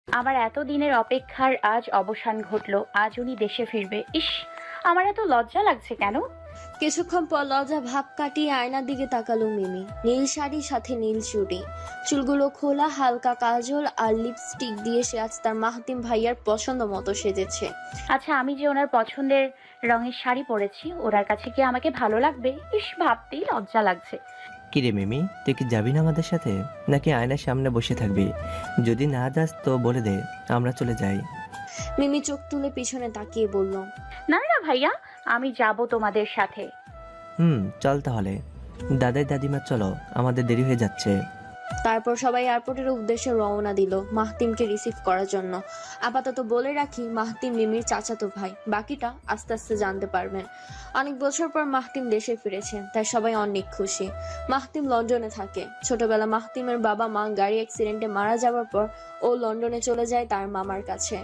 আমার এত দিনের অপেক্ষার আজ অবসান ঘটলো। আজ উনি দেশে ফিরবে। ইস, আমার এত লজ্জা লাগছে কেন? কিছুক্ষণ পর লজ্জা ভাব কাটিয়ে আয়নার দিকে তাকালো মিমি। নীল শাড়ির সাথে নীল চুড়ি, চুলগুলো খোলা, হালকা কাজল আর লিপস্টিক দিয়ে সে আজ তার মাহতিম ভাইয়ার পছন্দ মতো সেজেছে। আচ্ছা, আমি যে ওনার পছন্দের রঙের শাড়ি পরেছি, ওনার কাছে কি আমাকে ভালো লাগবে? ইস, ভাবতেই লজ্জা লাগছে। কিরে মিমি, তুই কি যাবি না আমাদের সাথে, নাকি আয়নার সামনে বসে থাকবি? যদি না যাস তো বলে দে, আমরা চলে যাই। মিমি চোখ তুলে পিছনে তাকিয়ে বলল, না না ভাইয়া, আমি যাব তোমাদের সাথে। চল তাহলে। দাদাই দাদিমা চলো, আমাদের দেরি হয়ে যাচ্ছে। তারপর সবাই এয়ারপোর্টের উদ্দেশ্যে রওনা দিল মাহতিমকে রিসিভ করার জন্য। আপাতত বলে রাখি, মাহতিম মিমির চাচাতো ভাই, বাকিটা আস্তে আস্তে জানতে পারবেন। অনেক বছর পর মাহতিম দেশে ফিরেছে, তাই সবাই অনেক খুশি। মাহতিম লন্ডনে থাকে। ছোটবেলা মাহতিমের বাবা মা গাড়ি অ্যাক্সিডেন্টে মারা যাওয়ার পর ও লন্ডনে চলে যায় তার মামার কাছে।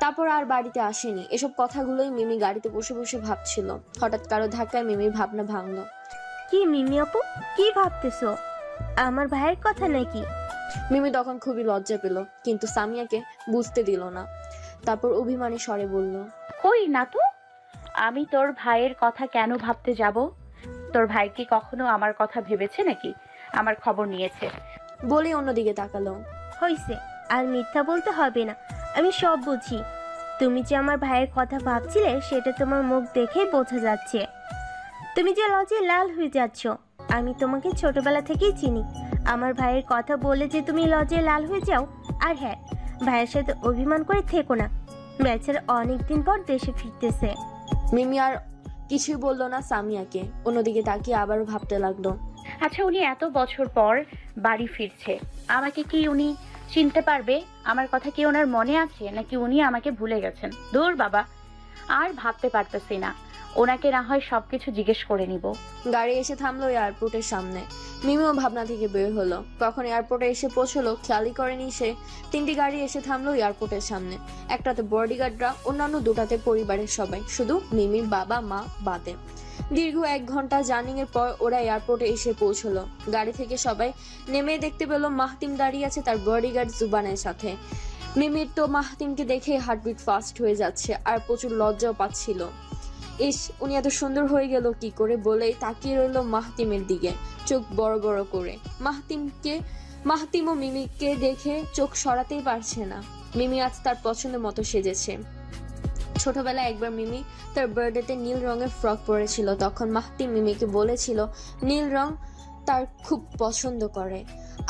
তারপর আর বাড়িতে আসেনি। এসব কথাগুলোই মিমি গাড়িতে বসে বসে ভাবছিল। হঠাৎ কারো ধাক্কায় মিমির ভাবনা ভাঙলো। কি মিমি আপু, কি ভাবতেছো? আমার ভাইয়ের কথা নাকি? মিমি তখন খুবই লজ্জা পেল, কিন্তু সামিয়াকে বুঝতে দিল না। তারপর অভিমানী স্বরে বলল, কই না তো। আমি তোর ভাইয়ের কথা কেন ভাবতে যাব? তোর ভাই কি কখনো আমার কথা ভেবেছে নাকি আমার খবর নিয়েছে? বলেই অন্যদিকে তাকালো। হইছে, আর মিথ্যা বলতে হবে না, আমি সব বুঝি। তুমি যে আমার ভাইয়ের কথা ভাবছিলে সেটা তোমার মুখ দেখেই বোঝা যাচ্ছে। তুমি যে লজ্জায় লাল হয়ে যাচ্ছ, আমি তোমাকে ছোটবেলা থেকেই চিনি। আমার ভাইয়ের কথা বলে যে তুমি লজ্জায় লাল হয়ে যাও। আর হ্যাঁ, ভাইয়ের সাথে অভিমান করে থেকো না। বেচারা অনেকদিন পর দেশে ফিরতেছে। মিমি আর কিছুই বলল না সামিয়াকে। অন্যদিকে তাকিয়ে আবারও ভাবতে লাগলো। আচ্ছা, উনি এত বছর পর বাড়ি ফিরছে, আমাকে কি উনি চিনতে পারবে? আমার কথা কি ওনার মনে আছে, নাকি উনি আমাকে ভুলে গেছেন? দূর বাবা, আর ভাবতে পারতেছি না। ওনাকে না হয় সবকিছু জিজ্ঞেস করে নিব। গাড়ি এসে থামলো এয়ারপোর্টের সামনে। মিমিও ভাবনা থেকে বের হলো। কখন এয়ারপোর্টে এসে পৌঁছলো খেয়ালই করেনি সে। তিনটি গাড়ি এসে থামলো এয়ারপোর্টের সামনে। একটাতে বডিগার্ডরা, অন্যান্য দুটাতে পরিবারের সবাই, শুধু মিমির বাবা মা বাদে। দীর্ঘ 1 ঘন্টা জার্নিং এর পর ওরা এয়ারপোর্টে এসে পৌঁছলো। গাড়ি থেকে সবাই নেমে দেখতে পেল মাহতিম দাঁড়িয়ে আছে তার বডিগার্ড জুবানের সাথে। মিমির তো মাহতিমকে দেখে হার্টবিট ফাস্ট হয়ে যাচ্ছে, আর প্রচুর লজ্জাও পাচ্ছিল। ইস, উনি এত সুন্দর হয়ে গেল কি করে, বলেই তাকিয়ে রইল মাহতিমের দিকে চোখ বড় বড় করে। মাহতিম ও মিমিকে দেখে চোখ সরাতেই পারছে না। মিমি আজ তার পছন্দের মতো সেজেছে। ছোটবেলায় একবার মিমি তার বার্থডেতে নীল রঙের ফ্রক পরেছিল। তখন মাহতিম মিমিকে বলেছিল নীল রং তার খুব পছন্দ করে,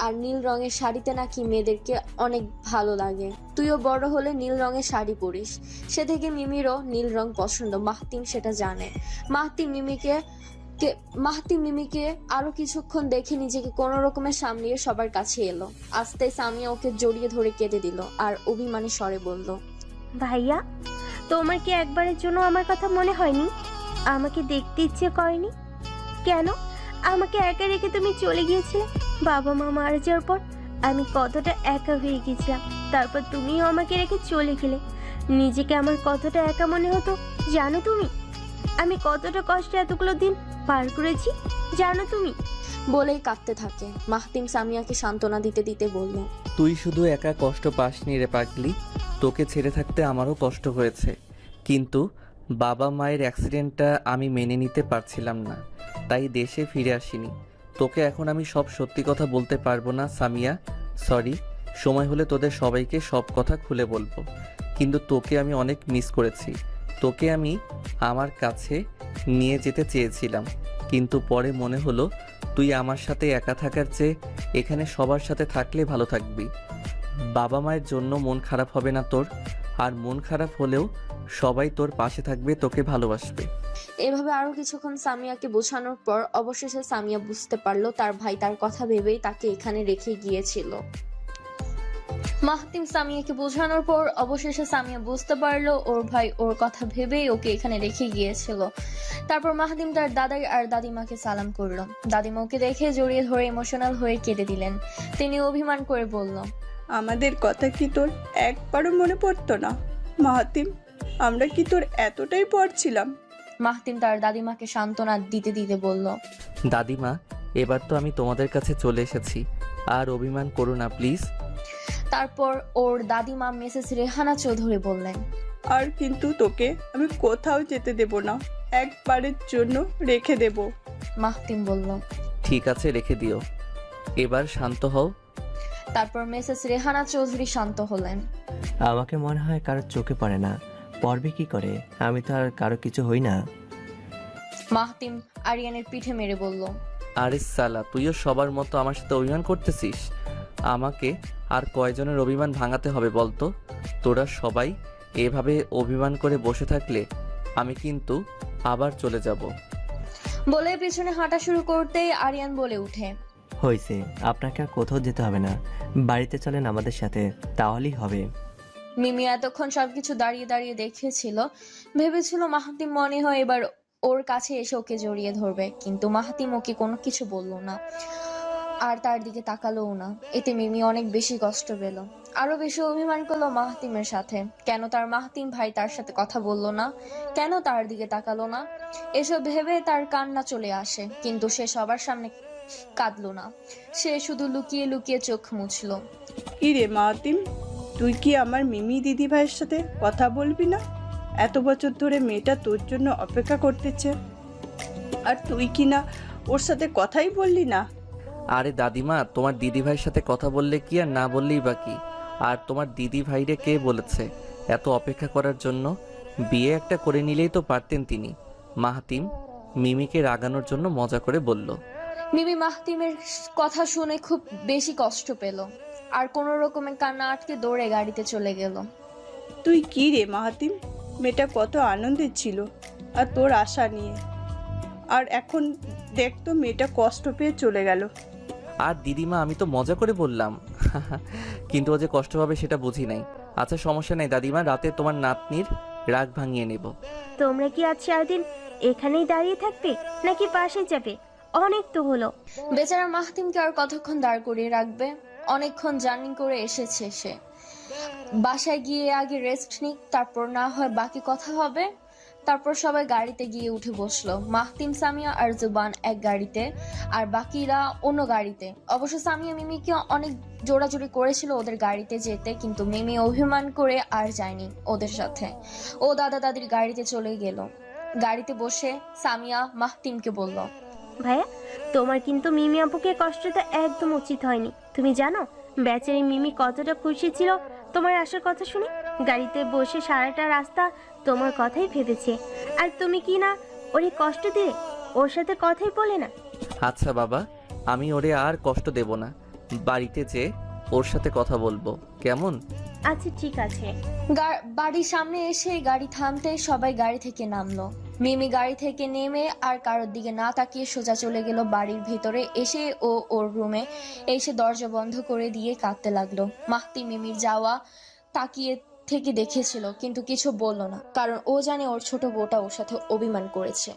আর নীল রঙের শাড়িতে নাকি মেয়েদেরকে অনেক ভালো লাগে। তুইও বড় হলে নীল রঙের শাড়ি পরিস। সে থেকে মিমিরও নীল রং পছন্দ। মাহতিম সেটা জানে। মাহতিম মিমিকে আরো কিছুক্ষণ দেখে নিজেকে কোন রকমের সামলিয়ে সবার কাছে এলো। আস্তে সামিয়া ওকে জড়িয়ে ধরে কেঁদে দিল আর অভিমানী স্বরে বলল, ভাইয়া, তোমার কি একবারের জন্য আমার কথা মনে হয়নি? আমাকে দেখতে ইচ্ছে করেনি কেন? আমাকে একা রেখে তুমি চলে গিয়েছিলে। বাবা মা মারা যাওয়ার পর আমি কতটা একা হয়ে গেছিলাম। তারপর তুমিও আমাকে রেখে চলে গেলে। নিজেকে আমার কতটা একা মনে হতো জানো তুমি? আমি কতটা কষ্টে এতগুলো দিন পার করেছি জানো তুমি? বলেই কাঁদতে থাকে। মাহতিম সামিয়াকে সান্ত্বনা দিতে দিতে বলল, তুই শুধু একা কষ্ট পাসনি রে পাগলি, তোকে ছেড়ে থাকতে আমারও কষ্ট হয়েছে। কিন্তু বাবা মায়ের অ্যাক্সিডেন্টটা আমি মেনে নিতে পারছিলাম না, তাই দেশে ফিরে আসিনি। তোকে এখন আমি সব সত্যি কথা বলতে পারবো না সামিয়া, সরি। সময় হলে তোদের সবাইকে সব কথা খুলে বলবো। কিন্তু তোকে আমি অনেক মিস করেছি। তোকে আমি আমার কাছে নিয়ে যেতে চেয়েছিলাম, কিন্তু পরে মনে হলো তুই আমার সাথে একা থাকার চেয়ে এখানে সবার সাথে থাকলে ভালো থাকবি। বাবা মায়ের জন্য মন খারাপ হবে না তোর, আর মন খারাপ হলেও সবাই তোর পাশে থাকবে, তোকে ভালোবাসবে। এভাবে আরো কিছুক্ষণ সামিয়াকে বোঝানোর পর অবশেষে সামিয়া বুঝতে পারলো তার ভাই তার কথা ভেবেই তাকে এখানে রেখে গিয়েছিল। মাহতিম সামিয়াকে বোঝানোর পর অবশেষে সামিয়া বুঝতে পারলো ওর ভাই ওর কথা ভেবেই ওকে এখানে রেখে গিয়েছিল। তারপর মাহতিম তার দাদাই আর দাদিমাকে সালাম করলো। দাদিমা ওকে দেখে জড়িয়ে ধরে ইমোশনাল হয়ে কেঁদে দিলেন। তিনি অভিমান করে বলল, আমাদের কথা কি তোর একবারও মনে পড়তো না মাহাতিম? আমরা কি তোর এতটাই পর ছিলাম? মাহতিম তার দাদিমাকে সান্ত্বনা দিতে দিতে বলল, দাদিমা, এবার তো আমি তোমাদের কাছে চলে এসেছি, আর অভিমান করো না প্লিজ। তারপর ওর দাদিমা মিসেস রেহানা চৌধুরী বললেন, আর কিন্তু তোকে আমি কোথাও যেতে দেব না, একবারের জন্য রেখে দেব। মাহতিম বলল। ঠিক আছে, রেখে দিও। এবার শান্ত হও। তারপর মিসেস রেহানা চৌধুরী শান্ত হলেন। আমাকে মনে হয় কারোর চোখে পড়ে না, পড়বে কি করে? আমি তো আর কারো কিছু হই না। মাহতিম আরিয়ানের পিঠে মেরে বলল, আরে সালা, তুইও সবার মতো আমার সাথে অভিমান করতেছিস? আমাকে আর কয়জনের অভিমান ভাঙাতে হবে বলতো? তোরা সবাই এভাবে অভিমান করে বসে থাকলে আমি কিন্তু আবার চলে যাব। বলে পিছনে হাঁটা শুরু করতেই আরিয়ান বলে উঠে, হয়েছে, আপনাকে আর কোথাও যেতে হবে না, বাড়িতে চলেন আমাদের সাথে, তাহলেই হবে। মিমি এতক্ষণ সবকিছু দাঁড়িয়ে দাঁড়িয়ে দেখেছিল, ভেবেছিল মাহাতিম মনে হয় এবার ওর কাছে এসে ওকে জড়িয়ে ধরবে, কিন্তু মাহাতিম ওকে কোনো কিছু বলল না আর তার দিকে তাকালোও না। এতে মিমি অনেক বেশি কষ্ট পেল, আরো বেশি অভিমান করলো মাহাতিমের সাথে। কেন তার মাহাতিম ভাই তার সাথে কথা বললো না, কেন তার দিকে তাকালো না, এসব ভেবে তার কান্না চলে আসে, কিন্তু সে সবার সামনে কাঁদলো না, সে শুধু লুকিয়ে লুকিয়ে চোখ মুছলো। কি রে মাহাতিম, তুই কি আমার মিমি দিদি ভাইয়ের সাথে কথা বলবি না? এত বছর ধরে মেয়েটা তোর জন্য অপেক্ষা করতেছে, আর তুই কি না ওর সাথে কথাই বললি না? আরে দাদিমা, তোমার দিদি ভাইয়ের সাথে কথা বললে কি আর না বললেই বা কি? আর তোমার দিদি ভাইরে কে বলেছে এত অপেক্ষা করার জন্য? বিয়ে একটা করে নিলেই তো পারতেন তিনি। মাহাতিম মিমিকে রাগানোর জন্য মজা করে বলল। মিমি মাহতিমের কথা শুনে খুব বেশি কষ্ট পেল, আর কোনো রকমের কান্না আটকে দৌড়ে গাড়িতে চলে গেল। তুই কি রে মাহাতিম, মেয়েটা কত আনন্দের ছিল আর তোর আশা নিয়ে, আর এখন দেখ তো মেয়েটা কষ্ট পেয়ে চলে গেল। আর দিদিমা, আমি তো মজা করে বললাম। কিন্তু ও যে কষ্ট পাবে সেটা বুঝি নাই। আচ্ছা সমস্যা নাই দাদিমা, রাতে তোমার নাতনির রাগ ভাঙিয়ে নেব। তোমরা কি আজ সারাদিন এখানেই দাঁড়িয়ে থাকবে নাকি পাশে যাবে? অনেক তো হলো। বেচারা মাহতিমকে আর কতক্ষণ দাঁড় করিয়ে রাখবে? অনেকক্ষণ জার্নি করে এসেছে সে, বাসায় গিয়ে আগে রেস্ট নিক, তারপর না হয় বাকি কথা হবে। তারপর সবাই গাড়িতে গিয়ে উঠে বসলো। মাহতিম, সামিয়া আর জুবান এক গাড়িতে, আর বাকিরা অন্য গাড়িতে। অবশ্য সামিয়া মিমিকে অনেক জোড়াজুড়ি করেছিল ওদের গাড়িতে যেতে, কিন্তু মিমি অভিমান করে আর যায়নি ওদের সাথে। ও দাদা দাদির গাড়িতে চলে গেল। গাড়িতে বসে সামিয়া মাহতিমকে বলল, ভাইয়া, তোমার কিন্তু মিমি আপুকে কষ্ট দেওয়া একদম উচিত হয়নি। তুমি জানো বেচারি মিমি কতটা খুশি ছিল তোমার আসার কথা শুনে? গাড়িতে বসে সারাটা রাস্তা তোমার কথাই ভেবেছে, আর তুমি কি না ওরে কষ্ট দিলে? ওর সাথে কথাই বলে না। আচ্ছা বাবা, আমি ওরে আর কষ্ট দেব না, বাড়িতে যে ওর সাথে কথা বলবো, কেমন? আচ্ছা ঠিক আছে। বাড়ির সামনে এসে গাড়ি থামতে সবাই গাড়ি থেকে নামলো। মিমি গাড়ি থেকে নেমে আর কারোর দিকে না তাকিয়ে সোজা চলে গেল বাড়ির ভিতরে। এসে ও ওর রুমে এসে দরজা বন্ধ করে দিয়ে কাঁদতে লাগলো। মাহতি মিমির যাওয়া তাকিয়ে থেকে দেখেছিল, কিন্তু কিছু বলল না, কারণ ও জানে ওর ছোট বউটা ওর সাথে অভিমান করেছে।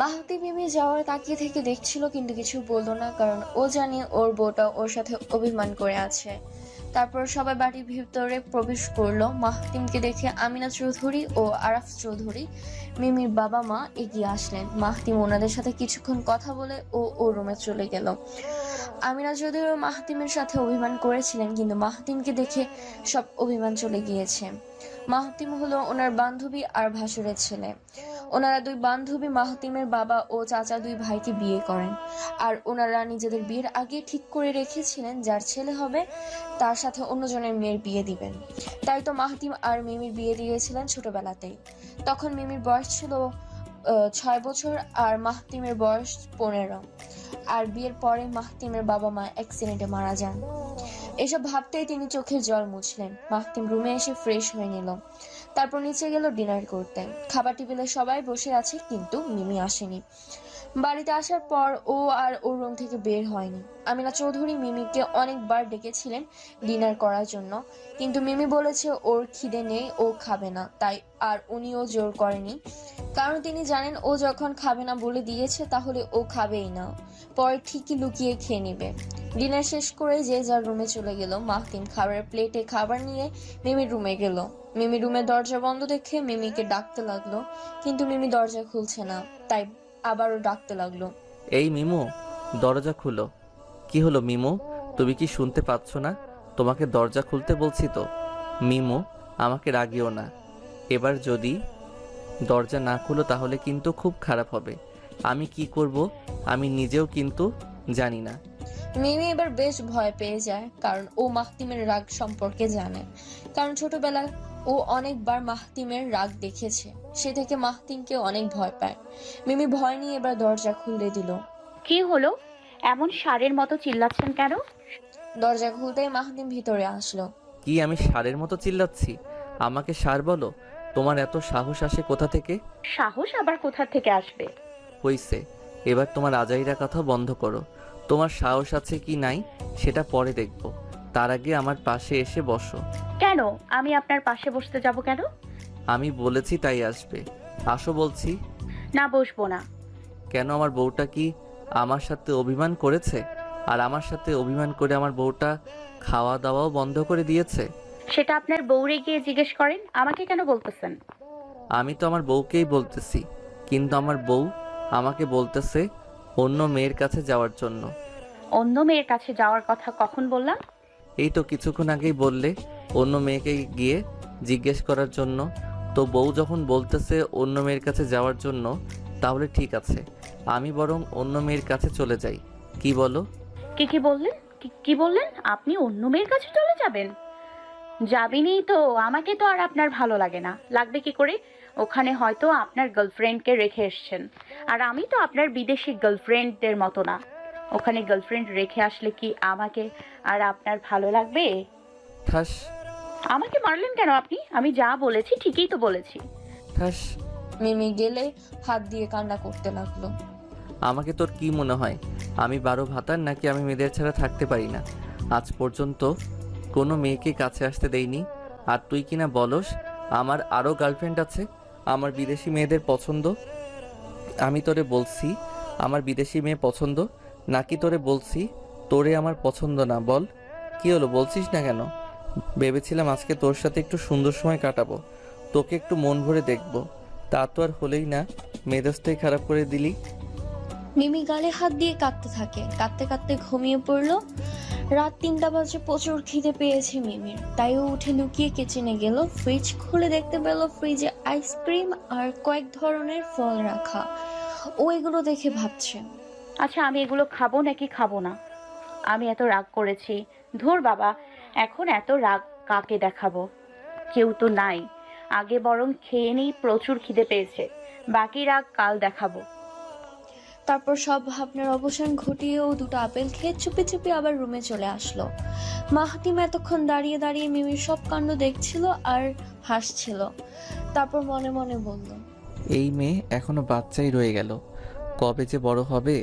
মাহতি মিমি যাওয়ার তাকিয়ে থেকে দেখছিল, কিন্তু কিছু বলল না, কারণ ও জানে ওর বউটা ওর সাথে অভিমান করে আছে। তারপর সবাই বাড়ির ভিতরে প্রবেশ করলো। মাহতিমকে দেখে আমিনা চৌধুরী ও আরাফ চৌধুরী, মিমির বাবা মা, এগিয়ে আসলেন। মাহতিম ওনাদের সাথে কিছুক্ষণ কথা বলে ও রুমে চলে গেল। আমিনা চৌধুরী মাহতিমের সাথে অভিমান করেছিলেন, কিন্তু মাহতিমকে দেখে সব অভিমান চলে গিয়েছে। মাহতিম হলো ওনার বান্ধবী আর ভাসুরের ছেলে। ওনারা দুই বান্ধবী মাহতিমের বাবা ও চাচা দুই ভাইকে বিয়ে করেন, আর ওনারা নিজেদের বিয়ের আগে ঠিক করে রেখেছিলেন যার ছেলে হবে তার সাথে অন্যজনের মেয়ের বিয়ে দিবেন। তাই তো মাহতিম আর মিমির বিয়ে দিয়েছিলেন ছোটবেলাতেই। তখন মিমির বয়স ছিল 6 বছর আর মাহতিমের বয়স 15। আর বিয়ের পরে মাহতিমের বাবা মা অ্যাক্সিডেন্টে মারা যান। এসব ভাবতেই তিনি চোখের জল মুছলেন। মাহতিম রুমে এসে ফ্রেশ হয়ে নিল, তারপর নিচে গেল ডিনার করতে। খাবার টেবিলে সবাই বসে আছে, কিন্তু মিমি আসেনি। বাড়িতে আসার পর ও আর ওর রুম থেকে বের হয়নি। আমিনা চৌধুরী মিমিকে অনেকবার ডেকেছিলেন ডিনার করার জন্য, কিন্তু মিমি বলেছে ওর খিদে নেই, ও খাবে না, তাই আর উনিও জোর করেনি, কারণ তিনি জানেন ও যখন খাবে না বলে দিয়েছে তাহলে ও খাবেই না, পরে ঠিকই লুকিয়ে খেয়ে নেবে। ডিনার শেষ করে যে যার রুমে চলে গেল। মাহতিম খাবারের প্লেটে খাবার নিয়ে মিমির রুমে গেল। মিমি রুমের দরজা বন্ধ দেখে মিমিকে ডাকতে লাগলো, কিন্তু মিমি দরজা খুলছে না, তাই আবারও ডাকতে লাগলো, এই মিমু, দরজা খুলো। কি হলো মিমু, তুমি কি শুনতে পাচ্ছ না? তোমাকে দরজা খুলতে বলছি তো। মিমো, আমাকে রাগিও না। এবার যদি দরজা না খুলো তাহলে কিন্তু খুব খারাপ হবে। আমি কি করব আমি নিজেও কিন্তু জানি না। মিমি এবার বেশ ভয় পেয়ে যায়, কারণ ও মাহতিমের রাগ সম্পর্কে জানে। কারণ ছোটবেলায় ও অনেকবার মাহতিমের রাগ দেখেছে, সে থেকে মাহতিমকে অনেক ভয় পায়। মিমি ভয় নিয়ে এবার দরজা খুলে দিল। কি হলো? এমন ষাঁড়ের মতো চিল্লাচ্ছেন কেন? দরজা খুলতেই মাহতিম ভিতরে আসলো। কি আমি ষাঁড়ের মতো চিল্লাচ্ছি? আমাকে ষাঁড় বলো? তোমার এত সাহস আসে কোথা থেকে? সাহস আবার কোথা থেকে আসবে? হইছে, এবার তোমার আজাইরা কথা বন্ধ করো। তোমার সাহস আছে কি নাই সেটা পরে দেখব, তার আগে আমার পাশে এসে বসো। কেন? আমি আপনার পাশে বসতে যাব কেন? আমি বলেছি তাই আসবে। আসো বলছি। না, বসবো না। কেন, আমার বউটা কি আমার সাথে অভিমান করেছে? আর আমার সাথে অভিমান করে আমার বউটা খাওয়া দাওয়াও বন্ধ করে দিয়েছে। সেটা আপনার বউরে গিয়ে জিজ্ঞেস করেন, আমাকে কেন বলতেছেন? আমি তো আমার বউকেই বলতেছি, কিন্তু আমার বউ আমাকে বলতেছে অন্য মেয়ের কাছে যাওয়ার জন্য। অন্য মেয়ের কাছে যাওয়ার কথা কখন বললাম? এই তো কিছুক্ষণ আগেই বললে অন্য মেয়েকে গিয়ে জিজ্ঞেস করার জন্য। তো বউ যখন বলতেছে অন্য মেয়ের কাছে যাওয়ার জন্য, তাহলে ঠিক আছে, আমি বরং অন্য মেয়ের কাছে চলে যাই। কি বলো? কি বললেন? কি বললেন? আপনি অন্য মেয়ের কাছে চলে যাবেন? যাবেনই তো, আমাকে তো আর আপনার ভালো লাগে না। লাগবে কি করে? ওখানে হয়তো আপনার গার্লফ্রেন্ডকে রেখে এসেছেন, আর আমি তো আপনার বিদেশি গার্লফ্রেন্ডদের মতো না। ওখানে গার্লফ্রেন্ড রেখে আসলে কি আমাকে আর আপনার ভালো লাগবে? ঠাস আমাকে মারলেন কেন আপনি? আমি যা বলেছি ঠিকই তো বলেছি। ঠাস। মিমি গেলে হাত দিয়ে কান্না করতে লাগলো। আমাকে তোর কি মনে হয় আমি 12 ভাতার, নাকি আমি মেয়েদের ছাড়া থাকতে পারি না? আজ পর্যন্ত কোনো মেয়েকে কাছে আসতে দেইনি, আর তুই কিনা বলস আমার আরও গার্লফ্রেন্ড আছে, আমার বিদেশি মেয়েদের পছন্দ। আমি তোরে বলছি আমার বিদেশি মেয়ে পছন্দ, নাকি তোরে বলছি তোরে আমার পছন্দ না? বল, কি হলো বলছিস না কেন? ভেবেছিলাম আজকে তোর সাথে একটু সুন্দর সময় কাটাবো, তোকে একটু মন ভরে দেখবো, তা তো আর হলেই না, মেজাজটাই খারাপ করে দিলি। মিমি গালে হাত দিয়ে কাঁদতে থাকে, কাঁদতে কাঁদতে ঘুমিয়ে পড়লো। রাত 3টা বাজে, প্রচুর খিদে পেয়েছে মিমির, তাই ও উঠে লুকিয়ে কিচেনে গেল। ফ্রিজ খুলে দেখতে পেল ফ্রিজে আইসক্রিম আর কয়েক ধরনের ফল রাখা। ও এগুলো দেখে ভাবছে, আচ্ছা, আমি এগুলো খাবো নাকি খাবো না? আমি এত রাগ করেছি। ধুর বাবা, এখন এত রাগ কাকে দেখাবো? কেউ তো নাই। আগে বরং খেয়ে নেই, প্রচুর খিদে পেয়েছে। বাকি রাগ কাল দেখাবো। তারপর সব ভাবনার অবসান ঘটিয়ে ও 2টা আপেল খেয়ে চুপি চুপি আবার রুমে চলে আসলো। মাহতিম এতক্ষণ দাঁড়িয়ে দাঁড়িয়ে মিমির সব কাণ্ড দেখছিল আর হাসছিল। তারপর মনে মনে বলল, এই মেয়ে এখনো বাচ্চাই রয়ে গেল, কবে যে বড় হবে।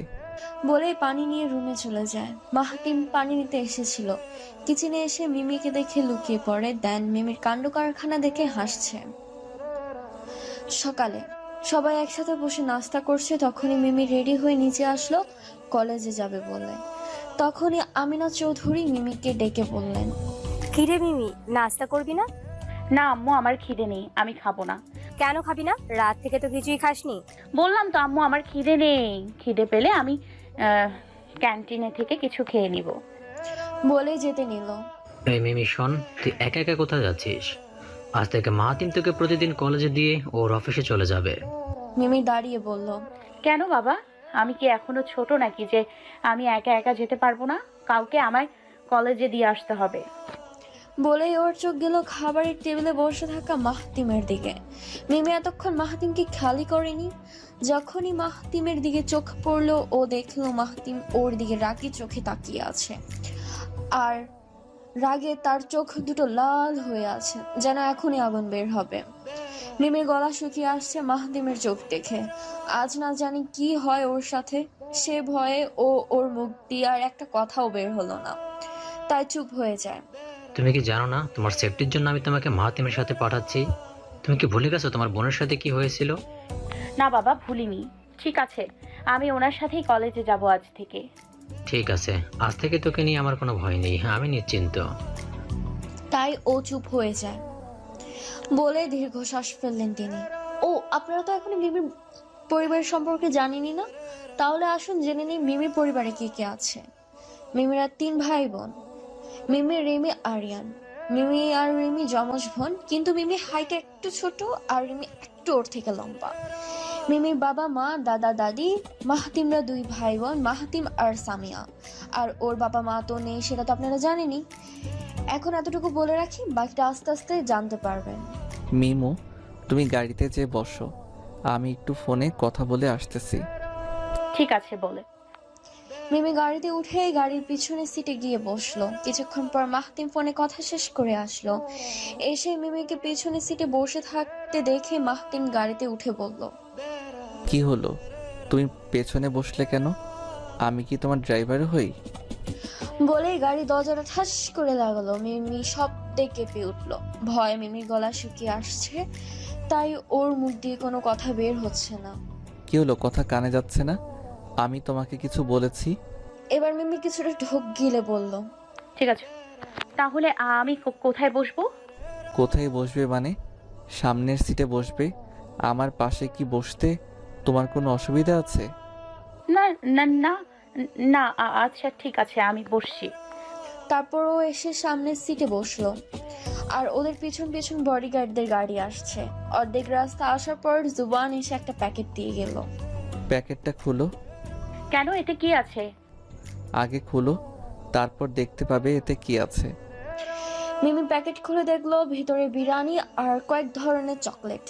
বলেই পানি নিয়ে রুমে চলে যায়। মাহতিম পানি নিতে এসেছিল, কিচেনে এসে মিমিকে দেখে লুকিয়ে পড়ে। দেন মিমির কাণ্ড কারখানা দেখে হাসছে। সকালে সবাই একসাথে বসে নাস্তা করছে, তখনই মিমি রেডি হয়ে নিচে আসলো কলেজে যাবে বলে। তখনই আমিনা চৌধুরী মিমিকে ডেকে বললেন, কিরে মিমি, নাস্তা করবি না? না আম্মু, আমার খিদে নেই, আমি খাবো না। কেন খাবি না? রাত থেকে তো কিছুই খাসনি। বললাম তো আম্মু, আমার খিদে নেই। খিদে পেলে আমি ক্যান্টিনে থেকে কিছু খেয়ে নিব। বলেই যেতে নিল। এই মিমি শোন, তুই একা একা কোথায় যাচ্ছিস? আজ থেকে মাহাতিম তোকে প্রতিদিন কলেজে দিয়ে ওর অফিসে চলে যাবে। মিমি দাঁড়িয়ে বলল, কেন বাবা? আমি কি এখনো ছোট নাকি যে আমি একা একা যেতে পারবো না? কাউকে আমায় কলেজে দিয়ে আসতে হবে। বলেই ওর চোখ গেল খাবারের টেবিলে বসে থাকা মাহতিমের দিকে। মিমি এতক্ষণ মাহতিমকে খেয়ালই করেনি। যখনই মাহতিমের দিকে চোখ পড়লো, ও দেখলো মাহতিম ওর দিকে রাগি চোখে তাকিয়ে আছে, আর রাগে তার চোখ দুটো লাল হয়ে আছে, যেন এখনই আগুন বের হবে। মিমির গলা শুকিয়ে আসছে মাহতিমের চোখ দেখে। আজ না জানি কি হয় ওর সাথে। সে ভয়ে ওর মুখ দিয়ে আর একটা কথাও বের হলো না, তাই চুপ হয়ে যায়। তুমি কি জানো না তোমার সেফটির জন্য আমি তোমাকে মাহাতিমের সাথে পাঠাচ্ছি? তুমি কি ভুলে গেছো তোমার বোনের সাথে কি হয়েছিল? না বাবা, ভুলিনি। ঠিক আছে, আমি ওনার সাথেই কলেজে যাব আজ থেকে। ঠিক আছে, আজ থেকে তোকে নিয়ে আমার কোনো ভয় নেই, আমি নিশ্চিন্ত। তাই ও চুপ হয়ে যায়। বলে দীর্ঘশ্বাস ফেললেন তিনি। ও, আপনারা তো এখন মিমির পরিবারের সম্পর্কে জানেনই না, তাহলে আসুন জেনে নিই মিমির পরিবারে কে কে আছে। মিমিরা 3 ভাই বোন। মিমি, রিমি, আরিয়ান। মিমি আর রিমি যমজ বোন, কিন্তু মিমি হাইটে একটু ছোট আর রিমি একটু ওর থেকে লম্বা। মিমির বাবা মা, দাদা দাদি, মাহাতিমরা 2 ভাই বোন, মাহাতিম আর সামিয়া। আর ওর বাবা মা তো নেই, সেটা তো আপনারা জানেনই। এখন এতটুকু বলে রাখি, বাকিটা আস্তে আস্তে জানতে পারবেন। মিমু, তুমি গাড়িতে যে বসো, আমি একটু ফোনে কথা বলে আসতেছি। ঠিক আছে বলে। মিমি গাড়িতে উঠে গাড়ির পিছনের সিটে গিয়ে বসলো। কিছুক্ষণ পর মাহতিম ফোনে কথা শেষ করে আসলো। এসে মিমিকে পিছনের সিটে বসে থাকতে দেখে মাহতিম গাড়িতে উঠে বলল, কি হলো, তুমি পেছনে বসলে কেন? আমি কি তোমার ড্রাইভার হই? বলেই গাড়ি দরজাটা ঠাস করে লাগলো। মিমি শব্দে কেঁপে উঠলো। ভয়ে মিমির গলা শুকিয়ে আসছে, তাই ওর মুখ দিয়ে কোনো কথা বের হচ্ছে না। কি হলো, কথা কানে যাচ্ছে না? আমি তোমাকে কিছু বলেছি? এবার মিমি কিছুটা ঢোক গিলে বলল, ঠিক আছে, তাহলে আমি কোথায় বসবো? কোথায় বসবে মানে? সামনের সিটে বসবে। আমার পাশে কি বসতে তোমার কোনো অসুবিধা আছে? না না না না, আচ্ছা ঠিক আছে, আমি বসছি। তারপর ও এসে সামনের সিটে বসলো। আর ওদের পিছন পিছন বডিগার্ডদের গাড়ি আসছে। অর্ধেক রাস্তা আসার পর জুবান এসে একটা প্যাকেট দিয়ে গেল। প্যাকেটটা খুলো। কেন, এতে কি আছে? আগে খুলো, তারপর দেখতে পাবে এতে কি আছে। মিমি প্যাকেট খুলে দেখলো ভিতরে বিরিয়ানি আর কয়েক ধরনের চকলেট।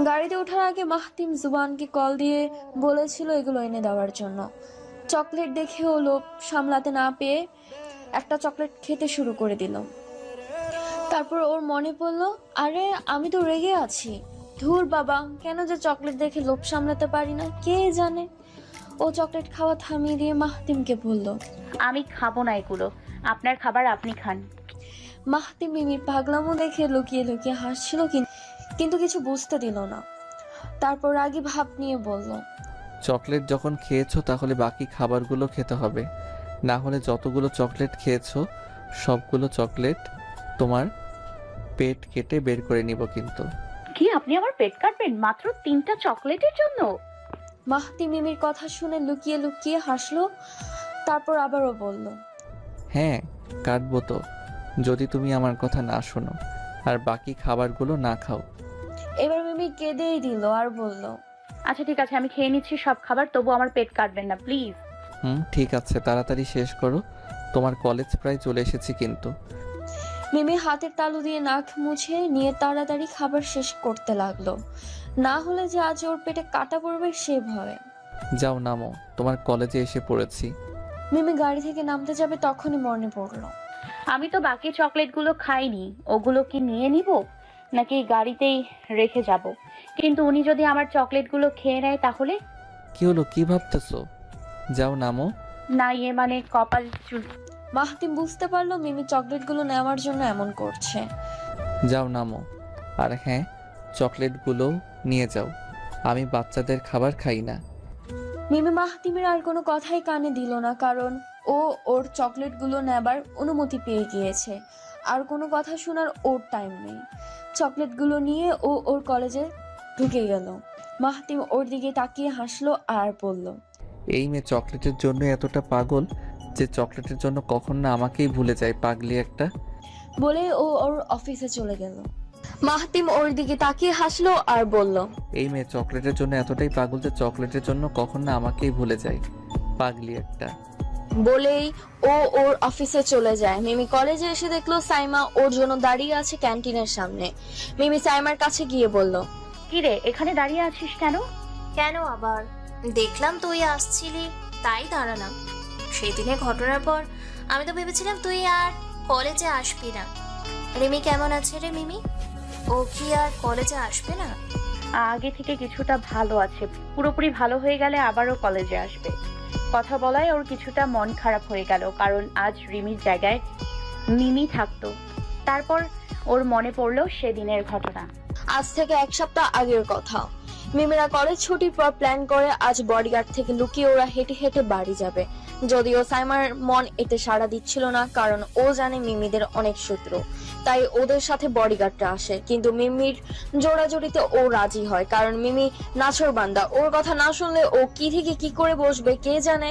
গাড়িতে ওঠার আগে মাহতিম জুবানকে কল দিয়ে বলেছিল এগুলো এনে দেওয়ার জন্য। চকলেট দেখে ও লোভ সামলাতে না পেয়ে একটা চকলেট খেতে শুরু করে দিল। তারপর ওর মনে পড়লো, আরে আমি তো রেগে আছি। ধুর বাবা, কেন যে চকলেট দেখে লোভ সামলাতে পারি না কে জানে। ও চকলেট খাওয়া থামিয়ে দিয়ে মাহতিমকে বলল, আমি খাবো না এগুলো, আপনার খাবার আপনি খান। মাহতিম মিমির পাগলামো দেখে লুকিয়ে লুকিয়ে হাসছিল, কিন্তু কিছু বুঝতে দিল না। তারপর রাগী ভাব নিয়ে বলল, চকলেট যখন খেয়েছো তাহলে বাকি খাবারগুলো খেতে হবে, না হলে যতগুলো চকলেট খেয়েছো সবগুলো চকলেট তোমার পেট কেটে বের করে নিব কিন্তু। কি, আপনি আমার পেট কাটবেন মাত্র 3টা চকলেটের জন্য? মাহতিম মিমির কথা শুনে লুকিয়ে লুকিয়ে হাসলো। তারপর আবারও বলল, হ্যাঁ, কাটবো তো, যদি তুমি আমার কথা না শোনো আর বাকি খাবারগুলো না খাও। এবার মিমি কেঁদেই দিল আর বলল, আচ্ছা ঠিক আছে, আমি খেয়ে নিচ্ছি সব খাবার, তবু আমার পেট কাটবেন না প্লিজ। ঠিক আছে, তাড়াতাড়ি শেষ করো, তোমার কলেজ প্রায় চলে এসেছি কিন্তু। মিমি হাতের তালু দিয়ে নাক মুছে নিয়ে তাড়াতাড়ি খাবার শেষ করতে লাগলো, না হলে যে আজ ওর পেটে কাটা পড়বে সে ভয়ে। যাও নামো, তোমার কলেজে এসে পড়েছি। মিমি গাড়ি থেকে নামতে যাবে তখনই মনে পড়লো, আমি তো বাকি চকলেটগুলো খাইনি, ওগুলো কি নিয়ে নিব নাকি গাড়িতেই রেখে যাব? কিন্তু উনি যদি আমার চকলেটগুলো খেয়ে নেয় তাহলে? কি হলো, কি ভাবতেছো? যাও নামো। না, ইয়ে মানে কপাল চুল। মাহতিম বুঝতে পারলো মিমি চকলেটগুলো নেওয়ার জন্য এমন করছে। যাও নামো, আর হ্যাঁ, চকলেটগুলো নিয়ে যাও, আমি বাচ্চাদের খাবার খাই না। মিমি মাহতিমের আর কোনো কথাই কানে দিল না, কারণ ও ওর চকলেটগুলো নেবার অনুমতি পেয়ে গিয়েছে। আর কোনো কথা শোনার ওর টাইম নেই। চকলেটগুলো নিয়ে ও ওর কলেজে ঢুকে গেল। মাহতিম ওর দিকে তাকিয়ে হাসলো আর বলল, এই মেয়ে চকলেটের জন্য এতটা পাগল যে চকলেটের জন্য কখন না আমাকেই ভুলে যায়, পাগলি একটা। বলে ও ওর অফিসে চলে গেল। মাহতিম ওর দিকে তাকিয়ে হাসলো আর বলল, এই মেয়ে চকলেটের জন্য এতটাই পাগল যে চকলেটের জন্য কখন না আমাকেই ভুলে যায়, পাগলি একটা। বলেই ও ওর অফিসে চলে যায়। মিমি কলেজে এসে দেখলো সাইমা ওর জন্য দাঁড়িয়ে আছে ক্যান্টিনের সামনে। মিমি সাইমার কাছে গিয়ে বলল, কি রে, এখানে দাঁড়িয়ে আছিস কেন? কেন আবার? দেখলাম তুই আসছিলি তাই দাঁড়ালাম। সেদিনের ঘটনার পর আমি তো ভেবেছিলাম তুই আর কলেজে আসবি না। রিমি কেমন আছে রে মিমি? ও কি আর কলেজে আসবে না? আগে থেকে কিছুটা ভালো আছে, পুরোপুরি ভালো হয়ে গেলে আবারও কলেজে আসবে। কথা বলায় ওর কিছুটা মন খারাপ হয়ে গেল, কারণ আজ রিমির জায়গায় মিমি থাকতো। তারপর ওর মনে পড়লো সেদিনের ঘটনা। আজ থেকে 1 সপ্তাহ আগের কথা। মিমিরা কলেজ ছুটির পর প্ল্যান করে আজ বডিগার্ড থেকে লুকিয়ে ওরা হেঁটে হেঁটে বাড়ি যাবে। যদিও সাইমার মন এতে সাড়া দিচ্ছিল না, কারণ ও জানে মিমিদের অনেক শত্রু, তাই ওদের সাথে বডিগার্ডরা আসে। কিন্তু মিমির জোড়াজোড়িতে ও রাজি হয়, কারণ মিমি নাছর বান্দা, ওর কথা না শুনলে ও কি থেকে কি করে বসবে কে জানে।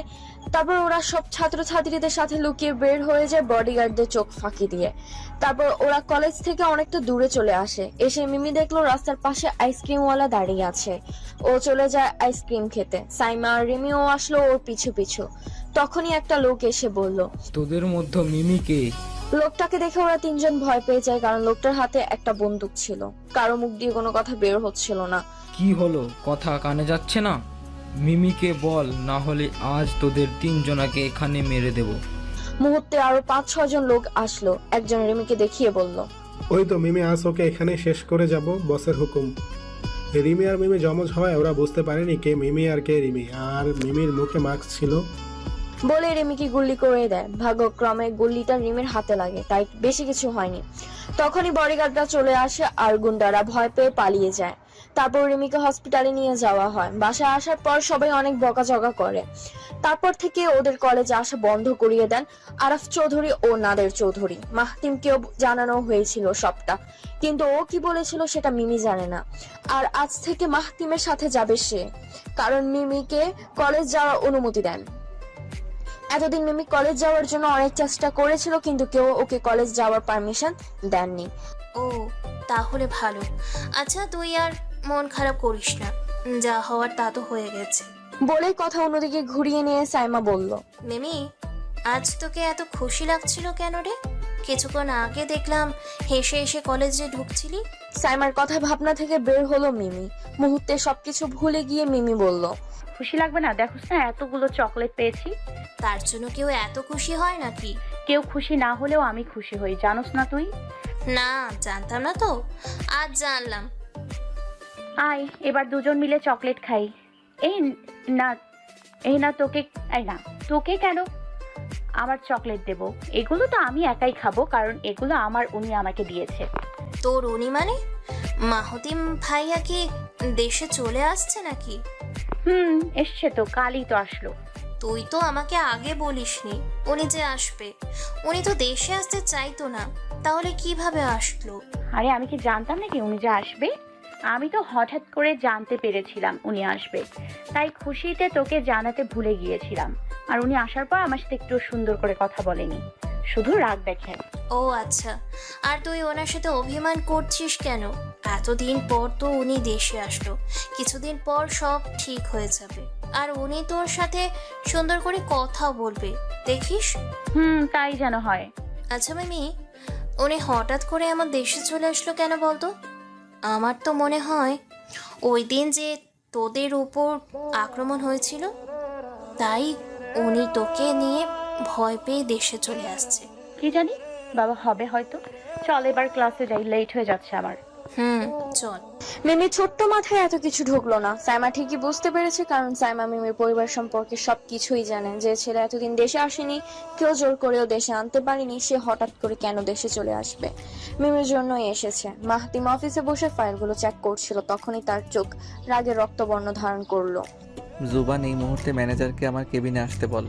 তারপর ওরা সব ছাত্রছাত্রীদের সাথে লুকিয়ে বের হয়ে যায় বডিগার্ডদের চোখ ফাঁকি দিয়ে। তারপর ওরা কলেজ থেকে অনেকটা দূরে চলে আসে। এসে মিমি দেখলো রাস্তার পাশে আইসক্রিমওয়ালা দাঁড়িয়ে আছে। ও চলে যায় আইসক্রিম খেতে। সাইমা আর রিমিও আসলো ওর পিছু পিছু। তখনই একটা লোক এসে বলল, তোদের মধ্যে মিমি কে? লোকটাকে দেখে ওরা তিনজন ভয় পেয়ে যায়, কারণ লোকটার হাতে একটা বন্দুক ছিল। কারো মুখ দিয়ে কোনো কথা বের হচ্ছিল না। কি হলো, কথা কানে যাচ্ছে না? মিমিকে বল, না হলে আজ তোদের তিনজনাকে এখানে মেরে দেব। মুহূর্তে আরো 5-6 জন লোক আসলো। একজন রিমিকে দেখিয়ে বলল, ওই তো মিমি, আজ ওকে এখানে শেষ করে যাব, বসের হুকুম। রিমি আর মিমি জমজ হওয়ায় ওরা বুঝতে পারেনি কে মিমি আর কে রিমি। আর মিমির মুখে মাস্ক ছিল। বলে রিমিকে গুলি করে দেয়। ভাগ্যক্রমে গুলিটা রিমির হাতে লাগে, তাই বেশি কিছু হয়নি। তখনই বডিগার্ডরা চলে আসে আর গুন্ডারা ভয় পেয়ে পালিয়ে যায়। তারপর রিমিকে হসপিটালে নিয়ে যাওয়া হয়। বাসায় আসার পর সবাই অনেক বকাঝকা করে। তারপর থেকে ওদের কলেজে আসা বন্ধ করিয়ে দেন আরাফ চৌধুরী ও নাদের চৌধুরী। মাহতিমকেও জানানো হয়েছিল সবটা, কিন্তু ও কি বলেছিল সেটা মিমি জানে না। আর আজ থেকে মাহতিমের সাথে যাবে সে, কারণ মিমিকে কলেজ যাওয়ার অনুমতি দেন। এতদিন মিমি কলেজ যাওয়ার জন্য অনেক চেষ্টা করেছিল, কিন্তু কেউ ওকে কলেজ যাওয়ার পারমিশন দেননি। ও তাহলে ভালো। আচ্ছা তুই আর মন খারাপ করিস না, যা হওয়ার তা তো হয়ে গেছে। বলেই কথা অন্যদিকে ঘুরিয়ে নিয়ে সাইমা বলল, মিমি, আজ তোকে এত খুশি লাগছিল কেন রে? কিছুক্ষণ আগে দেখলাম হেসে হেসে কলেজে ঢুকছিলি। সাইমার কথা ভাবনা থেকে বের হলো মিমি। মুহূর্তে সবকিছু ভুলে গিয়ে মিমি বলল, খুশি লাগবে না? দেখোস না এতগুলো চকলেট পেয়েছি। তার জন্য কেউ এত খুশি হয় নাকি? কেউ খুশি না হলেও আমি খুশি হই, জানোস না তুই? না, জানতাম না তো, আজ জানলাম। আয় এবার দুজন মিলে চকলেট খাই। এই না, এই না তোকে, এই না তোকে কেন আমার চকলেট দেব? এগুলো তো আমি একাই খাবো, কারণ এগুলো আমার, উনি আমাকে দিয়েছে। তোর উনি মানে মাহতিম ভাইয়া কি দেশে চলে আসছে নাকি? এসছে তো, কালই তো আসলো। তুই তো আমাকে আগে বলিসনি উনি যে আসবে। উনি তো দেশে আসতে চাইতো না, তাহলে কিভাবে আসলো? আরে আমি কি জানতাম নাকি উনি যে আসবে? আমি তো হঠাৎ করে জানতে পেরেছিলাম উনি আসবে, তাই খুশিতে তোকে জানাতে ভুলে গিয়েছিলাম। আর উনি আসার পর আমার সাথে একটু সুন্দর করে কথা বলেনি, শুধু রাগ দেখেন। ও আচ্ছা, আর তুই ওনার সাথে অভিমান করছিস কেন? এতদিন পর তো উনি দেশে আসলো, কিছুদিন পর সব ঠিক হয়ে যাবে। আর উনি তোর সাথে সুন্দর করে কথা বলবে, দেখিস। তাই যেন হয়। আচ্ছা মিমি, উনি হঠাৎ করে আমার দেশে চলে আসলো কেন বলতো? আমার তো মনে হয় ওই দিন যে তোদের উপর আক্রমণ হয়েছিল, তাই উনি তোকে নিয়ে ভয় পেয়ে দেশে চলে আসছে। কি জানি বাবা, হবে হয়তো। চল এবার ক্লাসে যাই, লেট হয়ে যাচ্ছে আমার। চল। মিমি ছোট্ট মাথায় এত কিছু ঢুকলো না। সাইমা ঠিকই বুঝতে পেরেছে, কারণ সাইমা মিমির পরিবার সম্পর্কে সবকিছুই জানে। যে ছেলে এতদিন দেশে আসেনি, কেউ জোর করেও দেশে আনতে পারেনি, সে হঠাৎ করে কেন দেশে চলে আসবে? মিমির জন্যই এসেছে। মাহতিম অফিসে বসে ফাইলগুলো চেক করছিল, তখনই তার চোখ রাগে রক্তবর্ণ ধারণ করলো। জুবান, এই মুহূর্তে ম্যানেজারকে আমার কেবিনে আসতে বল।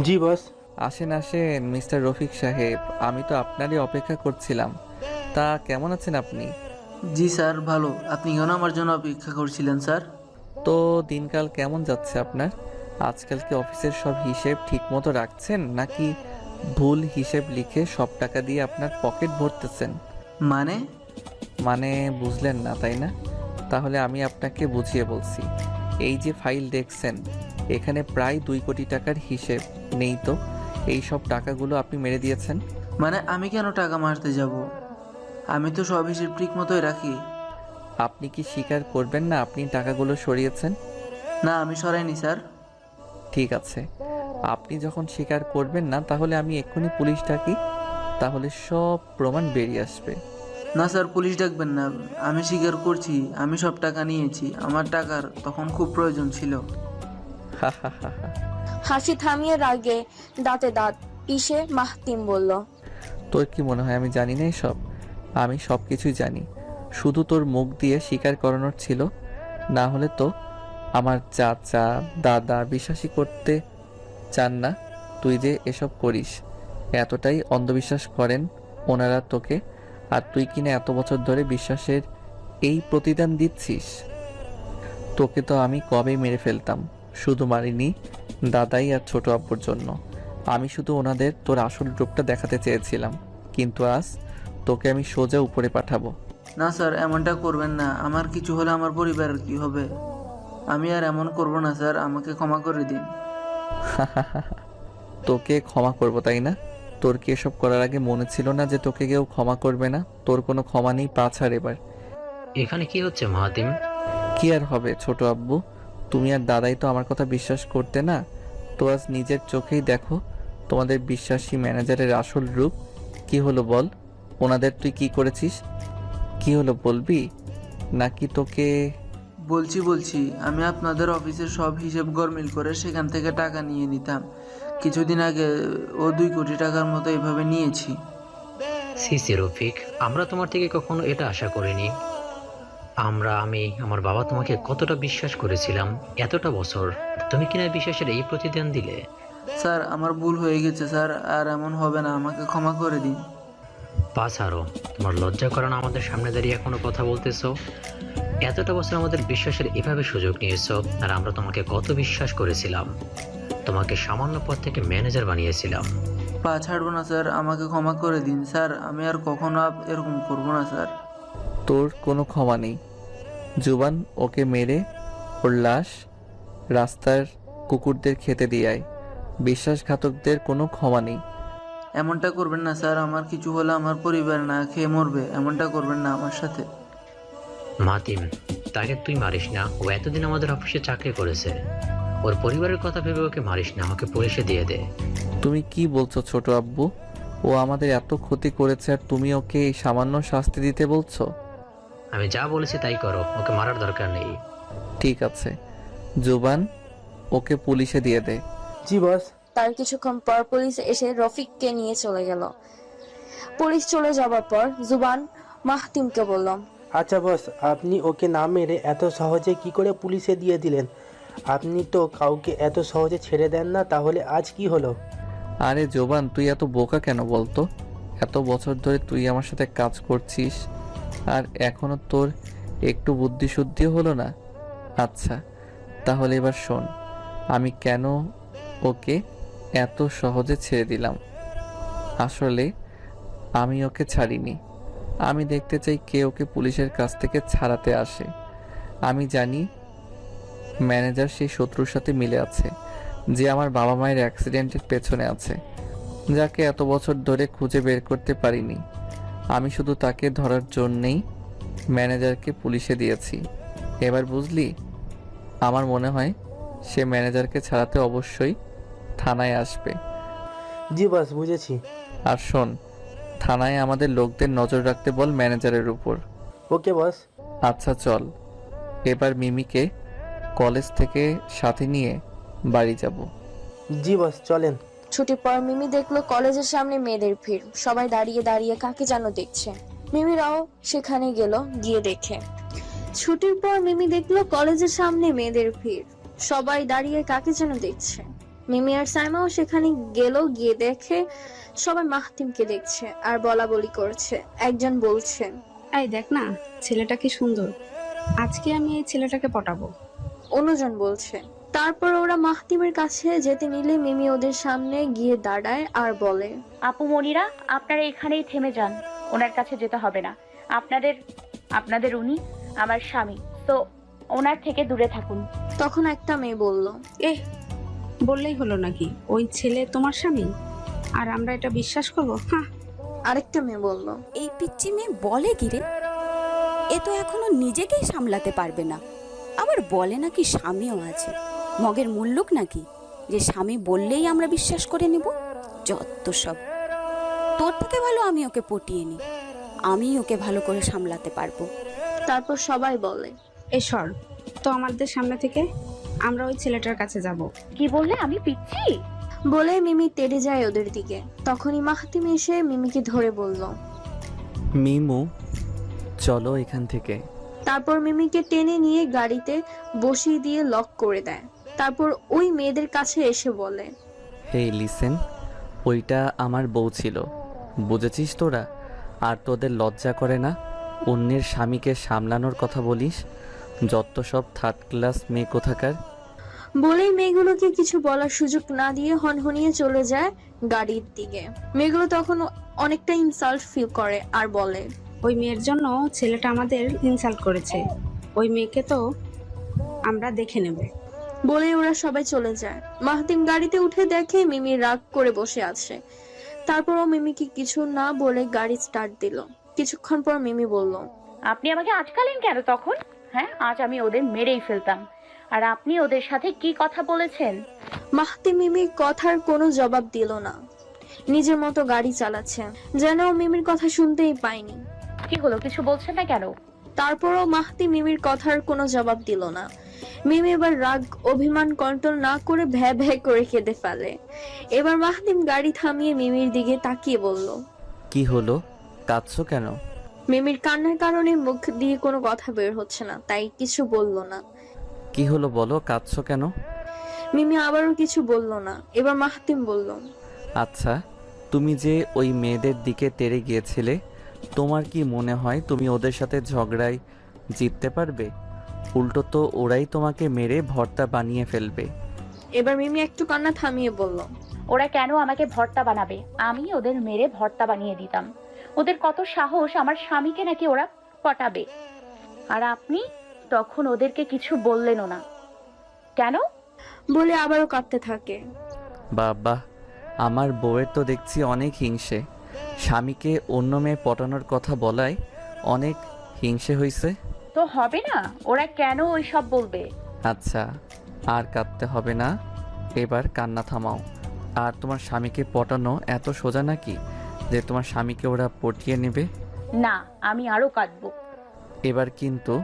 জি বস। আসেন আসেন মিস্টার রফিক সাহেব, আমি তো আপনারই অপেক্ষা করছিলাম। তা কেমন আছেন আপনি? জি স্যার, ভালো। আপনি কেন আমার জন্য অপেক্ষা করছিলেন স্যার? তো দিনকাল কেমন যাচ্ছে আপনার? আজকাল কি অফিসের সব হিসেব ঠিক মতো রাখছেন, নাকি ভুল হিসেব লিখে সব টাকা দিয়ে আপনার পকেট ভরতেছেন? মানে বুঝলেন না তাই না? তাহলে আমি আপনাকে বুঝিয়ে বলছি। এই যে ফাইল দেখছেন, এখানে প্রায় 2 কোটি টাকার হিসেব নেই তো? এই সব টাকাগুলো আপনি মেরে দিয়েছেন। মানে আমি কেন টাকা মারতে যাব? আমি তো সব হিসেব ঠিক মতোই রাখি। আপনি কি স্বীকার করবেন না আপনি টাকাগুলো সরিয়েছেন? না, আমি সরাইনি স্যার। ঠিক আছে, আপনি যখন স্বীকার করবেন না, তাহলে আমি এক্ষুনি পুলিশ ডাকি, তাহলে সব প্রমাণ বেরিয়ে আসবে। না স্যার, পুলিশ ডাকবেন না। আমি স্বীকার করছি, আমি সব টাকা নিয়েছি। আমার টাকার তখন খুব প্রয়োজন ছিল। হা হা হা হা। হাসি থামিয়ে রাগে দাঁতে দাঁত পিষে মাহতিম বলল, তোর কি মনে হয় আমি জানি না এসব? আমি সব কিছুই জানি, শুধু তোর মুখ দিয়ে স্বীকার করানোর ছিল। না হলে তো আমার চাচা দাদা বিশ্বাসই করতে চান না তুই যে এসব করিস। এতটাই অন্ধবিশ্বাস করেন ওনারা তোকে, আর তুই কিনা এত বছর ধরে বিশ্বাসের এই প্রতিদান দিচ্ছিস। তোকে তো আমি কবেই মেরে ফেলতাম, শুধু মারিনি, দাদাই আর ছোট আব্বুর জন্য। আমি শুধু ওনাদের তোর আসল রূপটা দেখাতে চেয়েছিলাম, কিন্তু আজ তোকে আমি সোজা উপরে পাঠাবো। না স্যার, এমনটা করবেন না। আমার কিছু হলে আমার পরিবারের কি হবে? আমি আর এমন করব না স্যার, আমাকে ক্ষমা করে দিন। তোকে ক্ষমা করবো তাই না? তোর কি এসব করার আগে মনে ছিল না যে তোকে কেউ ক্ষমা করবে না? তোর কোনো ক্ষমা নেই, পা ছাড় এবার। এখানে কি হচ্ছে মাহাতিম? কি আর হবে ছোট আব্বু, তুমি আর দাদাই তো আমার কথা বিশ্বাস করতে না, তো আজ নিজের চোখেই দেখো তোমাদের বিশ্বাসী ম্যানেজারের আসল রূপ। কি হলো বল, ওনাদের তুই কি করেছিস? কি হলো বলবি নাকি তোকে? বলছি আমি আপনাদের অফিসের সব হিসেব গরমিল করে সেখান থেকে টাকা নিয়ে নিতাম। কিছুদিন আগে ও 2 কোটি টাকার মতো এভাবে নিয়েছি। সিসি রফিক, আমরা তোমার থেকে কখনো এটা আশা করিনি। আমি আমার বাবা তোমাকে কতটা বিশ্বাস করেছিলাম এতটা বছর, তুমি কিনা বিশ্বাসের এই প্রতিদান দিলে। স্যার, আমার ভুল হয়ে গেছে স্যার, আর এমন হবে না, আমাকে ক্ষমা করে দিন। পা ছাড়ো, তোমার লজ্জা করে না আমাদের সামনে দাঁড়িয়ে এখনো কথা বলতেছো? এতটা বছর আমাদের বিশ্বাসের এভাবে সুযোগ নিয়েছো, আর আমরা তোমাকে কত বিশ্বাস করেছিলাম। তোমাকে সামান্য পদ থেকে ম্যানেজার বানিয়েছিলাম। পা ছাড়বো না স্যার, আমাকে ক্ষমা করে দিন স্যার, আমি আর কখনো এরকম করবো না স্যার। তোর কোনো ক্ষমা নেই। জুবান, ওকে মেরে ওর লাশ রাস্তার কুকুরদের খেতে দিয়ে আয়। বিশ্বাসঘাতকদের কোনো ক্ষমা নেই। এমনটা করবেন না স্যার, আমার কিছু হলে আমার পরিবার না খেয়ে মরবে, এমনটা করবেন না আমার সাথে। মাতিম, তাকে তুই মারিস না, ও এতদিন আমাদের অফিসে চাকরি করেছে। ওর পরিবারের কথা ভেবে ওকে মারিস না, ওকে পুলিশে দিয়ে দে। তুমি কি বলছো ছোট আব্বু? ও আমাদের এত ক্ষতি করেছে আর তুমি ওকে এই সামান্য শাস্তি দিতে বলছো? আমি যা বলেছি তাই করো, ওকে মারার দরকার নেই। ঠিক আছে জুবান, ওকে পুলিশে দিয়ে দে। জি বস। তার কিছুক্ষণ পর পুলিশ এসে রফিককে নিয়ে চলে গেল। পুলিশ চলে যাবার পর জুবান মাহতিমকে বলল, আচ্ছা বস, আপনি ওকে না মেরে এত সহজে কি করে পুলিশে দিয়ে দিলেন? আপনি তো কাউকে এত সহজে ছেড়ে দেন না, তাহলে আজ কি হলো? আরে জোবান, তুই এত বোকা কেন বলতো? এত বছর ধরে তুই আমার সাথে কাজ করছিস আর এখনো তোর একটু বুদ্ধিশুদ্ধি হলো না? আচ্ছা তাহলে এবার শোন, আমি কেন ওকে এত সহজে ছেড়ে দিলাম। আসলে আমি ওকে ছাড়িনি, আমি দেখতে চাই কে ওকে পুলিশের কাছ থেকে ছাড়াতে আসে। আমি জানি ম্যানেজার সেই শত্রুর সাথে মিলে আছে, যে আমার বাবা মায়ের অ্যাক্সিডেন্টের পেছনে আছে, যাকে এত বছর ধরে খুঁজে বের করতে পারিনি। আমি শুধু তাকে ধরার জন্যেই ম্যানেজারকে পুলিশে দিয়েছি। এবার বুঝলি? আমার মনে হয় সে ম্যানেজারকে ছাড়াতে অবশ্যই থানায় আসবে। জি বস, বুঝেছি। আর শোন, থানায় আমাদের লোকদের নজর রাখতে বল ম্যানেজারের উপর। ওকে বস। আচ্ছা চল, এবার মিমিকে কলেজ থেকে সাথে নিয়ে বাড়ি যাব। জি বস, চলেন। ছুটির পর মিমি দেখলো কলেজের সামনে মেয়েদের ভিড়, সবাই দাঁড়িয়ে দাঁড়িয়ে কাকে যেন দেখছে। মিমিরাও সেখানে গেল, গিয়ে দেখে। ছুটির পর মিমি দেখলো কলেজের সামনে মেয়েদের ভিড়, সবাই দাঁড়িয়ে কাকে যেন দেখছে। মিমি আর সাইমাও সেখানে গেল, গিয়ে দেখে সবাই মাহতিমকে দেখছে আর বলা বলি করছে। একজন বলছে, এই দেখ না, ছেলেটা কি সুন্দর, আজকে আমি এই ছেলেটাকে পটাবো। অন্যজন বলছে। তারপর ওরা মাহতিমের কাছে যেতে নিলে মিমি ওদের সামনে গিয়ে দাঁড়ায় আর বলে, আপু মনিরা, আপনারা এখানেই থেমে যান, ওনার কাছে যেতে হবে না। আপনাদের উনি আমার স্বামী, তো ওনার থেকে দূরে থাকুন। তখন একটা মেয়ে বলল, বললেই হলো নাকি ওই ছেলে তোমার স্বামী, আর আমরা এটা বিশ্বাস করবো? হ্যাঁ। আরেকটা মেয়ে বলল, এই পিচ্চি মেয়ে বলে কি রে, এ তো এখনো নিজেকেই সামলাতে পারবে না, আবার বলে নাকি স্বামীও আছে। মগের মুল্লুক নাকি যে স্বামী বললেই আমরা বিশ্বাস করে নেব? যত সব। তোর থেকে ভালো আমি ওকে পটিয়ে নি, আমি ওকে ভালো করে সামলাতে পারবো। তারপর সবাই বলে, সর তো আমাদের সামনে থেকে, আমরা ওই ছেলেটার কাছে যাব। কি বললে? আমি পিচ্ছি? বলে মিমি তেড়ে যায় ওদের দিকে। তখনই মাহতিম এসে মিমিকে ধরে বলল, মিমু চলো এখান থেকে। তারপর মিমিকে টেনে নিয়ে গাড়িতে বসিয়ে দিয়ে লক করে দেয়। তারপর ওই মেয়েদের কাছে এসে বলে, হেই লিসেন, ওইটা আমার বউ ছিল, বুঝেছিস তোরা? আর তোদের লজ্জা করে না অন্যের স্বামীকে সামলানোর কথা বলিস? যত সব থার্ড ক্লাস মেয়ে কোথাকার। বলেই মেয়েগুলোকে কিছু বলার সুযোগ না দিয়ে হনহনিয়ে চলে যায় গাড়ির দিকে। মেয়েগুলো তখন অনেকটা ইনসাল্ট ফিল করে আর বলে, ওই মেয়ের জন্য ছেলেটা আমাদের ইনসাল্ট করেছে, ওই মেয়েকে তো আমরা দেখে নেব। বলে ওরা সবাই চলে যায়। মাহতিম গাড়িতে উঠে দেখে মিমি রাগ করে বসে আছে। তারপরও মিমিকে কিছু না বলে গাড়ি স্টার্ট দিল। কিছুক্ষণ পর মিমি বলল, আপনি আমাকে আটকালেন কেন তখন? হ্যাঁ, আজ আমি ওদের মেরেই ফেলতাম। আর আপনি ওদের সাথে কি কথা বলেছেন? মাহতিম মিমির কথার কোনো জবাব দিল না, নিজের মতো গাড়ি চালাচ্ছে, যেন ও মিমির কথা শুনতেই পায়নি। কি হলো, কিছু বলছেন না কেন? তারপরও মাহতি মিমির কথার কোনো জবাব দিল না। মিমি এবার রাগ অভিমান কন্ট্রোল না করে ভ্যা ভ্যা করে কেঁদে ফেলে। এবার মাহতিম গাড়ি থামিয়ে মিমির দিকে তাকিয়ে বলল, কি হলো, কাঁদছো কেন? মিমির কান্নার কারণে মুখ দিয়ে কোনো কথা বের হচ্ছে না, তাই কিছু বলল না। কি হলো বলো, কাঁদছো কেন? মিমি আবারও কিছু বলল না। এবার মাহতিম বলল, আচ্ছা, তুমি যে ওই মেয়েদের দিকে তেড়ে গিয়েছিলে, তোমার কি মনে হয় তুমি ওদের সাথে ঝগড়ায় জিততে পারবে? উল্টো তো ওরাই তোমাকে মেরে ভর্তা বানিয়ে ফেলবে। এবার মিমি একটু কান্না থামিয়ে বলল, ওরা কেন আমাকে ভর্তা বানাবে? আমি ওদের মেরে ভর্তা বানিয়ে দিতাম। ওদের কত সাহস আমার স্বামীকে নাকি ওরা পটাবে। আর আপনি তখন ওদেরকে কিছু বললেনও না কেন? বলে আবারও কাঁদতে থাকে। বাবা, আমার বউয়ের তো দেখছি অনেক হিংসে। স্বামীকে অন্য মেয়ে পটানোর কথা বলায় অনেক হিংসে হয়েছে। তো হবে না, ওরা কেন ওই সব বলবে? আচ্ছা, আর কাঁদতে হবে না, এবার কান্না থামাও। আর তোমার স্বামীকে পটানো এত সোজা নাকি যে তোমার স্বামীকে ওরা পটিয়ে নেবে? না, আমি আরো কাঁদবো। এবার কিন্তু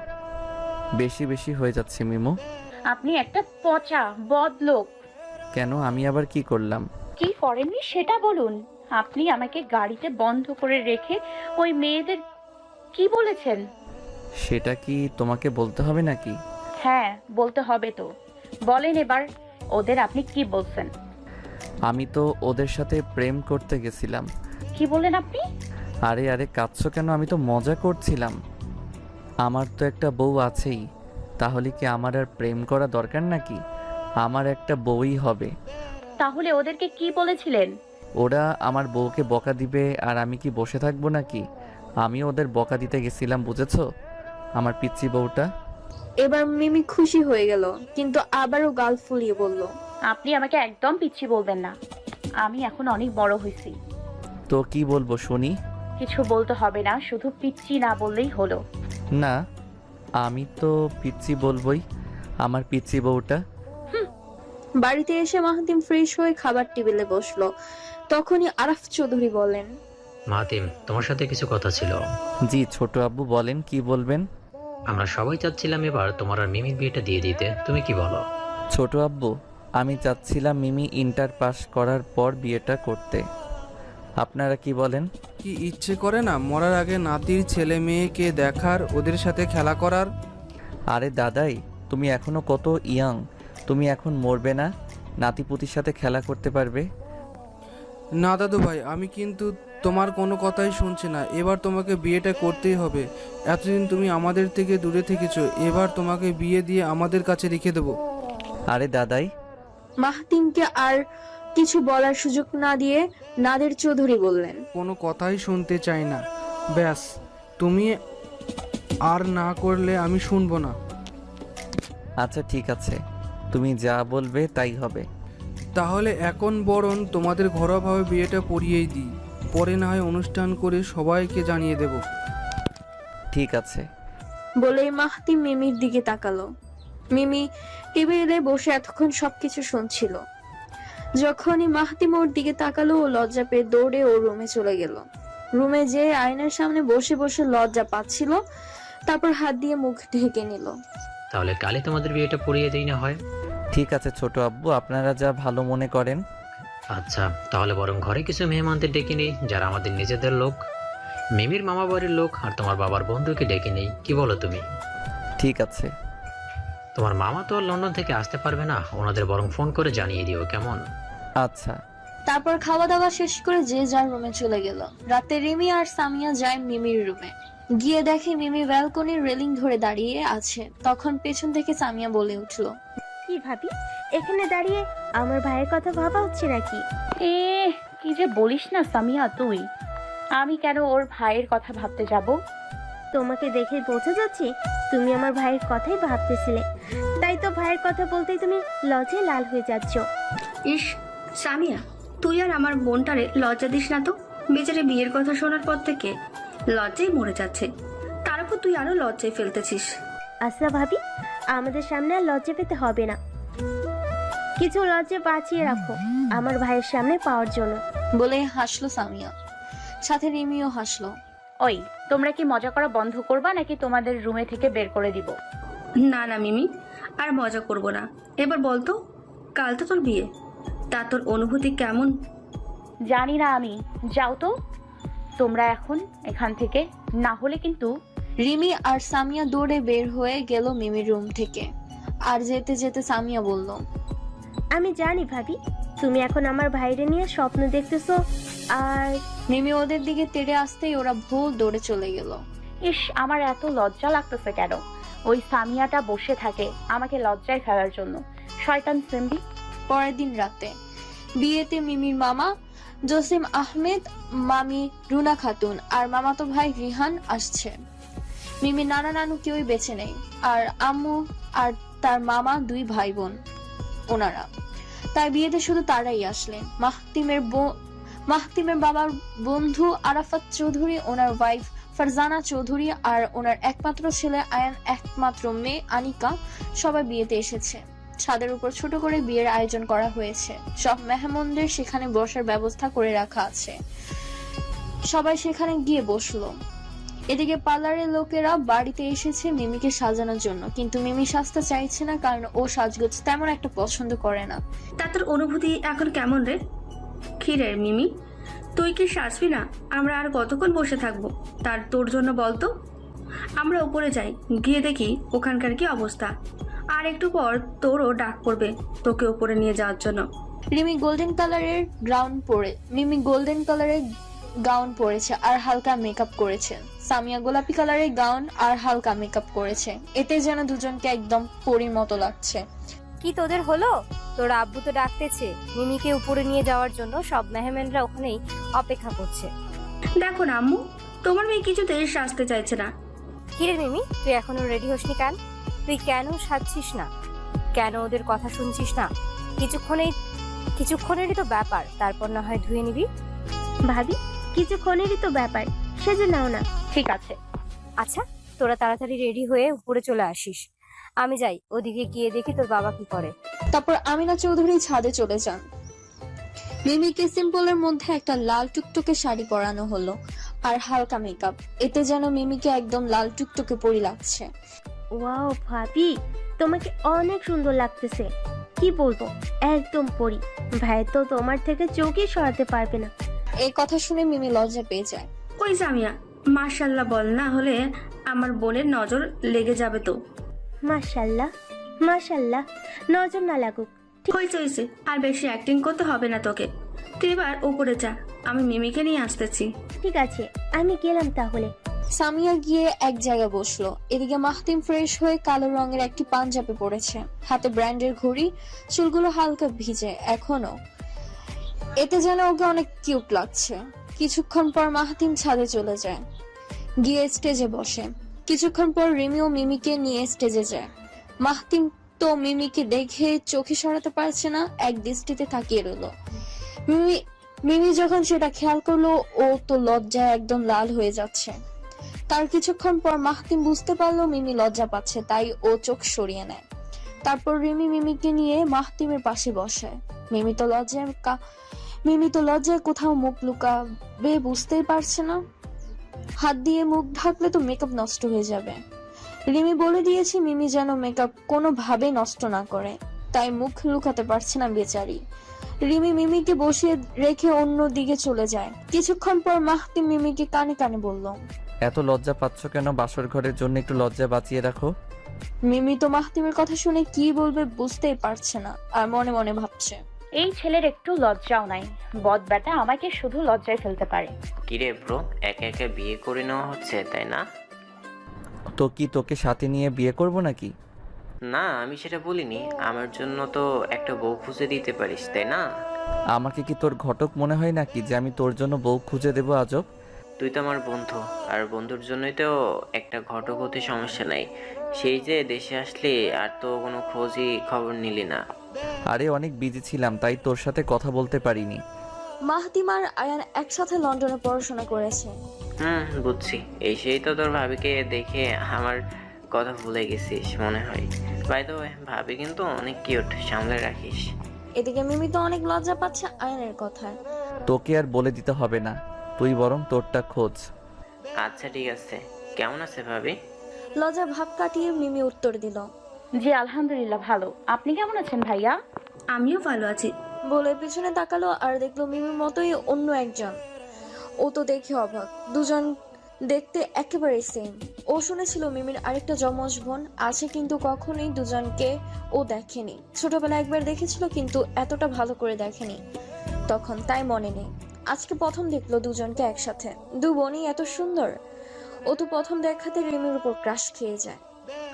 বেশি বেশি হয়ে যাচ্ছে মিমু। আপনি একটা পচা বদলোক। কেন, আমি আবার কি করলাম? কি করেননি সেটা বলুন। আপনি আমাকে গাড়িতে বন্ধ করে রেখে ওই মেয়েদের কি বলেছেন? সেটা কি তোমাকে বলতে হবে নাকি? হ্যাঁ, বলতে হবে তো। বলেন এবার, ওদের আপনি কি বলছেন? আমি তো ওদের সাথে প্রেম করতে গেছিলাম। কি বললেন আপনি? আরে আরে কাঁদছো কেন, আমি তো মজা করছিলাম। আমার তো একটা বউ আছেই, তাহলে কি আমার আর প্রেম করা দরকার নাকি? আমার একটা বউই হবে। তাহলে ওদেরকে কি বলেছিলেন? ওরা আমার বউকে বকা দিবে আর আমি কি বসে থাকবো নাকি? আমি ওদের বকা দিতে গেছিলাম, বুঝেছো? আমার পিচ্চি বউটা। এবার মিমি খুশি হয়ে গেল, কিন্তু আবারও গাল ফুলিয়ে বলল, আপনি আমাকে একদম পিচ্ছি বলবেন না। আমি এখন অনেক বড় হয়েছি। তো কি বলবো শুনি? কিছু বলতে হবে না, শুধু পিচ্ছি না বললেই হলো। না, আমি তো পিচ্চি বলবোই, আমার পিচ্চি বউটা। বাড়িতে এসে মাহতিম ফ্রেশ হয়ে খাবার টেবিলে বসলো। তখনই আরাফ চৌধুরী বলেন, মাতিম, তোমার সাথে কিছু কথা ছিল। জি ছোট আব্বু, বলেন কি বলবেন? আমরা সবাই চাচ্ছিলাম এবার তোমার আর মিমির বিয়েটা দিয়ে দিতে, তুমি কি বলো? ছোট আব্বু, আমি চাচ্ছিলাম মিমি ইন্টার পাস করার পর বিয়েটা করতে। আপনারা কি বলেন? কি ইচ্ছে করে না মরার আগে নাতির ছেলে মেয়েকে দেখার, ওদের সাথে খেলা করার? আরে দাদাই, তুমি এখনো কত ইয়াং, তুমি এখন মরবে না, নাতিপুতির সাথে খেলা করতে পারবে। না দাদু ভাই, আমি কিন্তু তোমার কোনো কথাই শুনছি না। এবার তোমাকে বিয়েটা করতেই হবে। এতদিন তুমি আমাদের থেকে দূরে থেকেছো, এবার তোমাকে বিয়ে দিয়ে আমাদের কাছে রেখে দেবো। আরে দাদাই। মাহতিমকে আর কিছু বলার সুযোগ না দিয়ে নাদের চৌধুরী বললেন, কোনো কথাই শুনতে চাই না, ব্যাস তুমি আর না করলে আমি শুনবো না। আচ্ছা ঠিক আছে, তুমি যা বলবে তাই হবে। তাহলে এখন বরং তোমাদের ঘরোয়াভাবে বিয়েটা পড়িয়েই দিই, পরে না হয় অনুষ্ঠান করে সবাইকে জানিয়ে দেব। ঠিক আছে। বলেই মাহতিম মিমির দিকে তাকালো। মিমি টেবিলে বসে এতক্ষণ সবকিছু শুনছিল। যখনই মাহতিম ওর দিকে তাকালো, ও লজ্জা পেয়ে দৌড়ে ওর রুমে চলে গেল। রুমে যেয়ে আয়নার সামনে বসে বসে লজ্জা পাচ্ছিল, তারপর হাত দিয়ে মুখ ঢেকে নিল। তাহলে কালই তোমাদের বিয়েটা পড়িয়ে দিই না হয়? ঠিক আছে ছোট আব্বু, আপনারা যা ভালো মনে করেন। আচ্ছা, তাহলে বরং ঘরে কিছু মেহমানদের ডেকে নেই, যারা আমাদের নিজেদের লোক, মিমির মামা বাড়ির লোক, আর তোমার বাবার বন্ধুকে ডেকে নেই, কি বলো তুমি? ঠিক আছে। তোমার মামা তো আর লন্ডন থেকে আসতে পারবে না, ওনাদের বরং ফোন করে জানিয়ে দিও, কেমন? আচ্ছা। তারপর খাওয়া দাওয়া শেষ করে যে যার রুমে চলে গেল। রাতে রিমি আর সামিয়া যায় মিমির রুমে। গিয়ে দেখে মিমি ব্যালকনির রেলিং ধরে দাঁড়িয়ে আছে। তখন পেছন থেকে সামিয়া বলে উঠলো, কি ভাবি, এখানে দাঁড়িয়ে আমার ভাইয়ের কথা ভাবা হচ্ছে নাকি? এ কি যে বলিস না সামিয়া তুই, আমি কেন ওর ভাইয়ের কথা ভাবতে যাব? তোমাকে দেখে বোঝা যাচ্ছে তুমি আমার ভাইয়ের কথাই ভাবতেছিলে, তাই তো ভাইয়ের কথা বলতেই তুমি লজ্জায় লাল হয়ে যাচ্ছ। ইস সামিয়া, তুই আর আমার বোনটারে লজ্জা দিস না তো। বেচারে বিয়ের কথা শোনার পর থেকে লজ্জায় মরে যাচ্ছে, তার উপর তুই আরো লজ্জায় ফেলতেছিস। আচ্ছা ভাবি, আমাদের সামনে আর লজ্জা পেতে হবে না, কিছু লজ্জা বাঁচিয়ে রাখো আমার ভাইয়ের সামনে পাওয়ার জন্য। বলে হাসলো সামিয়া, সাথে রিমিও হাসলো। ওই তোমরা কি মজা করা বন্ধ করবা নাকি তোমাদের রুমে থেকে বের করে দিব? না না মিমি, আর মজা করব না। এবার বলতো, কাল তো তোর বিয়ে, তা তোর অনুভূতি কেমন? জানি না আমি, যাও তো তোমরা এখন এখান থেকে, না হলে কিন্তু। রিমি আর সামিয়া দৌড়ে বের হয়ে গেল মিমির রুম থেকে। আর যেতে যেতে সামিয়া বলল, আমি জানি ভাবি, তুমি এখন আমার ভাইরে নিয়ে স্বপ্ন দেখতেছো। আর মিমি ওদের দিকে তেড়ে আসতেই ওরা ভুল দৌড়ে চলে গেল। ইস, আমার এত লজ্জা লাগতেছে কেন? ওই সামিয়াটা বসে থাকে আমাকে লজ্জায় ফেলার জন্য, শয়তান সিম্বি। পরের দিন রাতে বিয়েতে মিমির মামা জসিম আহমেদ, মামি রুনা খাতুন আর মামাতো ভাই রিহান আসছে। মিমির নানা নানু কেউই বেঁচে নেই, আর আম্মু আর তার মামা দুই ভাই বোন ওনারা। তাই বিয়েতে শুধু তারাই আসলেন। মাহতিমের বাবার বন্ধু আরাফাত চৌধুরী, ওনার ওয়াইফ ফারজানা চৌধুরী আর ওনার একমাত্র ছেলে আয়ান, একমাত্র মেয়ে আনিকা, সবাই বিয়েতে এসেছে। ছাদের উপর ছোট করে বিয়ের আয়োজন করা হয়েছে। সব মেহমানদের সেখানে বসার ব্যবস্থা করে রাখা আছে। সবাই সেখানে গিয়ে বসলো। এদিকে পার্লারের লোকেরা বাড়িতে এসেছে মিমিকে সাজানোর জন্য, কিন্তু মিমি সাজতে চাইছে না, কারণ ও সাজগোজ তেমন একটা পছন্দ করে না। তা তোর অনুভূতি এখন কেমন রে? কি রে মিমি, তুই কি সাজবি না? আমরা আর কতক্ষণ বসে থাকবো? তার তোর জন্য বলতো। আমরা উপরে যাই, গিয়ে দেখি ওখানকার কি অবস্থা। আর একটু পর তোরও ডাক পড়বে তোকে উপরে নিয়ে যাওয়ার জন্য। মিমি গোল্ডেন কালারের গাউন পরেছে আর হালকা মেকআপ করেছে। সামিয়া গোলাপি কালারের গাউন আর হালকা মেকআপ করেছে। এতে যেন দুজনকে একদম পরীর মতো লাগছে। কি তোদের হলো? তোর আব্বু তো ডাকতেছে মিমিকে উপরে নিয়ে যাওয়ার জন্য, সব মেহমানরা ওখানেই অপেক্ষা করছে। দেখো না আম্মু, তোমার মেয়ে কিছুতেই সাজতে চাইছে না। কিরে মিমি, তুই এখনো রেডি হসনি কেন? তুই কেন সাজছিস না? কেন ওদের কথা শুনছিস না? কিছুক্ষণেরই তো ব্যাপার, তারপর না হয় ধুয়ে নিবি। ভাবি, কিছুক্ষণেরই তো ব্যাপার, সেজে নাও না। ঠিক আছে। আচ্ছা, তোরা তাড়াতাড়ি রেডি হয়ে উপরে চলে আসিস, আমি যাই ওদিকে গিয়ে দেখি তোর বাবা কি করে। তারপর আমিনা চৌধুরী ছাদে চলে যান। মিমিকে সিম্পলের মধ্যে একটা লাল টুকটুকে শাড়ি পরানো হলো আর হালকা মেকআপ। এতে যেন মিমিকে একদম লাল টুকটুকে পরি লাগছে। ওয়াও ভাবি, তোমাকে অনেক সুন্দর লাগতেছে, কি বলবো, একদম পরি। ভাই তো তোমার থেকে চোখই সরাতে পারবে না। এই কথা শুনে মিমি লজ্জা পেয়ে যায়। কই সামিয়া, মাশাআল্লাহ বল, না হলে আমার বোনের নজর লেগে যাবে তো। মাশাআল্লাহ মাশাআল্লাহ, নজর না লাগুক। হয়েছে, আর বেশি অ্যাক্টিং করতে হবে না তোকে। তুই এবার উপরে যা, আমি মিমিকে নিয়ে আসতেছি। ঠিক আছে, আমি গেলাম তাহলে। সামিয়া গিয়ে এক জায়গায় বসলো। এদিকে মাহতিম ফ্রেশ হয়ে কালো রঙের একটি পাঞ্জাবি পরেছে, হাতে ব্র্যান্ডের ঘড়ি, চুলগুলো হালকা ভিজে এখনো। এতে যেন ওকে অনেক কিউট লাগছে। কিছুক্ষণ পর মাহতিম ছাদে চলে যায়, গিয়ে স্টেজে বসে। কিছুক্ষণ পর রিমিও মিমিকে নিয়ে স্টেজে যায়। মাহতিম তো মিমিকে দেখে চোখে সরাতে পারছে না, এক দৃষ্টিতে তাকিয়ে রইল। মিমি যখন সেটা খেয়াল করলো, ও তো লজ্জায় একদম লাল হয়ে যাচ্ছে। তার কিছুক্ষণ পর মাহতিম বুঝতে পারলো মিমি লজ্জা পাচ্ছে, তাই ও চোখ সরিয়ে নেয়। তারপর রিমি মিমিকে নিয়ে মাহতিমের পাশে বসে। মিমি তো লজ্জায় কোথাও মুখ লুকাবে বুঝতেই পারছে না। হাত দিয়ে মুখ ঢাকলে তো মেকআপ নষ্ট হয়ে যাবে। রিমি বলে দিয়েছে মিমি যেন মেকআপ কোনোভাবে নষ্ট না করে, তাই মুখ লুকাতে পারছে না বেচারি। রিমি মিমিকে বসিয়ে রেখে অন্য দিকে চলে যায়। কিছুক্ষণ পর মাহতিম মিমিকে কানে কানে বলল, এত লজ্জা পাচ্ছ কেন? বাসর ঘরের জন্য একটু লজ্জা বাঁচিয়ে রাখো। মিমি তো মাহতিমের কথা শুনে কি বলবে বুঝতেই পারছে না, আর মনে মনে ভাবছে, এই ছেলের একটু লজ্জাও নাই, বদ বেটা আমাকে শুধু লজ্জায় ফেলতে পারে। কিরে ব্রো, একে একে বিয়ে করে নেওয়া হচ্ছে তাই না? তো কি তোকে সাথে নিয়ে বিয়ে করব নাকি? না, আমি সেটা বলিনি। আমার জন্য তো একটা বউ খুঁজে দিতে পারিস, তাই না? আমাকে কি তোর ঘটক মনে হয় নাকি যে আমি তোর জন্য বউ খুঁজে দেবো আজব? তুই তো আমার বন্ধু, আর বন্ধুর জন্যই তো একটা ঘটক হতে সমস্যা নাই। সেই যে দেশে আসলি আর তো কোনো খোঁজই খবর নিলি না। আরে অনেক বিজি ছিলাম, তাই তোর সাথে কথা বলতে পারিনি। মাহতিম আর আয়ান একসাথে লন্ডনে পড়াশোনা করেছে। বুঝছি। এই সেই তো তোর ভাবিকে দেখে আমার কথা ভুলে গেছিস মনে হয়। বাই দ্য ওয়ে, ভাবি কিন্তু অনেক কিউট, সামলে রাখিস। এদিকে মিমি তো অনেক লজ্জা পাচ্ছে আয়ানের কথায়। তোকে আর বলে দিতে হবে না, তুই বরং তোরটা খোঁজ। আচ্ছা ঠিক আছে। কেমন আছে ভাবি? লজ্জা ভাব কাটিয়ে মিমি উত্তর দিল, জি আলহামদুলিল্লাহ ভালো। আপনি কেমন আছেন ভাইয়া? আমিও ভালো আছি। বলে পিছনে তাকালো আর দেখলো মিমির মতোই অন্য একজন। ও তো দেখে অবাক, দুজন দেখতে একেবারে সেম। ও শুনেছিল মিমির আরেকটা যমজ বোন আছে, কিন্তু কখনোই দুজনকে ও দেখেনি। ছোটবেলায় একবার দেখেছিল, কিন্তু এতটা ভালো করে দেখেনি তখন, তাই মনে নেই। আজকে প্রথম দেখলো দুজনকে একসাথে, দু বোনই এত সুন্দর। ও তো প্রথম দেখাতে রিমির উপর ক্রাশ খেয়ে যায়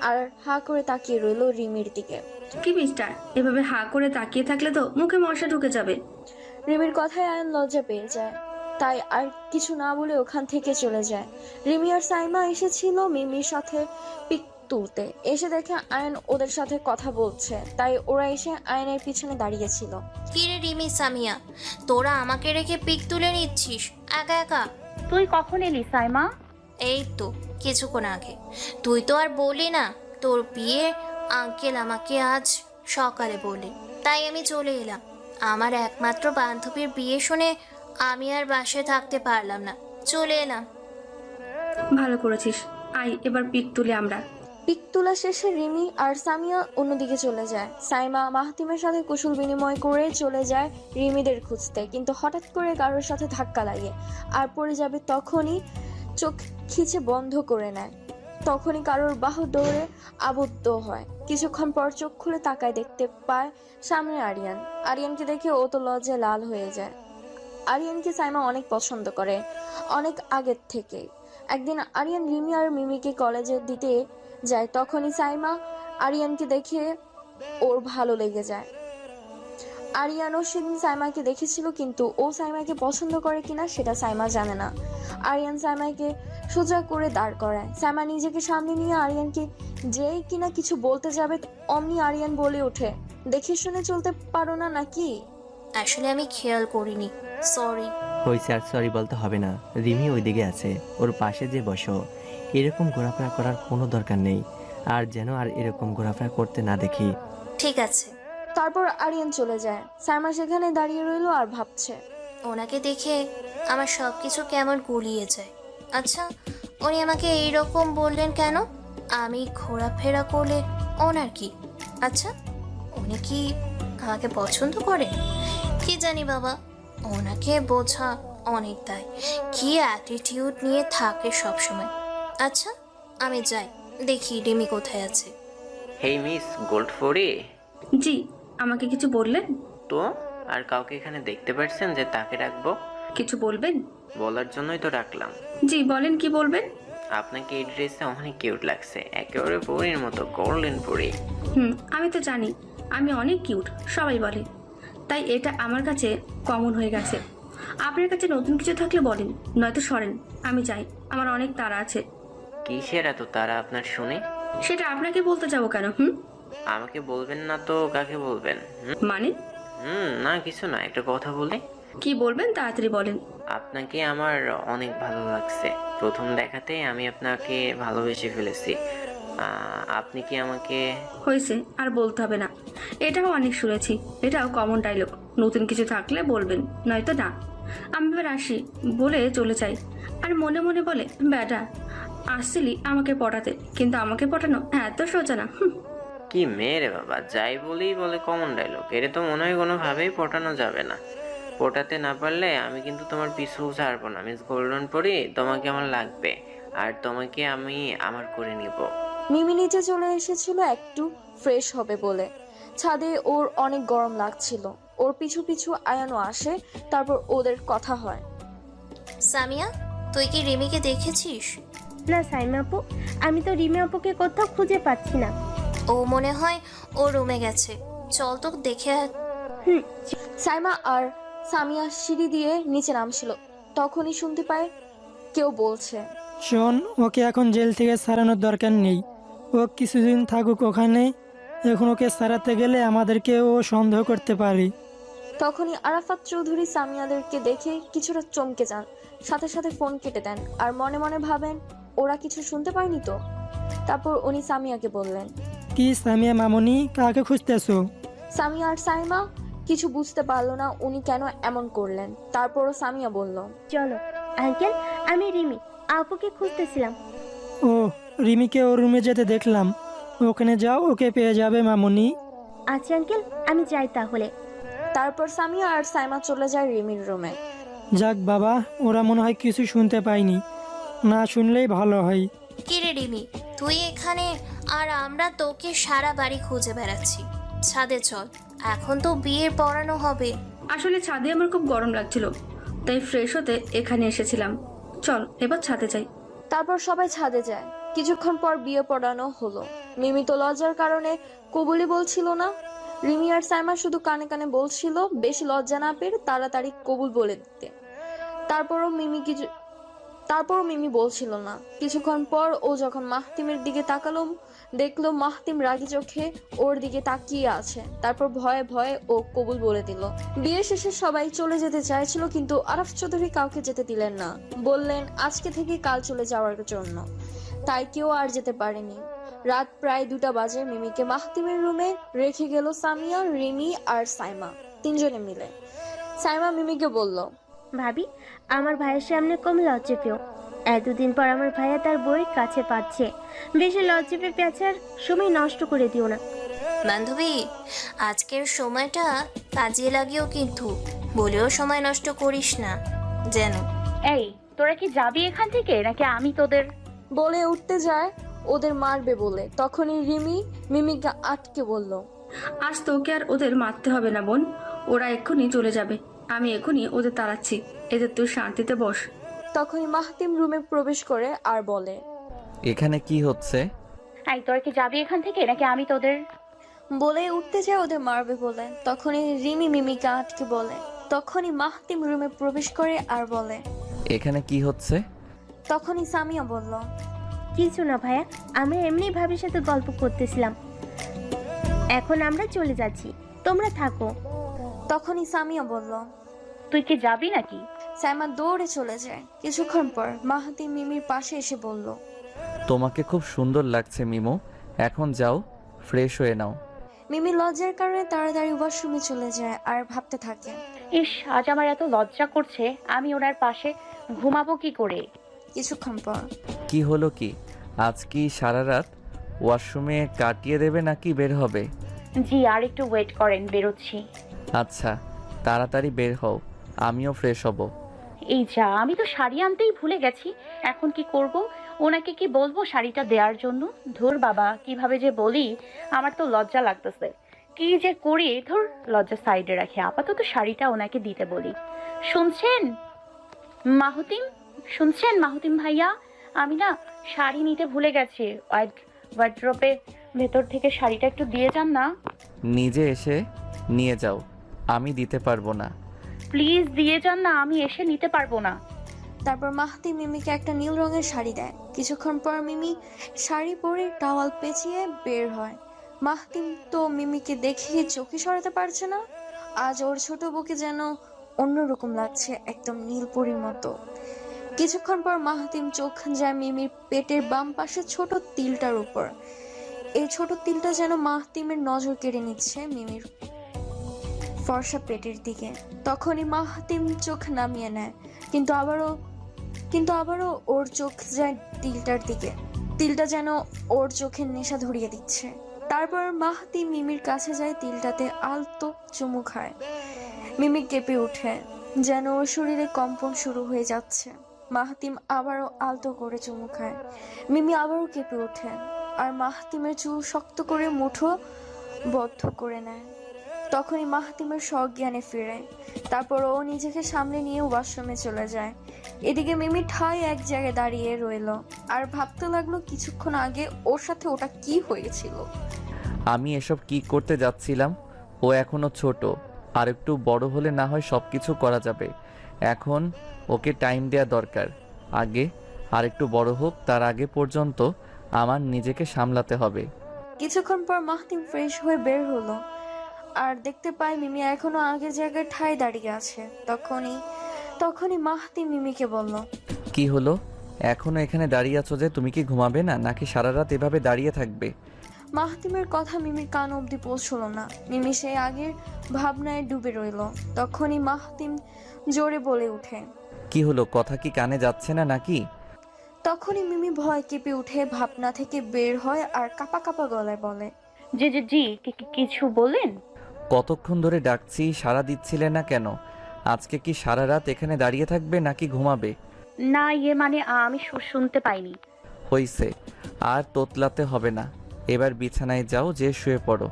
আর হা করে তাকিয়ে রইল রিমির দিকে। কি মিস্টার, এভাবে হা করে তাকিয়ে থাকলে তো মুখে মশা ঢুকে যাবে। রিমির কথায় আয়ন লজ্জা পেয়ে যায়, তাই আর কিছু না বলে ওখান থেকে চলে যায়। রিমি আর সাইমা এসেছিল মিমির সাথে পিক তুলতে, এসে দেখে আয়ন ওদের সাথে কথা বলছে, তাই ওরা এসে আয়নের পিছনে দাঁড়িয়েছিল। কি রে রিমি, সামিয়া, তোরা আমাকে রেখে পিক তুলে নিচ্ছিস একা একা? তুই কখন এলি সাইমা? এই তো কিছুক্ষণ আগে। তুই তো আর বলি না তোর বিয়ে আঙ্কেল আমাকে আজ সকালে বলে, তাই আমি চলে এলাম। আমার একমাত্র বান্ধবীর বিয়ে শুনে আমি আর বাসায় থাকতে পারলাম না, চলে এলাম। ভালো করেছিস, আই এবার পিক তুলে আমরা। পিক তোলা শেষে রিমি আর সামিয়া অন্যদিকে চলে যায়। সাইমা মাহতিমের সাথে কুশল বিনিময় করে চলে যায় রিমিদের খুঁজতে, কিন্তু হঠাৎ করে কারোর সাথে ধাক্কা লাগে আর পড়ে যাবে, তখনই চোখ খিচে বন্ধ করে নেয়। তখনই কারোর বাহু দৌড়ে আবদ্ধ হয়। কিছুক্ষণ পর চোখ খুলে তাকায়, দেখতে পায় সামনে আরিয়ান। আরিয়ানকে দেখে ও তো লজ্জায় লাল হয়ে যায়। আরিয়ানকে সাইমা অনেক পছন্দ করে, অনেক আগের থেকে। একদিন আরিয়ান রিমি আর মিমিকে কলেজে দিতে যায়, তখনই সাইমা আরিয়ানকে দেখে ওর ভালো লেগে যায়। আরিয়ানও সেদিন সাইমাকে দেখেছিল, কিন্তু ও সাইমাকে পছন্দ করে কিনা সেটা সাইমা জানে না। আরিয়ান সাইমাকে সোজা করে দাঁড় করায়। সাইমা নিজেকে সামনে নিয়ে আরিয়ানকে যেই কিনা কিছু বলতে যাবে, অমনি আরিয়ান বলে ওঠে, দেখে শুনে চলতে পারো না নাকি? আসলে আমি খেয়াল করিনি, সরি। হয়েছে, আর সরি বলতে হবে না। রিমি ওইদিকে আছে, ওর পাশে যে বসো। এরকম ঘোরাফেরা করার কোনো দরকার নেই, আর যেন আর এরকম ঘোরাফেরা করতে না দেখি। ঠিক আছে। তারপর আরিয়ান চলে যায়। সাইমা সেখানে দাঁড়িয়ে রইল আর ভাবছে। ওনাকে দেখে আমার সব কিছু কেমন গুলিয়ে যায়। আচ্ছা, উনি আমাকে এইরকম বললেন কেন? আমি ঘোরাফেরা করলে ওনার কি? আচ্ছা, উনি কি আমাকে পছন্দ করেন? কি জানি বাবা, ওনাকে বোঝা অনেক দায়। কি অ্যাটিটিউড নিয়ে থাকে সবসময়। আচ্ছা, আমি যাই, দেখি রিমি কোথায় আছে। হেই মিস গোল্ডফোরি। জি, আমাকে কিছু বললেন? তো আর কাউকে এখানে দেখতে পাচ্ছেন যে তাকে ডাকবো? কিছু বলবেন? বলার জন্যই তো ডাকলাম। জি বলেন, কি বলবেন? আপনাকে এই ড্রেসে অনেক কিউট লাগছে, একেবারে পরীর মতো, গোল্ডেন পরী। আমি তো জানি আমি অনেক কিউট, সবাই বলে, তাই এটা আমার কাছে কমন হয়ে গেছে। আপনার কাছে নতুন কিছু থাকলে বলেন, নয়তো সরেন, আমি যাই, আমার অনেক তাড়া আছে। কিসের এত তারা আপনার শুনে? সেটা আপনাকে বলতে যাবো কেন? আমাকে বলবেন না তো কাকে বলবেন? মানে? না কিছু না, একটা কথা বলি। কি বলবেন তাড়াতাড়ি বলেন। আপনাকে আমার অনেক ভালো লাগছে, প্রথম দেখাতেই আমি আপনাকে ভালোবেসে ফেলেছি। আপনি কি আমাকে? হয়েছে, আর বলতে হবে না, এটাও অনেক শুনেছি, এটাও কমন ডায়লগ। নতুন কিছু থাকলে বলবেন, নয়তো না। আমি এবার আসি বলে চলে যাই, আর মনে মনে বলে, ব্যাটা আসছিলি আমাকে পটাতে, কিন্তু আমাকে পটানো এত সোজা না। কি মেয়ে রে বাবা, যাই বলেই বলে কমন ডায়লগ। এটা তো মনে হয় কোনোভাবেই পটানো যাবে না। পটাতে না পারলে আমি কিন্তু তোমার পিছু ছাড়বো না মিস গোল্ডেন পরি। তোমাকে আমার লাগবে, আর তোমাকে আমি আমার করে নিব। মিমি নিচে চলে এসেছিল একটু ফ্রেশ হবে বলে। ছাদে ওর অনেক গরম লাগছিল। ওর পিছু পিছু আয়ানও আসে, তারপর ওদের কথা হয়। সামিয়া, তুই কি রিমিকে দেখেছিস? না সাইমা আপু, আমি তো রিমি আপুকে কোথাও খুঁজে পাচ্ছি না। ও মনে হয় ও রুমে গেছে, চল তো দেখে সাইমা আর সামিয়া সিঁড়ি দিয়ে নিচে নামছিল, তখনই শুনতে পায় কেউ বলছে, শোন, ওকে এখন জেল থেকে ছাড়ানোর দরকার নেই। ও কিছুদিন থাকুক ওখানে। এখন ওকে ছাড়াতে গেলে আমাদেরকে ও সন্দেহ করতে পারে। তখনই আরাফাত চৌধুরী সামিয়াদেরকে দেখে কিছুটা চমকে যান, সাথে সাথে ফোন কেটে দেন আর মনে মনে ভাবেন ওরা কিছু শুনতে পায়নি তো। তারপর উনি সামিয়াকে বললেন, কি সামিয়া মামনি, কাকে খুঁজতেছো? সামিয়া আর সাইমা কিছু বুঝতে পারলো না উনি কেন এমন করলেন। তারপরও সামিয়া বলল, চলো আঙ্কেল, আমি রিমি, আপুকে খুঁজতেছিলাম। ও, রিমিকে ওর রুমে যেতে দেখলাম। ওখানে যাও, ওকে পেয়ে যাবে মামনি। আচ্ছা আঙ্কেল, আমি যাই তাহলে। তারপর সামিয়া আর সাইমা চলে যায় রিমির রুমে। যাক বাবা, ওরা মনে হয় কিছু শুনতে পায়নি। না শুনলেই ভালো হয়। কিরে রিমি, তুই এখানে আর আমরা তোকে সারা বাড়ি খুঁজে বেড়াচ্ছি। ছাদে চল, এখন তো বিয়ের পড়ানো হবে। আসলে ছাদে আমার খুব গরম লাগছিল, তাই ফ্রেশ হতে এখানে এসেছিলাম। চল এবার ছাদে যাই। তারপর সবাই ছাদে যায়। কিছুক্ষণ পর বিয়ে পড়ানো হলো। মিমি তো লজ্জার কারণে কবুলই বলছিল না। রিমি আর সাইমা শুধু কানে কানে বলছিল বেশি লজ্জা না পেয়ে তাড়াতাড়ি কবুল বলে দিতে। তারপরও মিমি বলছিল না। কিছুক্ষণ পর ও যখন মাহতিমের দিকে তাকালো, দেখলো মাহতিম রাগী চোখে ওর দিকে তাকিয়ে আছে। তারপর ভয়ে ভয়ে ও কবুল বলে দিল। বিয়ে শেষে সবাই চলে যেতে চাইছিল, কিন্তু আরাফ চৌধুরী কাউকে যেতে দিলেন না। বললেন আজকে থেকে কাল চলে যাওয়ার জন্য। তাই কেউ আর যেতে পারেনি। রাত প্রায় 2টা বাজে। মিমিকে মাহতিমের রুমে রেখে গেল সামিয়া, রিমি আর সাইমা তিনজনে মিলে। সাইমা মিমিকে বলল, ভাবি, আমার ভাইয়ের সামনে কম লজ্জা পেও। এতদিন পর আমার ভাইয়া তার বইয়ের কাছে পাচ্ছে, বেশি লজ্জা পেয়ে পেঁচার সময় নষ্ট করে দিও না। বান্ধবী, আজকের সময়টা কাজে লাগিও, কিন্তু বলেও সময় নষ্ট করিস না যেন। এই, তোরা কি যাবি এখান থেকে, নাকি আমি তোদের? বলে উঠতে যায় ওদের মারবে বলে, তখনই রিমি মিমিকে আটকে বলল, আজ তোকে আর ওদের মারতে হবে না বোন, ওরা এক্ষুনি চলে যাবে। আমি এক্ষুনি ওদের তাড়াচ্ছি, এদের তুই শান্তিতে বস। তখনই মাহতিম রুমে প্রবেশ করে আর বলে, এখানে কি হচ্ছে? এই, তোরা কি যাবি এখান থেকে, নাকি আমি তোদের? বলে উঠতে যায় ওদের মারবে বলে, তখনই রিমি মিমিকে আটকে বলে। তখনই মাহতিম রুমে প্রবেশ করে আর বলে, এখানে কি হচ্ছে? তখনই সামিয়া বলল, কিছু না ভাইয়া, আমি এমনি ভাবির সাথে গল্প করতেছিলাম। এখন আমরা চলে যাচ্ছি, তোমরা থাকো। তখনই সামিয়া বলল, তুই কি যাবি নাকি? সাইমা দৌড়ে চলে যায়। কিছুক্ষণ পর মাহতিম মিমির পাশে এসে বলল, তোমাকে খুব সুন্দর লাগছে মিমো, এখন যাও ফ্রেশ হয়ে নাও। মিমি লজ্জার কারণে তাড়াতাড়ি ওয়াশরুমে চলে যায় আর ভাবতে থাকে, ইস, আজ আমার এত লজ্জা করছে, আমি ওনার পাশে ঘুমাবো কি করে? কিছুক্ষণ পর, কি হলো কি, আজ কি সারা রাত ওয়াশরুমে কাটিয়ে দেবে নাকি বের হবে? জি, আর একটু ওয়েট করেন, বেরোচ্ছি। আচ্ছা, তাড়াতাড়ি বের হও, আমিও ফ্রেশ হব। এই যা, আমি তো শাড়ি আনতেই ভুলে গেছি। এখন কি করব? ওনাকে কি বলবো শাড়িটা দেওয়ার জন্য? ধুর বাবা, কিভাবে যে বলি, আমার তো লজ্জা লাগতেছে। কি যে করি, ধুর, লজ্জা সাইডে রাখি, আপাতত শাড়িটা ওনাকে দিতে বলি। শুনছেন মাহতিম, শুনছেন মাহতিম ভাইয়া, আমি না শাড়ি নিতে ভুলে গেছি। ওয়ার্ড্রপে ভেতর থেকে শাড়িটা একটু দিয়ে যান না। নিজে এসে নিয়ে যাও, আমি দিতে পারবো না। প্লিজ দিয়ে যান না, আমি এসে নিতে পারবো না। তারপর মাহতিম মিমিকে একটা নীল রঙের শাড়ি দেয়। কিছুক্ষণ পর মিমি শাড়ি পরে টাওয়াল পেঁচিয়ে বের হয়। মাহতিম তো মিমিকে দেখে চোখে সরাতে পারছে না। আজ ওর ছোট বুকে যেন অন্যরকম লাগছে, একদম নীলপরির মতো। কিছুক্ষণ পর মাহতিম চোখ যায় মিমির পেটের বাম পাশে ছোট তিলটার উপর। এই ছোট তিলটা যেন মাহতিমের নজর কেড়ে নিচ্ছে মিমির ফর্সা পেটের দিকে। তখনই মাহতিম চোখ নামিয়ে নেয়, কিন্তু আবারও ওর চোখ যায় তিলটার দিকে। তিলটা যেন ওর চোখের নেশা ধরিয়ে দিচ্ছে। তারপর মাহতিম মিমির কাছে যায়, তিলটাতে আলতো চুমু খায়। মিমি কেঁপে ওঠে, যেন ওর শরীরে কম্পন শুরু হয়ে যাচ্ছে। মাহতিম আবারও আলতো করে চুমু খায়। মিমি আবারও কেঁপে ওঠে আর মাহতিমের চুল শক্ত করে মুঠো বদ্ধ করে নেয়। তখনই মাহতিমের সজ্ঞানে ফিরে। তারপর ও নিজেকে সামনে নিয়ে ওয়াশরুমে চলে যায়। এদিকে মিমি ঠায় এক জায়গায় দাঁড়িয়ে রইল আর ভাবতে লাগলো কিছুক্ষণ আগে ওর সাথে ওটা কি হয়েছিল। আমি এসব কি করতে যাচ্ছিলাম? ও এখনো ছোট, আর একটু বড় হলে না হয় সব কিছু করা যাবে। এখন ওকে টাইম দেওয়া দরকার। আগে আর একটু বড় হোক, তার আগে পর্যন্ত আমার নিজেকে সামলাতে হবে। কিছুক্ষণ পর মাহতিম ফ্রেশ হয়ে বের হলো আর দেখতে পায় মিমি এখনো আগের জায়গায় ঠায় দাঁড়িয়ে আছে। তখনই মাহতিম মিমিকে বলল, কি হলো, এখনো এখানে দাঁড়িয়ে আছো যে? তুমি কি ঘুমাবে না, নাকি সারা রাত এভাবে দাঁড়িয়ে থাকবে? মাহতিমের কথা মিমির কান অবধি পৌঁছলো না। মিমি সেই আগের ভাবনায় ডুবে রইল। তখনই মাহতিম জোরে বলে ওঠে, কি হলো, কথা কি কানে যাচ্ছে না নাকি? তখনই মিমি ভয় কেঁপে উঠে ভাবনা থেকে বের হয় আর কাপা কাপা গলায় বলে, জি কিছু বলেন? কতক্ষণ ধরে ডাকছি, সাড়া দিচ্ছিলে না কেন? আজকে কি সারা রাত এখানে দাঁড়িয়ে থাকবে নাকি ঘুমাবে? না, মানে আমি শুনতে পাইনি। হইছে, আর তোতলাতে হবে না। এবার বিছানায় যাও, যে শুয়ে পড়ো।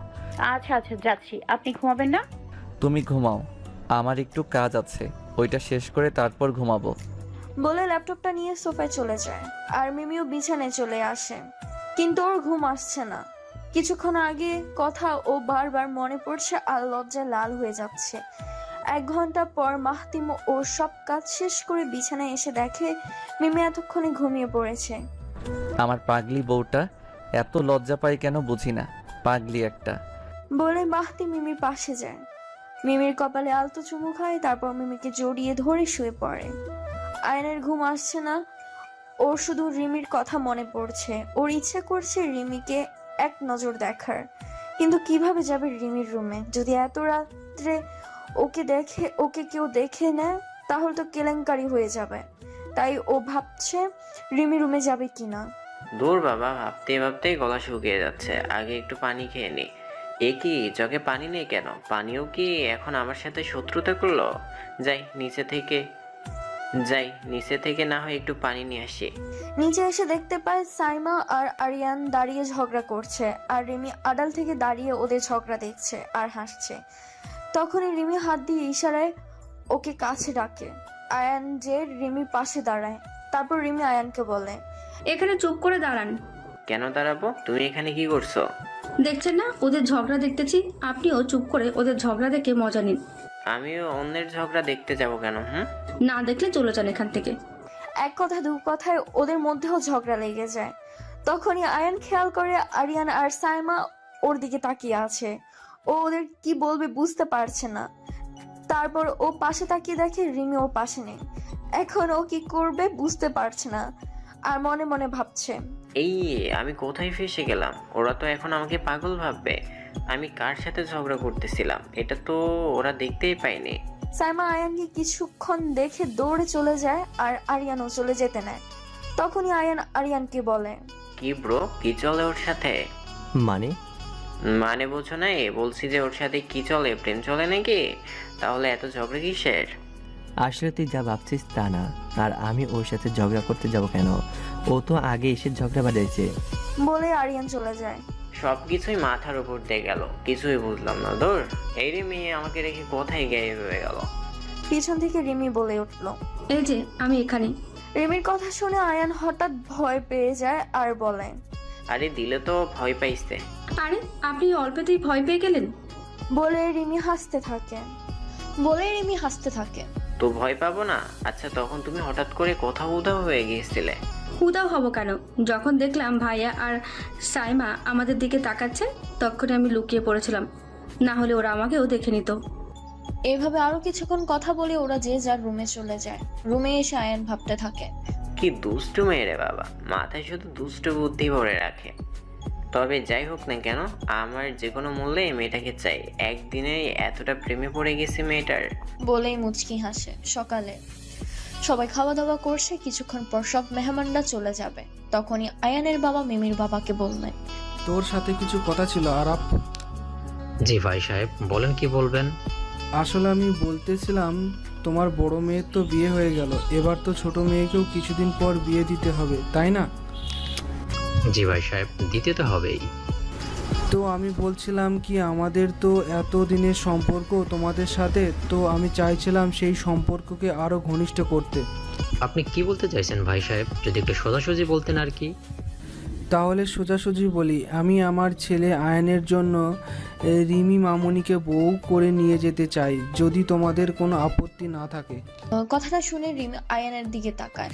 আচ্ছা যাচ্ছি। আপনি ঘুমাবেন না? তুমি ঘুমাও, আমার একটু কাজ আছে, ওইটা শেষ করে তারপর ঘুমাবো। বলে ল্যাপটপটা নিয়ে সোফায় চলে যায় আর মিমিও বিছানায় চলে আসে। কিন্তু ওর ঘুম আসছে না। কিছুক্ষণ আগে কথা ও বারবার মনে পড়ছে আর লজ্জায় লাল হয়ে যাচ্ছে। 1 ঘন্টা পর মাহতিম ওর সব কাজ শেষ করে বিছানায় এসে দেখে মিমি এতক্ষণে ঘুমিয়ে পড়েছে। আমার পাগলি বউটা এত লজ্জা পায় কেন বুঝি না, পাগলি একটা। বলে মাহতিম মিমির পাশে যায়। মিমির কপালে আলতো চুমু খায়, তারপর মিমিকে জড়িয়ে ধরে শুয়ে পড়ে। আয়নের ঘুম আসছে না, ওর শুধু রিমির কথা মনে পড়ছে। ওর ইচ্ছে করছে রিমিকে এক নজর দেখার, কিন্তু কিভাবে যাবে রিমির রুমে? যদি এত রাত্রে ওকে কেউ দেখে নেয় তাহলে তো কেলেঙ্কারি হয়ে যাবে। তাই ও ভাবছে রিমি রুমে যাবে কিনা। দূর বাবা, ভাবতে ভাবতেই গলা শুকিয়ে যাচ্ছে। আগে একটু পানি খেয়ে নি। এ কি, জগে পানি নেই কেন? পানিও কি এখন আমার সাথে শত্রুতা করলো? যাই নিচে থেকে না হয় একটু পানি নিয়ে আসি। নিচে এসে দেখতে পায় সাইমা আর আরিয়ান দাঁড়িয়ে ঝগড়া করছে, আর রিমি আড়াল থেকে দাঁড়িয়ে ওদের ঝগড়া দেখছে আর হাসছে। তখনই রিমি হাত দিয়ে ইশারায় ওকে কাছে ডাকে। আয়ান যে রিমির পাশে দাঁড়ায়। তারপর রিমি আয়ানকে বলে, এখানে চুপ করে দাঁড়ান। কেন দাঁড়াবো? তুমি এখানে কি করছো? দেখছেন না ওদের ঝগড়া দেখতেছি, আপনিও চুপ করে ওদের ঝগড়া দেখে মজা নিন। আমিও অন্যের ঝগড়া দেখতে যাবো কেন? না দেখলে চলে যান এখান থেকে। এক কথা দু কথায় ওদের মধ্যেও ঝগড়া লেগে যায়। তখনই আয়ান খেয়াল করে আরিয়ান আর সাইমা ওর দিকে তাকিয়ে আছে। ও ওদের কি বলবে বুঝতে পারছে না। তারপর ও পাশে তাকিয়ে দেখে রিমি ওর পাশে নেই। এখন ও কি করবে বুঝতে পারছে না আর মনে মনে ভাবছে, এই আমি কোথায় ফেসে গেলাম? ওরা তো এখন আমাকে পাগল ভাববে। আমি কার সাথে ঝগড়া করতেছিলাম এটা তো ওরা দেখতেই পায়নি। সাইমা আয়ানকে কিছুক্ষণ দেখে দৌড়ে চলে যায় আর আরিয়ানও চলে যেতে নেয়। তখনই আয়ান আরিয়ানকে বলে, কি ব্রো, কি চলে ওর সাথে? মানে বোঝো না? বলছি যে ওর সাথে কি চলে, প্রেম চলে নাকি? তাহলে এত ঝগড়া কিসের? আসলে তুই যা ভাবছিস তা না, আর আমি ওর সাথে ঝগড়া করতে যাব কেন? ও তো আগে এসে ঝগড়া বাঁধাইছে। বলে আরিয়ান চলে যায়। সবকিছুই মাথার উপর দিয়ে গেল, কিছুই বুঝলাম না। ধর, এই রে মেয়ে আমাকে রেখে কোথায় গায়েব হয়ে গেল? পিছন থেকে রিমি বলে উঠলো, এই যে আমি এখানে। রিমির কথা শুনে আয়ান হঠাৎ ভয় পেয়ে যায় আর বলে, আরে দিলে তো ভয় পাইছে। আরে আপনি অল্পতেই ভয় পেয়ে গেলেন? বলে রিমি হাসতে থাকে। তো ভয় পাবো না? আচ্ছা, তখন তুমি হঠাৎ করে কোথাও উধাও হয়ে গিয়েছিলে। উদাও হব কেন? যখন দেখলাম ভাইয়া আর সাইমা আমাদের দিকে তাকাচ্ছে তখন আমি লুকিয়ে পড়েছিলাম, না হলে ওরা আমাকেও দেখে নিত। এভাবে আরো কিছুক্ষণ কথা বলে ওরা যে যার রুমে চলে যায়। রুমে এসে আয়ান ভাবতে থাকে, কি দুষ্টু মেয়ে রে বাবা, মাথায় শুধু দুষ্টু বুদ্ধি ভরে রাখে। তবে যাই হোক না কেন, আমার যে কোনো মূল্যে এই মেয়েটাকে চাই। একদিনে এতটা প্রেমে পড়ে গেছে মেয়েটার। বলেই মুচকি হাসে। সকালে সবাই খাওয়া দাওয়া করছে। কিছুক্ষণ পর সব মেহমানরা চলে যাবে। তখনই আয়ানের বাবা মিমির বাবাকে বললেন, তোর সাথে কিছু কথা ছিল আরাপ। জি ভাই সাহেব, বলেন কি বলবেন? আসলে আমি বলতেছিলাম, তোমার বড় মেয়ের তো বিয়ে হয়ে গেল, এবার তো ছোট মেয়েকেও কিছুদিন পর বিয়ে দিতে হবে, তাই না? জি ভাই সাহেব, দিতে তো হবেই। তো আমি বলছিলাম কি, আমাদের তো এত দিনের সম্পর্ক তোমাদের সাথে, তো আমি চাইছিলাম সেই সম্পর্ককে আরো ঘনিষ্ঠ করতে। আপনি কি বলতে চাইছেন ভাই সাহেব? যদি একটু সোজাসুজি বলতেন আর কি। তাহলে সোজাসুজি বলি, আমি আমার ছেলে আয়নের জন্য রিমি মামুনিকে বউ করে নিয়ে যেতে চাই, যদি তোমাদের কোনো আপত্তি না থাকে। কথাটা শুনে রিমি আয়ানের দিকে তাকায়।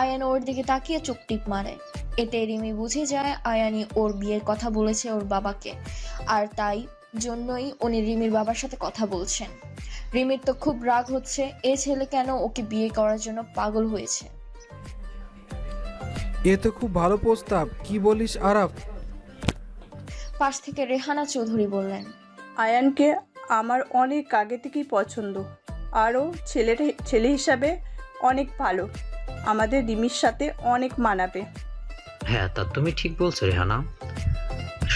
আয়ান ওর দিকে তাকিয়ে চোখ টিপ মারে। এতে রিমি বুঝে যায় আয়ানই ওর বিয়ের কথা বলেছে ওর বাবাকে, আর তাই জন্যই উনি রিমির বাবার সাথে কথা বলছেন। রিমির তো খুব রাগ হচ্ছে, এ ছেলে কেন ওকে বিয়ে করার জন্য পাগল হয়েছে। এ তো খুব ভালো প্রস্তাব, কি বলিস আরাফ? পাশ থেকে রেহানা চৌধুরী বললেন, আয়ানকে আমার অনেক আগে থেকেই পছন্দ, আরও ছেলে হিসাবে অনেক ভালো, আমাদের রিমির সাথে অনেক মানাবে। হ্যাঁ, তা তুমি ঠিক বলছো রেহানা।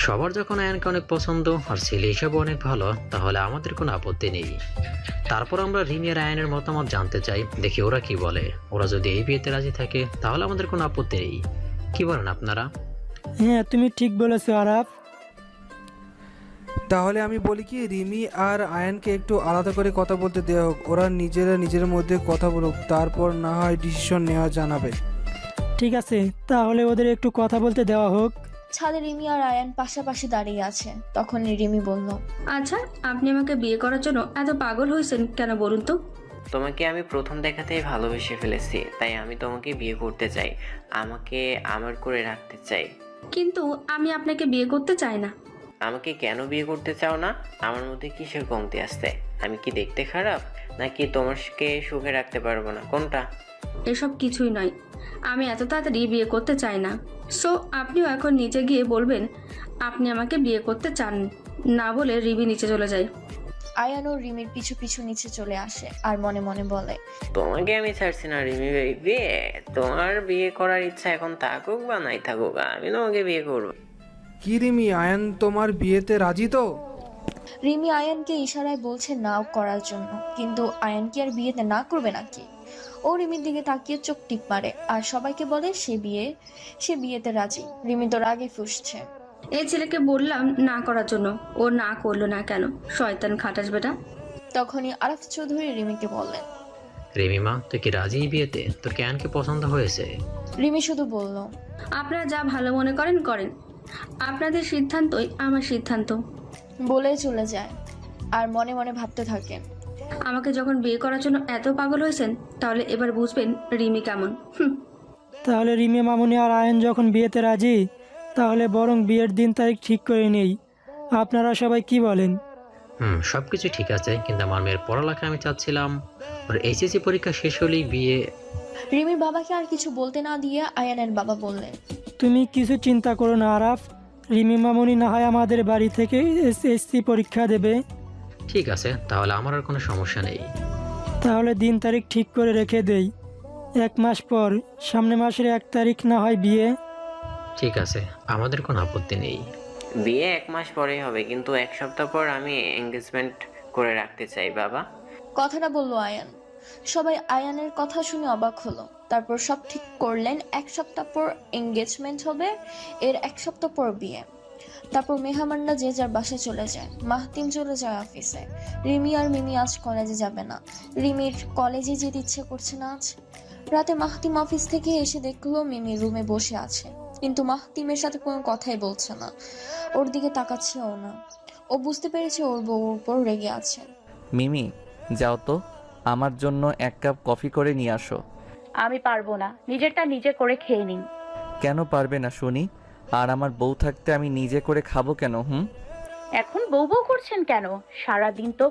সবার যখন আয়নকে অনেক পছন্দ আর ছেলে হিসাবে অনেক ভালো, তাহলে আমাদের কোনো আপত্তি নেই। তারপর আমরা রিমি আর আয়নের মতামত জানতে চাই, দেখি ওরা কি বলে। ওরা যদি এই বিয়েতে রাজি থাকে তাহলে আমাদের কোনো আপত্তি নেই। কি বলেন আপনারা? হ্যাঁ, তুমি ঠিক বলেছো আরাফ। তাহলে আমি বলি কি, রিমি আর আয়ানকে একটু আলাদা করে কথা বলতে দেওয়া হোক, ওরা নিজের মধ্যে কথা বলুক, তারপর না হয় ডিসিশন নেওয়া জানাবে। ঠিক আছে, তাহলে ওদের একটু কথা বলতে দেওয়া হোক। ছাদে রিমি আর আয়ান পাশাপাশি দাঁড়িয়ে আছে। তখনই রিমি বলল, আচ্ছা, আপনি আমাকে বিয়ে করার জন্য এত পাগল হয়েছেন কেন বলুন তো? তোমাকে আমি প্রথম দেখাতেই ভালোবেসে ফেলেছি, তাই আমি তোমাকে বিয়ে করতে চাই, আমাকে আমার করে রাখতে চাই। কিন্তু আমি আপনাকে বিয়ে করতে চাই না। আমাকে কেন বিয়ে করতে চাও না? আমার মধ্যে কিসের কমতি আসছে? আমি কি দেখতে খারাপ, নাকি তোমাকে সুখে রাখতে পারবো না, কোনটা? এসব কিছুই নয়, আমি এত তাড়াতাড়ি বিয়ে করতে চাই না। সো আপনিও এখন নিচে গিয়ে বলবেন আপনি আমাকে বিয়ে করতে চান না, বলে রিমি নিচে চলে যায়। আয়ান ও রিমির পিছু পিছু নিচে চলে আসে আর মনে মনে বলে, তোমাকে আমি ছাড়ছি না রিমি বেবি, তোমার বিয়ে করার ইচ্ছা এখন থাকুক বা নাই থাকুক, আমি তোমাকে বিয়ে করবো। কি রিমি, আয়ান তোমার বিয়েতে রাজি তো? রিমি আয়ানকে ইশারায় বলছে না করার জন্য, কিন্তু আয়ান কি আর বিয়েতে না করবে নাকি? ও রিমির দিকে তাকিয়ে চোখ টিপ মারে আর সবাইকে বলে সে বিয়েতে রাজি। রিমি তো রাগে ফুঁসছে। এই ছেলেকে বললাম না করার জন্য, ও না করলো না কেন? শয়তান খাটাস বেটা। তখনই আরাফ চৌধুরী রিমিকে বললেন, রিমিমা, তুই কি রাজি এই বিয়েতে? তোর কি আয়নকে পছন্দ হয়েছে? রিমি শুধু বলল, আপনারা যা ভালো মনে করেন করেন, আপনাদের সিদ্ধান্তই আমার সিদ্ধান্ত। বলে চলে যায় আর মনে মনে ভাবতে থাকে, আমাকে যখন বিয়ে করার জন্য এত পাগল হয়েছেন, তাহলে এবার বুঝবেন রিমি কেমন। তাহলে রিমি মামুনি আর আয়ন যখন বিয়েতে রাজি, তাহলে বরং বিয়ের দিন তারিখ ঠিক করে নেই। আপনারা সবাই কি বলেন? সবকিছু ঠিক আছে, কিন্তু আমার মেয়ের পড়ালেখা আমি চাচ্ছিলাম ওর এইচএসসি পরীক্ষা শেষ হলেই বিয়ে। রিমির বাবাকে আর কিছু বলতে না দিয়ে আয়ানের বাবা বললেন, তুমি কিছু চিন্তা করো না আরাফ, রিমি মামুনি না হয় আমাদের বাড়ি থেকে এসএসসি পরীক্ষা দেবে। ঠিক আছে, তাহলে আমার আর কোনো সমস্যা নেই। তাহলে দিন তারিখ ঠিক করে রেখে দেই, 1 মাস পর, সামনে মাসের 1 তারিখ না হয় বিয়ে। ঠিক আছে, আমাদের কোনো আপত্তি নেই। বিয়ে 1 মাস পরেই হবে, কিন্তু 1 সপ্তাহ পর আমি এঙ্গেজমেন্ট করে রাখতে চাই বাবা। কথাটা বলল আয়ান। সবাই আয়ানের কথা শুনে অবাক হলো। তারপর সব ঠিক করলেন 1 সপ্তাহ পর এঙ্গেজমেন্ট হবে, এর 1 সপ্তাহ পর বিয়ে। তারপর মেহমানরা যে যার বাসায় চলে যায়, মাহতিম চলে যায় অফিসে। রিমি আর মিমি আজ কলেজে যাবে না। রিমির কলেজে যেতে ইচ্ছে করছে না আজ। রাতে মাহতিম অফিস থেকে এসে দেখলো মিমি রুমে বসে আছে, কিন্তু মাহতিমের সাথে কোনো কথাই বলছে না, ওর দিকে তাকাচ্ছেও না। ও বুঝতে পেরেছে ওর বউর উপর রেগে আছে। মিমি, যাও তো, আমার জন্য 1 কাপ কফি করে নিয়ে আসো। আমি পারবো না, নিজেরটা নিজে করে খেয়ে নিন। কেন পারবে না শুনি? আর আমার বউ থাকতে আমি নিজে করে খাবো কেন? এখন বউ বউ করছেন কেন? সারাদিন তো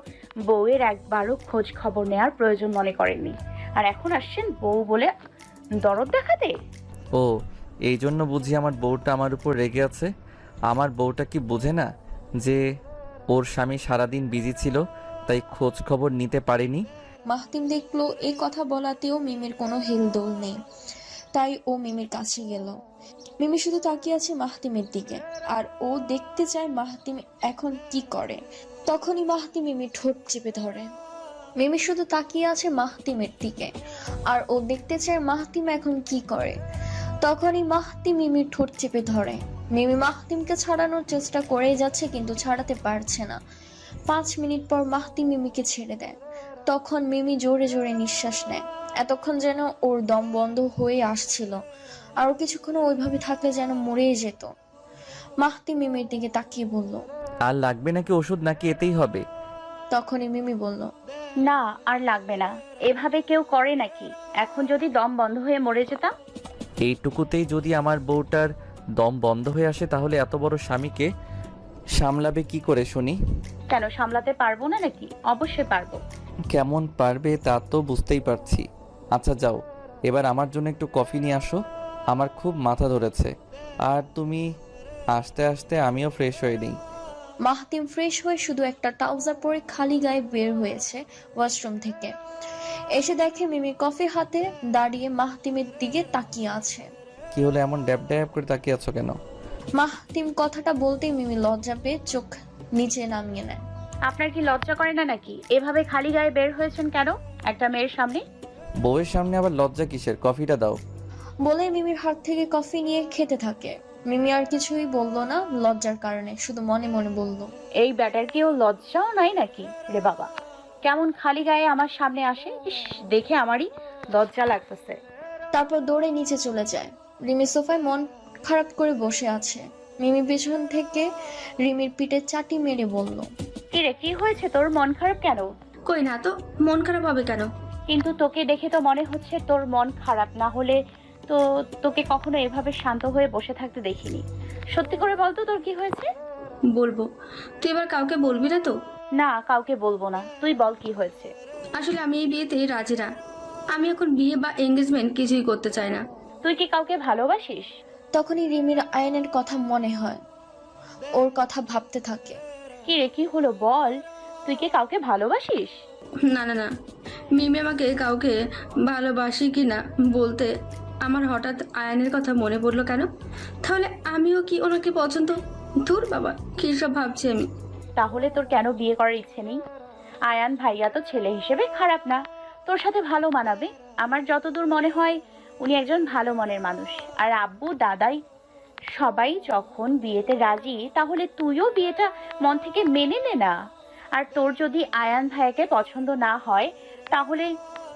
বউয়ের একবারও খোঁজ খবর নেওয়ার প্রয়োজন মনে করেননি, আর এখন আসছেন বউ বলে দরদ দেখাতে। ও, এই জন্য বুঝি আমার বউটা আমার উপর রেগে আছে? আমার বউটা কি বোঝে না যে ওর স্বামী সারাদিন বিজি ছিল, তাই খোঁজ খবর নিতে পারেনি? মাহতিম দেখলো এই কথা বলাতেও মিমির কোনো হেলদোল নেই, তাই ও মিমির কাছে গেল। মিমি শুধু তাকিয়ে আছে মাহতিমের দিকে, আর ও দেখতে চায় মাহতিম এখন কি করে। তখনই মাহতিম মিমির ঠোঁট চেপে ধরে। মিমি শুধু তাকিয়ে আছে মাহতিমের দিকে, আর ও দেখতে চায় মাহতিম এখন কি করে। তখনই মাহতিম মিমির ঠোঁট চেপে ধরে। মিমি মাহতিমকে ছাড়ানোর চেষ্টা করেই যাচ্ছে, কিন্তু ছাড়াতে পারছে না। 5 মিনিট পর মাহতিম মিমিকে ছেড়ে দেয়। তখন মিমি জোরে জোরে নিঃশ্বাস নেয়, এতক্ষণ যেন ওর দম বন্ধ হয়ে আসছিল। আরও কিছুক্ষণ ওইভাবে থাকলে যেন মরেই যেত। মাহতি মিমির দিকে তাকিয়ে বলল। আর লাগবে নাকি ওষুধ, নাকি এতেই হবে? তখনই মিমি বলল, না আর লাগবে না, এভাবে কেউ করে নাকি? এখন যদি দম বন্ধ হয়ে মরে যেতাম। এইটুকুতেই যদি আমার বউটার দম বন্ধ হয়ে আসে তাহলে এত বড় স্বামীকে সামলাবে কি করে শুনি? কেন সামলাতে পারবো না নাকি? অবশ্যই পারবো। কেমন পারবে তা তো বুঝতেই পারছি। আচ্ছা যাও, এবার আমার জন্য একটু কফি নিয়ে আসো, আমার খুব মাথা ধরেছে। আর তুমি আস্তে আস্তে আমিও ফ্রেশ হয়ে নিই। মাহতিম ফ্রেশ হয়ে শুধু একটা ট্রাউজার পরে খালি গায়ে বের হয়েছে ওয়াশরুম থেকে। এসে দেখে মিমি কফি হাতে দাঁড়িয়ে মাহতিমের দিকে তাকিয়ে আছে। কি হলো, এমন ড্যাব ড্যাব করে তাকিয়ে আছো কেন? মাহতিম কথাটা বলতেই মিমি লজ্জা পেয়ে চোখ নিচে নামিয়ে নেয়। আপনার কি লজ্জা করে না নাকি? এভাবে খালি গায়ে বের হয়েছেন কেন একটা মেয়ের সামনে? বউয়ের সামনে আবার লজ্জা কিসের? কফিটা দাও। বলে মিমির হাত থেকে কফি নিয়ে খেতে থাকে। মিমি আর কিছুই বললো না লজ্জার কারণে, শুধু মনে মনে বলল, এই ব্যাটার কেউ লজ্জাও নাই নাকি রে বাবা? কেমন খালি গায়ে আমার সামনে আসে, ইস দেখে আমারই লজ্জা লাগতেছে। তারপর দৌড়ে নিচে চলে যায়। রিমি সোফায় মন খারাপ করে বসে আছে। মিমি পেছন থেকে রিমির পিঠে চাটি মেরে বলল, কি রে, কি হয়েছে তোর? মন খারাপ কেন? কই না তো, মন খারাপ হবে কেন? কিন্তু তোকে দেখে তো মনে হচ্ছে তোর মন খারাপ। না হলে তো তোকে কখনো এভাবে শান্ত হয়ে বসে থাকতে দেখিনি। সত্যি করে বলতো তোর কি হয়েছে? বলবো। তুই এবার কাউকে বলবি না তো? না, কাউকে বলবো না, তুই বল কি হয়েছে। আসলে আমি এই বিয়েতে রাজি না। আমি এখন বিয়ে বা এঙ্গেজমেন্ট কিছুই করতে চাই না। তুই কি কাউকে ভালোবাসিস? তখনই রিমির আয়নের কথা মনে হয়, ওর কথা ভাবতে থাকে। কি রে, কি হলো বল, তুই কি কাউকে ভালোবাসিস? না না না, মিমি আমাকে কাউকে ভালোবাসি কি না বলতে আমার হঠাৎ আয়ানের কথা মনে পড়লো কেন? তাহলে আমিও কি ওনাকে পছন্দ? দূর বাবা, কি সব ভাবছি আমি। তাহলে তোর কেন বিয়ে করার ইচ্ছে নেই? আয়ান ভাইয়া তো ছেলে হিসেবে খারাপ না, তোর সাথে ভালো মানাবে। আমার যতদূর মনে হয় উনি একজন ভালো মনের মানুষ। আর আব্বু দাদাই সবাই যখন বিয়েতে রাজি, তাহলে তুইও বিয়েটা মন থেকে মেনে নে না। আর তোর যদি আয়ান ভাইয়াকে পছন্দ না হয় তাহলে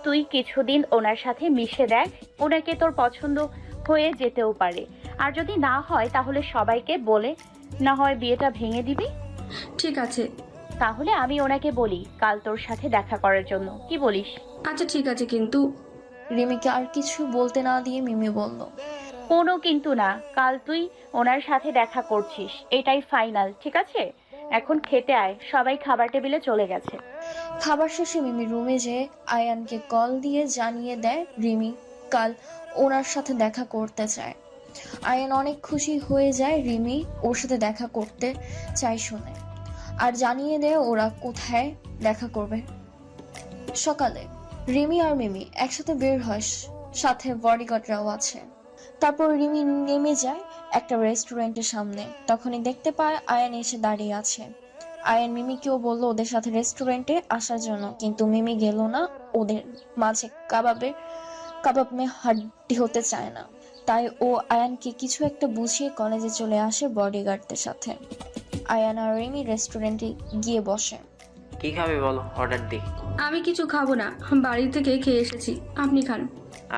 তুই কিছুদিন ওনার সাথে মিশে দেখ, ওনাকে তোর পছন্দ হয়ে যেতেও পারে। আর যদি না হয় তাহলে সবাইকে বলে না হয় বিয়েটা ভেঙে দিবি। ঠিক আছে, তাহলে আমি ওনাকে বলি কাল তোর সাথে দেখা করার জন্য, কি বলিস? আচ্ছা ঠিক আছে, কিন্তু রিমিকে আর কিছু বলতে না দিয়ে মিমি বলল, কোনো কিন্তু না, কাল তুই ওনার সাথে দেখা করছিস, এটাই ফাইনাল, ঠিক আছে? এখন খেতে আয়, সবাই খাবার টেবিলে চলে গেছে। খাবার শেষে মিমি রুমে যেয়ে আয়ানকে কল দিয়ে জানিয়ে দেয় রিমি কাল ওনার সাথে দেখা করতে চায়। আয়ান অনেক খুশি হয়ে যায় রিমি ওর সাথে দেখা করতে চাই শুনে, আর জানিয়ে দেয় ওরা কোথায় দেখা করবে। সকালে রিমি আর মিমি একসাথে বের হয়, সাথে বডিগার্ডরাও আছে। তারপর রিমি নেমে যায় একটা রেস্টুরেন্টের সামনে। তখনই দেখতে পায় আয়ান এসে দাঁড়িয়ে আছে। আয়ান মিমিকেও বললো ওদের সাথে রেস্টুরেন্টে আসার জন্য, কিন্তু মিমি গেল না। ওদের মাঝে কাবাব মে হাড্ডি হতে চায় না, তাই ও আয়ানকে কিছু একটা বুঝিয়ে কলেজে চলে আসে বডিগার্ডদের সাথে। আয়ান আর রিমি রেস্টুরেন্টে গিয়ে বসে। কি খাবে বলো, অর্ডার দিই। আমি কিছু খাবো না, বাড়ি থেকে খেয়ে এসেছি, আপনি খান।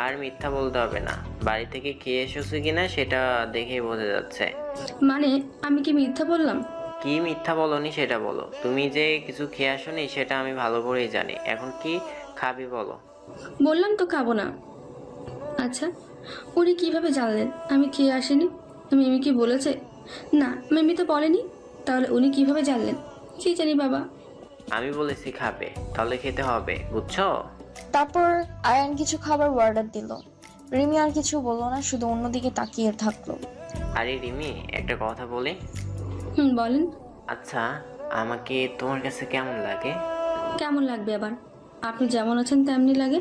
আর মিথ্যা বলতে হবে না, বাড়ি থেকে খেয়ে এসেছো কিনা সেটা দেখেই বোঝা যাচ্ছে। মানে আমি কি মিথ্যা বললাম? কি মিথ্যা বলনি সেটা বলো। তুমি যে কিছু খেয়ে আসোনি সেটা আমি ভালো করেই জানি। এখন কি খাবি বলো। বললাম তো খাবো না। আচ্ছা, উনি কিভাবে জানলেন আমি খেয়ে আসিনি? মিমি কি বলেছে? না, মিমি তো বলেনি, তাহলে উনি কিভাবে জানলেন? কি জানি বাবা। আমি বলেছি খাবে, তাহলে খেতে হবে, বুঝছো? তারপর আয়ান কিছু খাবার অর্ডার দিল। রিমি আর কিছু বললো না, শুধু অন্যদিকে তাকিয়ে থাকলো। আরে রিমি, একটা কথা বলি। বলেন। আচ্ছা, আমাকে তোমার কাছে কেমন লাগে? কেমন লাগবে আবার? আপনি যেমন আছেন তেমনি লাগে।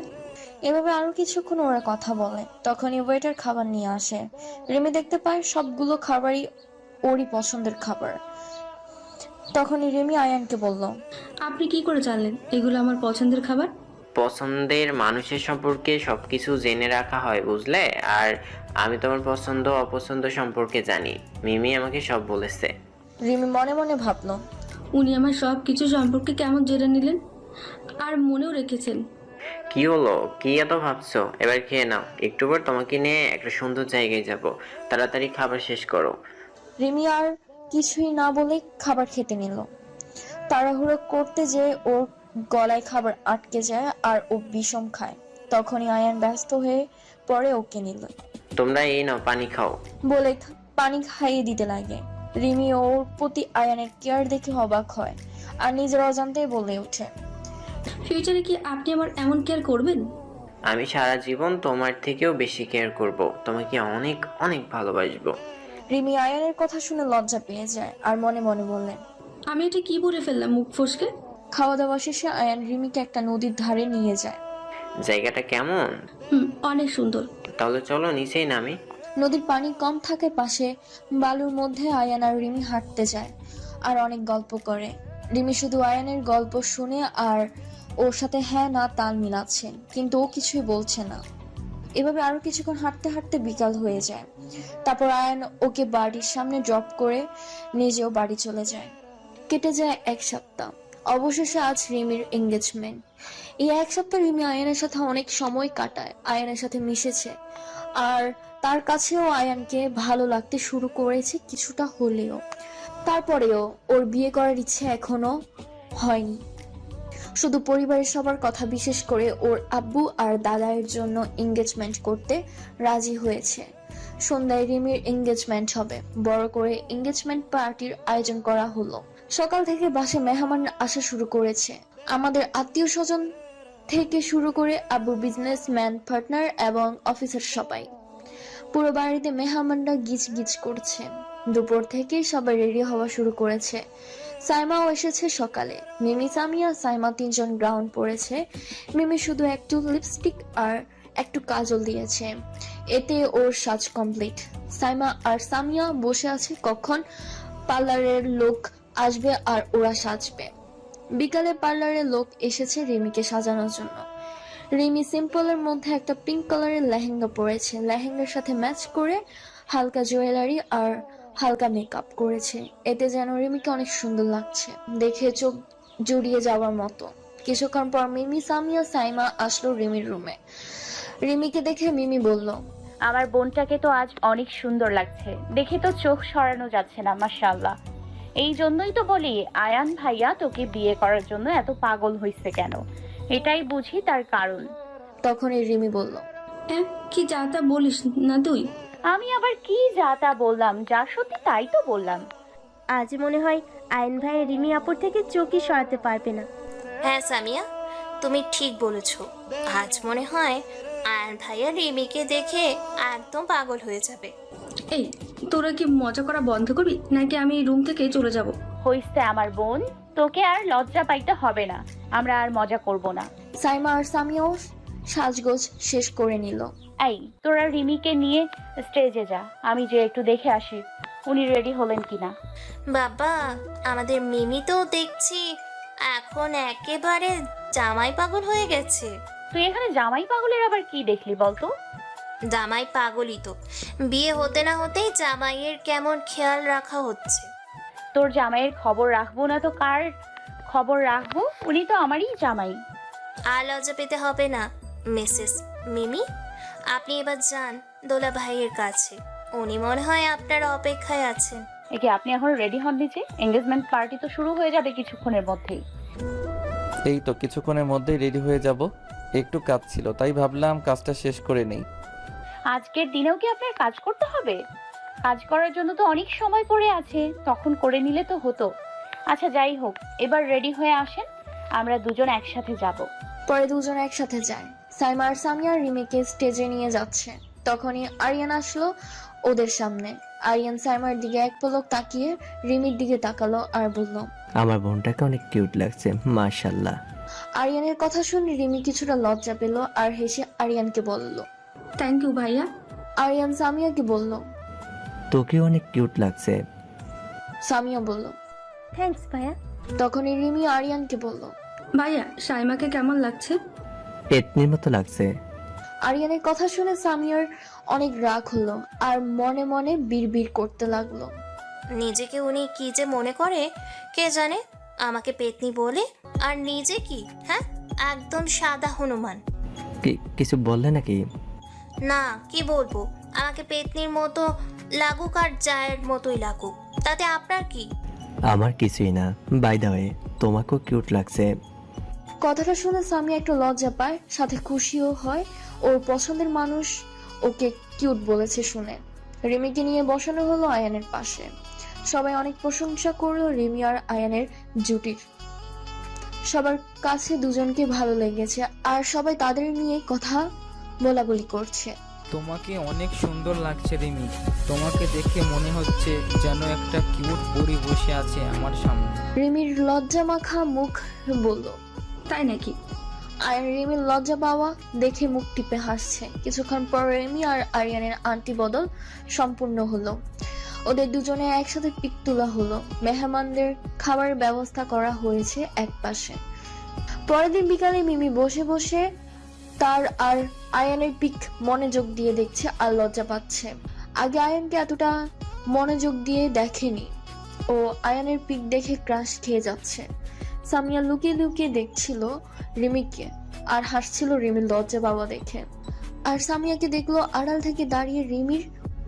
এভাবে আরো কিছুক্ষণ ওরা কথা বলে। তখনই ওয়েটার খাবার নিয়ে আসে। রিমি দেখতে পায় সবগুলো খাবারই ওরই পছন্দের খাবার। তখনই রিমি আয়ানকে বলল, আপনি কি করে জানলেন এগুলো আমার পছন্দের খাবার? পছন্দের মানুষের সম্পর্কে সবকিছু জেনে রাখা হয়, বুঝলে? আর আমি তোমার পছন্দ অপছন্দ সম্পর্কে জানি, মিমি আমাকে সব বলেছে। রিমি মনে মনে ভাবলো, উনি আমার সব কিছু সম্পর্কে কেমন জেনে নিলেন আর মনেও রেখেছেন। কি কি হলো, কি এত ভাবছো? এবার খেয়ে নাও, একটু পর তোমাকে নিয়ে একটা সুন্দর জায়গায় যাব। তাড়াতাড়ি খাবার শেষ করো। রিমি আর কিছুই না বলে খাবার খেতে নিল। তাড়াহুড়ো করতে যে ওর গলায় খাবার আটকে যায় আর ও বিষম খায়। তখনই আয়ান ব্যস্ত হয়ে পরে ওকে নিল, তোমরা এই নাও পানি খাও। বলে পানি খাইয়ে দিতে লাগে। রিমি ওর প্রতি আয়ানের কেয়ার দেখে অবাক হয় আর নিজের অজান্তেই বলে ওঠে, ফিউচারে কি আপনি আমার এমন কেয়ার করবেন? আমি সারা জীবন তোমার থেকেও বেশি কেয়ার করব, তোমাকে অনেক অনেক ভালোবাসবো। রিমি আয়ানের কথা শুনে লজ্জা পেয়ে যায় আর মনে মনে বললেন, আমি এটা কি বলে ফেললাম মুখ ফসকে? খাওয়া দাওয়া শেষে আয়ান রিমিকে একটা নদীর ধারে নিয়ে যায়। জায়গাটা কেমন? অনেক সুন্দর। তাহলে চলো নিচেই নামি। নদীর পানি কম থাকে পাশে বালুর মধ্যে আয়ান আর রিমি হাঁটতে যায় আর অনেক গল্প করে। রিমি শুধু আয়ানের গল্প শুনে আর ওর সাথে হ্যাঁ না তাল মিলাচ্ছে, কিন্তু ও কিছুই বলছে না। এভাবে আরো কিছুক্ষণ হাঁটতে হাঁটতে বিকাল হয়ে যায়। তারপর আয়ান ওকে বাড়ির সামনে ড্রপ করে নিজেও বাড়ি চলে যায়। কেটে যায় 1 সপ্তাহ। অবশেষে আজ রিমির এঙ্গেজমেন্ট। এই 1 সপ্তাহ রিমি আয়ানের সাথে অনেক সময় কাটায়, আয়ানের সাথে মিশেছে আর তার কাছেও আয়ানকে ভালো লাগতে শুরু করেছে কিছুটা হলেও। তারপরেও ওর বিয়ে করার ইচ্ছে এখনো হয়নি। শুধু পরিবারের সবার কথা, বিশেষ করে ওর আব্বু আর দাদার জন্য এঙ্গেজমেন্ট করতে রাজি হয়েছে। সন্ধ্যায় রিমির এঙ্গেজমেন্ট হবে। বড় করে এঙ্গেজমেন্ট পার্টির আয়োজন করা হলো। সকাল থেকে বাসে মেহমান আসা শুরু করেছে। আমাদের আত্মীয় স্বজন থেকে শুরু করে আব্বুর বিজনেসম্যান পার্টনার এবং অফিসার সবাই। পুরো বাড়িতে মেহমানরা গিজ গিজ করছে। দুপুর থেকে সবাই রেডি হওয়া শুরু করেছে। সাইমাও এসেছে সকালে। মিমি, সামিয়া, সাইমা 3 জন গাউন পরেছে। মিমি শুধু একটু লিপস্টিক আর একটু কাজল দিয়েছে, এতে ওর সাজ কমপ্লিট। সাইমা আর সামিয়া বসে আছে কখন পার্লারের লোক আসবে আর ওরা সাজবে। বিকালে পার্লারের লোক এসেছে রিমিকে সাজানোর জন্য। রিমি সিম্পলের মধ্যে একটা পিঙ্ক কালারের লেহেঙ্গা পরেছে। লেহেঙ্গার সাথে ম্যাচ করে হালকা জুয়েলারি আর হালকা মেকআপ করেছে, এতে যেন রিমিকে অনেক সুন্দর লাগছে, দেখে চোখ জুড়িয়ে যাওয়ার মতো। কিছুক্ষণ পর মিমি, সামিয়া, সাইমা আসলো রিমির রুমে। রিমিকে দেখে মিমি বলল, আমার বোনটাকে তো আজ অনেক সুন্দর লাগছে, দেখে তো চোখ সরানো যাচ্ছে না, মাশাআল্লাহ। এই জন্যই তো বলি আয়ান ভাইয়া তোকে বিয়ে করার জন্য এত পাগল হইছে কেন, এটাই বুঝি তার কারণ। তখনই রিমি বলল, কি যা তা বলিস না তুই। আমি আবার কি যা তা বললাম, যা সত্যি তাই তো বললাম। আজ মনে হয় আয়ন ভাই রিমি আপুর থেকে চোখই সরাতে পারবে না। হ্যাঁ সামিয়া, তুমি ঠিক বলেছ। আজ মনে হয় আয়ন ভাইয়া রিমিকে দেখে একদম পাগল হয়ে যাবে। এই তোরা কি মজা করা বন্ধ করবি নাকি আমি রুম থেকে চলে যাব? হইছে আমার বোন, তোকে আর লজ্জা পাইতে হবে না, আমরা আর মজা করব না। সাইমা আর সামিয়াও সাজগোজ শেষ করে নিল। এই তোরা রিমিকে নিয়ে স্টেজে যা, আমি যে একটু দেখে আসি উনি রেডি হলেন কিনা। বাবা, আমাদের মিমি তো দেখছি এখন একেবারে জামাই পাগল হয়ে গেছে। তুই এখানে জামাই পাগলের আবার কি দেখলি বলতো? জামাই পাগলই তো, বিয়ে হতে না হতেই জামাইয়ের কেমন খেয়াল রাখা হচ্ছে। তোর জামাইয়ের খবর রাখবো না তো কার খবর রাখবো? উনি তো আমারই জামাই। আর লজ্জা পেতে হবে না মিসেস মিমি, আপনি এবার যান দোলা ভাইয়ের কাছে, উনি মনে হয় আপনার অপেক্ষায় আছেন। একে আপনি এখন রেডি হন নিচে, এঙ্গেজমেন্ট পার্টি তো শুরু হয়ে যাবে কিছুক্ষণের মধ্যেই। এই তো কিছুক্ষণের মধ্যেই রেডি হয়ে যাব। একটু কাজ ছিল তাই ভাবলাম কাজটা শেষ করে নেই। আজকের দিনেও কি আপনার কাজ করতে হবে? কাজ করার জন্য তো অনেক সময় পড়ে আছে, তখন করে নিলে তো হতো। আচ্ছা যাই হোক, এবার রেডি হয়ে আসেন, আমরা দুজন একসাথে যাব। পরে দুজন একসাথে যায়। সাইমা আর সামিয়া রিমিকে স্টেজে নিয়ে যাচ্ছে। তখনই আরিয়ান আসলো ওদের সামনে। আরিয়ান সাইমার দিকে এক পলক তাকিয়ে রিমির দিকে তাকালো আর বলল, আমার বোনটাকে অনেক কিউট লাগছে, মাশাআল্লাহ। আরিয়ানের কথা শুনে রিমি কিছুটা লজ্জা পেল আর হেসে আরিয়ানকে বলল, থ্যাংক ইউ ভাইয়া। আরিয়ান সামিয়াকে বলল, তোকে অনেক কিউট লাগছে। সামিয়া বলল, থ্যাঙ্কস ভাইয়া। তখনই রিমি আরিয়ানকে বলল, ভাইয়া সাইমাকে কেমন লাগছে? পেতনির মতো লাগছে। আরিয়ানের কথা শুনে সামিয়ার অনেক রাগ হলো আর মনে মনে বিড়বিড় করতে লাগলো। নিজেকে উনি কি যে মনে করে কে জানে, আমাকে পেতনি বলে আর নিজে কি, হ্যাঁ একদম সাদা হনুমান। কিছু বললে নাকি? না, কি বলবো, আমাকে পেতনির মতো লাগুক আর জায়ের মতোই লাগুক, তাতে আপনার কি? আমার কিছুই না। বাই দ্য ওয়ে, তোমাকেও কিউট লাগছে। কথাটা শুনে সামিয়া একটু লজ্জা পায়, সাথে খুশিও হয়। ওর পছন্দের মানুষ ওকে কিউট বলেছে শুনে। রিমিকে নিয়ে বসানো হলো আয়ানের পাশে। সবাই অনেক প্রশংসা করলো রিমি আর আয়ানের জুটির। সবার কাছে দুজনকে ভালো লেগেছে আর সবাই তাদের নিয়ে কথা বলাবলি করছে। তোমাকে অনেক সুন্দর লাগছে রিমি, তোমাকে দেখে মনে হচ্ছে যেন একটা কিউট পরি বসে আছে আমার সামনে। রিমির লজ্জা মাখা মুখ বলল, তাই নাকি? আর রিমির লজ্জা পাওয়া দেখে মুখ টিপে হাসছে। কিছুক্ষণ পর রিমি আর আরিয়ানের আন্টি বদল সম্পূর্ণ হলো। ওদের দুজনে একসাথে পিক তোলা হলো। মেহমানদের খাবারের ব্যবস্থা করা হয়েছে এক পাশে। পরের দিন বিকালে মিমি বসে বসে তার আর আয়ানের পিক মনোযোগ দিয়ে দেখছে আর লজ্জা পাচ্ছে। আগে আয়ানকে এতটা মনোযোগ দিয়ে দেখেনি। ও আয়ানের পিক দেখে ক্রাশ খেয়ে যাচ্ছে। সামিয়া লুকিয়ে লুকিয়ে দেখছিল রিমিকে আর হাসছিল রিমির লজ্জা পাওয়া দেখে। আর সামিয়াকে দেখলো আড়াল থেকে দাঁড়িয়ে রিমির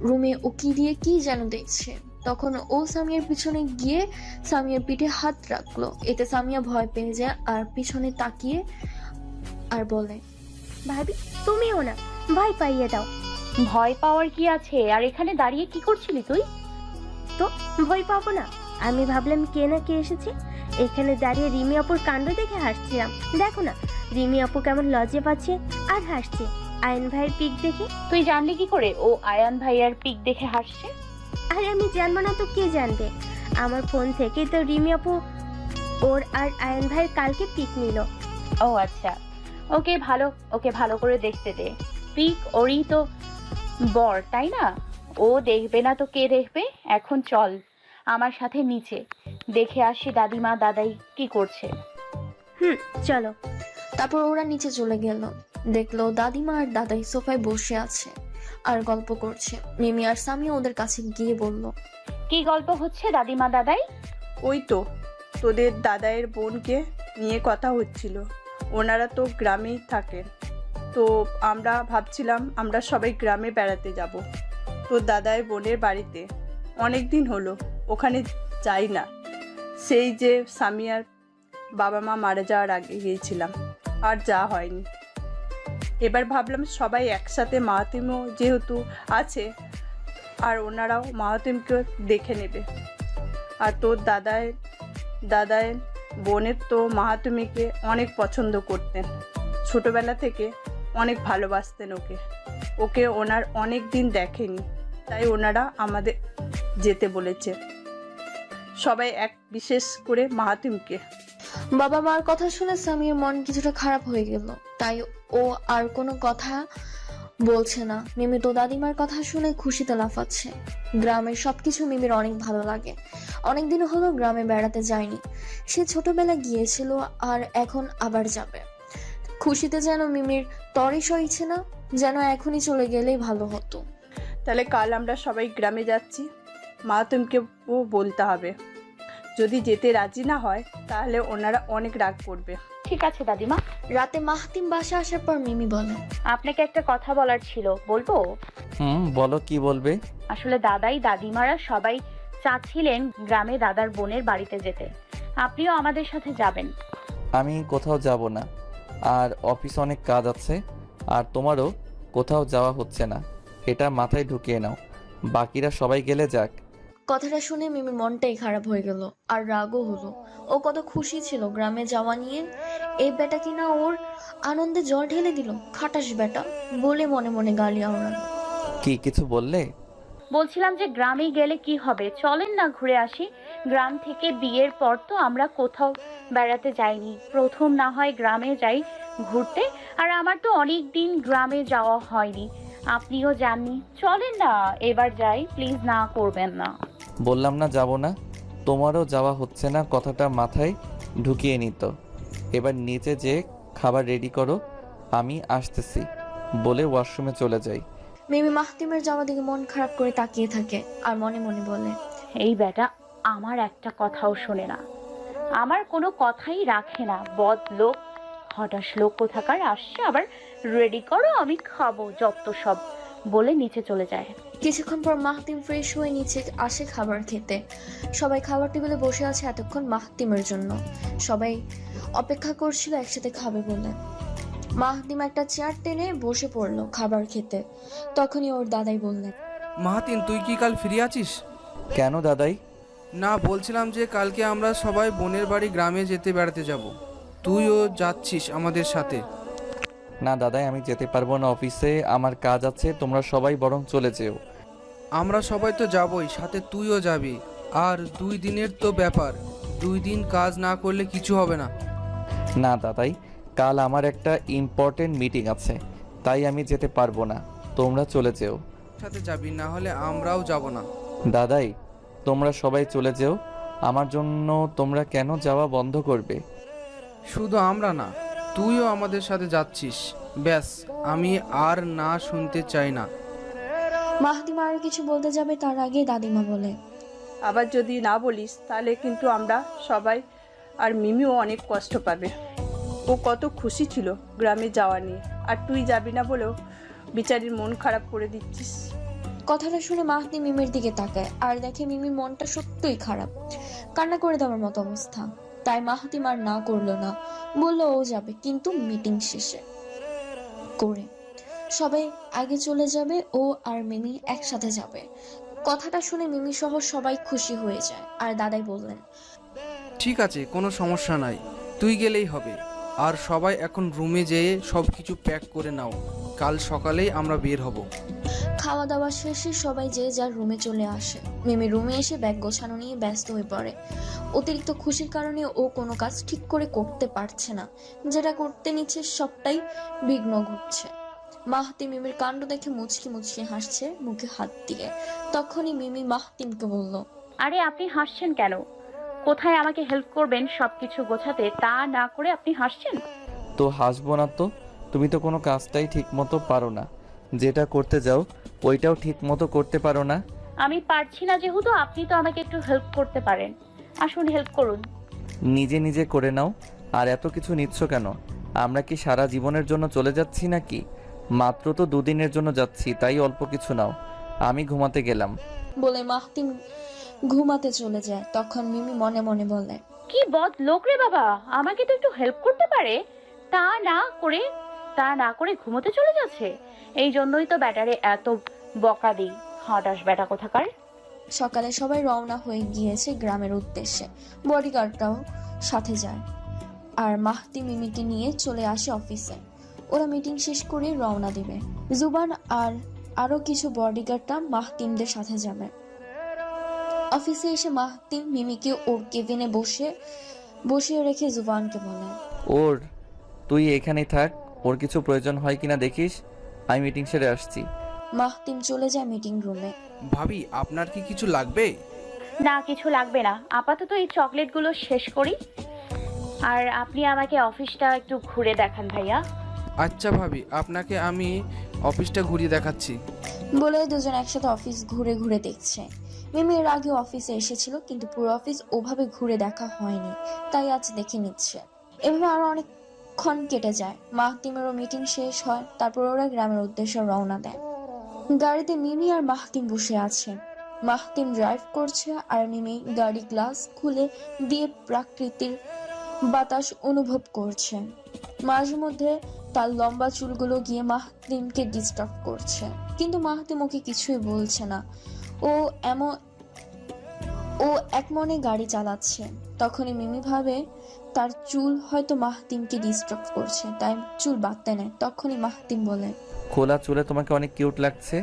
রুমে উকি দিয়ে কি যেন দেখছে। তখন ও সামিয়ার পিছনে গিয়ে সামিয়ার পিঠে হাত রাখলো। এতে সামিয়া ভয় পেয়ে যায় আর পিছনে তাকিয়ে আর বলে, ভাবি তুমিও না, ভয় পাইয়ে দাও। ভয় পাওয়ার কি আছে? আর এখানে দাঁড়িয়ে কি করছিলি তুই? তো ভয় পাবো না? আমি ভাবলাম কে না কে এসেছে। এখানে দাঁড়িয়ে রিমি আপুর কাণ্ড দেখে হাসছিলাম। দেখো না রিমি আপু কেমন লজ্জা পাচ্ছে আর হাসছে আয়ন ভাইয়ের পিক দেখে। তুই জানলি কি করে ও আয়ান ভাইয়ার পিক দেখে হাসছে? আরে আমি জানবো না তো কে জানবে? আমার ফোন থেকে তো রিমি আপু ওর আর আয়ন ভাইয়ের কালকে পিক নিল। ও আচ্ছা, ওকে ভালো করে দেখতে দে। পিক ওরই তো বর, তাই না? ও দেখবে না তো কে দেখবে? এখন চল আমার সাথে নিচে, দেখে আসি দাদিমা দাদাই কি করছে। চলো। তারপর ওরা নিচে চলে গেল। দেখলো দাদিমা আর দাদাই সোফায় বসে আছে আর গল্প করছে। মিমি আর সামিয়া ওদের কাছে গিয়ে বলল, কি গল্প হচ্ছে দাদিমা দাদাই? ওই তো তোদের দাদাইয়ের বোনকে নিয়ে কথা হচ্ছিল। ওনারা তো গ্রামেই থাকেন, তো আমরা ভাবছিলাম আমরা সবাই গ্রামে বেড়াতে যাব তোর দাদাইয়ের বোনের বাড়িতে। অনেক দিন হলো ওখানে যাই না, সেই যে সামিয়ার বাবা মা মারা যাওয়ার আগে গিয়েছিলাম, আর যাওয়া হয়নি। এবার ভাবলাম সবাই একসাথে, মাহাতিমও যেহেতু আছে আর ওনারাও মাহাতিমকে দেখে নেবে। আর তোর দাদায়ের বোনের তো মাহাতুমিকে অনেক পছন্দ করতেন, ছোটবেলা থেকে অনেক ভালোবাসতেন ওকে ওনার অনেক দিন দেখেনি, তাই ওনারা আমাদের যেতে বলেছে, সবাই এক বিশেষ করে মাহাতুমকে। বাবা মার কথা শুনে সামিয়ার মন কিছুটা খারাপ হয়ে গেল, তাই ও আর কোনো কথা বলছে না। মিমি তো দাদিমার কথা শুনে খুশিতে লাফাচ্ছে। গ্রামের সবকিছু মিমির অনেক ভালো লাগে। অনেকদিন হলো গ্রামে বেড়াতে যায়নি। সে ছোটবেলায় গিয়েছিল আর এখন আবার যাবে। খুশিতে যেন মিমির তরে সইছে না, যেন এখনই চলে গেলেই ভালো হতো। তাহলে কাল আমরা সবাই গ্রামে যাচ্ছি, মাহাতুমকেও বলতে হবে। যদি যেতে রাজি না হয় তাহলে ওনারা অনেক রাগ করবে। ঠিক আছে দাদিমা। রাতে মাহাতিম বাসা আসার পর মিমি বলে, আপনাকে একটা কথা বলার ছিল, বলবো? বলো, কি বলবে? আসলে দাদাই দাদিমারা সবাই চাচ্ছিলেন গ্রামে দাদার বোনের বাড়িতে যেতে। আপনিও আমাদের সাথে যাবেন। আমি কোথাও যাব না, আর অফিস অনেক কাজ আছে, আর তোমারও কোথাও যাওয়া হচ্ছে না, এটা মাথায় ঢুকিয়ে নাও। বাকিরা সবাই গেলে যাক। কথাটা শুনে মিমির মনটাই খারাপ হয়ে গেল আর রাগও হলো। ও কত খুশি ছিল গ্রামে যাওয়া নিয়ে। এই বেটা কিনা ওর আনন্দে জল ঢেলে দিল, খাটাস বেটা বলে মনে মনে গালি আওড়ালো। কি কিছু বললে? বলছিলাম যে গ্রামে গেলে কি হবে, চলেন না ঘুরে আসি। গ্রাম থেকে বিয়ের পর তো আমরা কোথাও বেড়াতে যাইনি, প্রথম না হয় গ্রামে যাই ঘুরতে। আর আমার তো অনেক দিন গ্রামে যাওয়া হয়নি, আপনিও যাননি। চলেন না এবার যাই, প্লিজ, না করবেন না। বললাম না যাব না। তোমারও যাওয়া হচ্ছে না, কথাটা মাথায় ঢুকিয়ে নিত। এবার নিচে যে খাবার রেডি করো, আমি আসতেছি বলে ওয়াশরুমে চলে যাই। মিমি মাহতিমের যাওয়া দিকে মন খারাপ করে তাকিয়ে থাকে আর মনে মনে বলে, এই বেটা আমার একটা কথাও শোনে না, আমার কোনো কথাই রাখে না, বদ লোক। হঠাৎ লোক কোথাকার আসছে, আবার রেডি করো আমি খাবো যত সব বলে নিচে চলে যায়। কিছুক্ষণ পর মাহতিম ফ্রেশ হয়ে নিচে আসে খাবার খেতে। সবাই খাবার টেবিলে বসে আছে এতক্ষণ মাহতিমের জন্য। সবাই অপেক্ষা করছিল একসাথে খাবে বলে। মাহতিম একটা চেয়ার টেনে বসে পড়লো খাবার খেতে। তখনই ওর দাদাই বললেন, মাহাতিন তুই কি কাল ফিরে আছিস? কেন দাদাই? না, বলছিলাম যে কালকে আমরা সবাই বোনের বাড়ি গ্রামে যেতে বেড়াতে যাব, তুইও যাচ্ছিস আমাদের সাথে? না দাদাই, আমি যেতে পারবো না, অফিসে আমার কাজ আছে, তোমরা সবাই বরং চলে যেও। আমরা সবাই তো যাবই, সাথে তুইও যাবি। আর 2 দিনের তো ব্যাপার, 2 দিন কাজ না করলে কিছু হবে না। না দাদাই, কাল আমার একটা ইম্পর্টেন্ট মিটিং আছে, তাই আমি যেতে পারবো না, তোমরা চলে যেও। সাথে যাবি, না হলে আমরাও যাব না। দাদাই, তোমরা সবাই চলে যেও, আমার জন্য তোমরা কেন যাওয়া বন্ধ করবে? শুধু আমরা না, তুইও আমাদের সাথে যাচ্ছিস, ব্যাস, আমি আর না শুনতে চাই না। মাহতিম আর কিছু বলতে যাবে তার আগে দাদিমা বলে, আবার যদি না বলিস তাহলে কিন্তু আমরা সবাই আর মিমিও অনেক কষ্ট পাবে। ও কত খুশি ছিল গ্রামে যাওয়া নিয়ে, আর তুই যাবি না বলেও বিচারির মন খারাপ করে দিচ্ছিস। কথাটা শুনে মাহতিম মিমির দিকে তাকায় আর দেখে মিমির মনটা সত্যিই খারাপ, কান্না করে দেওয়ার মতো অবস্থা। তাই মাহতিম আর না করলো না, বললো ও যাবে, কিন্তু মিটিং শেষে করে সবাই আগে চলে যাবে, ও আর মিমি একসাথে যাবে। কথাটা শুনে মিমি সহ সবাই খুশি হয়ে যায়। আর দাদাই বললেন, ঠিক আছে, কোনো সমস্যা নাই, তুই গেলেই হবে। আর সবাই এখন রুমে যেয়ে সব কিছু প্যাক করে নাও, কাল সকালেই আমরা বের হব। খাওয়া দাওয়া শেষে সবাই যে যার রুমে চলে আসে। মিমি রুমে এসে ব্যাগ গোছানো নিয়ে ব্যস্ত হয়ে পড়ে। অতিরিক্ত খুশির কারণে ও কোনো কাজ ঠিক করে করতে পারছে না, যেটা করতে নিচ্ছে সবটাই বিঘ্ন ঘটছে। মাহতিম মিমির কাণ্ড দেখে মুচকি মুচকি হাসছে মুখে হাত দিয়ে। তখনই মিমি মাহতিমকে বলল, আরে আপনি হাসছেন কেন? কোথায় আমাকে হেল্প করবেন সবকিছু গোছাতে, তা না করে আপনি হাসছেন? তো হাসবো না তো, তুমি তো কোনো কাজটাই ঠিক মতো পারো না, যেটা করতে যাও ওইটাও ঠিক মতো করতে পারো না। আমি পারছি না যেহেতু আপনি তো আমাকে একটু হেল্প করতে পারেন, আসুন হেল্প করুন। নিজে নিজে করে নাও, আর এত কিছু নিচ্ছ কেন? আমরা কি সারা জীবনের জন্য চলে যাচ্ছি নাকি? মাত্র তো 2 দিনের জন্য যাচ্ছি, তাই অল্প কিছু নাও, আমি ঘুমাতে গেলাম। বলে মাহতিম ঘুমাতে চলে যায়। তখন মিমি মনে মনে বলে, কি বদ লোক রে বাবা, আমাকে তো একটু হেল্প করতে পারে, তা না করে ঘুমোতে চলে যাচ্ছে। এই জন্যই তো ব্যাটারে এত বকা দিই, হঠাৎ ব্যাটা কোথাকার। সকালে সবাই রওনা হয়ে গিয়েছে গ্রামের উদ্দেশ্যে। বডিগার্ডটাও সাথে যায় আর মাহতি মিমিকে নিয়ে চলে আসে অফিসে। ওরা মিটিং শেষ করে রওনা দেবে। জুবান আর আরো কিছু বডিগার্ডরা মাহতিমদের সাথে যাবে। অফিসে এসে মাহতিম মিমিকে ওর কেবিনে বসিয়ে রেখে জুবানকে বলে, তুই এখানেই থাক, ওর কিছু প্রয়োজন হয় কিনা দেখিস, আমি মিটিং সেরে আসছি। মাহতিম চলে যায় মিটিং রুমে। ভাবি, আপনার কি কিছু লাগবে? না, কিছু লাগবে না, আপাতত এই চকলেটগুলো শেষ করি। আর আপনি আমাকে অফিসটা একটু ঘুরে দেখান ভাইয়া। আচ্ছা ভাবি, আপনাকে আমি অফিসটা ঘুরিয়ে দেখাচ্ছি। বলে দুজন একসাথে অফিস ঘুরে ঘুরে দেখছে। মিমি এর আগে অফিসে এসেছিল, কিন্তু পুরো অফিস ওভাবে ঘুরে দেখা হয়নি, তাই আজ দেখে নিচ্ছে। এভাবে আরো অনেকক্ষণ কেটে যায়। মাহতিমেরও মিটিং শেষ হয়, তারপর ওরা গ্রামের উদ্দেশ্যে রওনা দেয়। গাড়িতে মিমি আর মাহতিম বসে আছে। মাহতিম ড্রাইভ করছে আর মিমি গাড়ি গ্লাস খুলে দিয়ে প্রাকৃতিক বাতাস অনুভব করছে। মাঝে মধ্যে তার লম্বা চুলগুলো গিয়ে মাহতিমকে ডিস্টার্ব করছে, কিন্তু মাহতিম ওকে কিছুই বলছে না। ও এক মনে গাড়ি চালাচ্ছে। তখনই মিমি ভাবে তার চুল হয়তো মাহতিমকে ডিস্টার্ব করছে, তাই চুল বাঁধতে নেয়। তখনই মাহতিম বলে, খোলা চুলে তোমাকে অনেক কিউট লাগছে,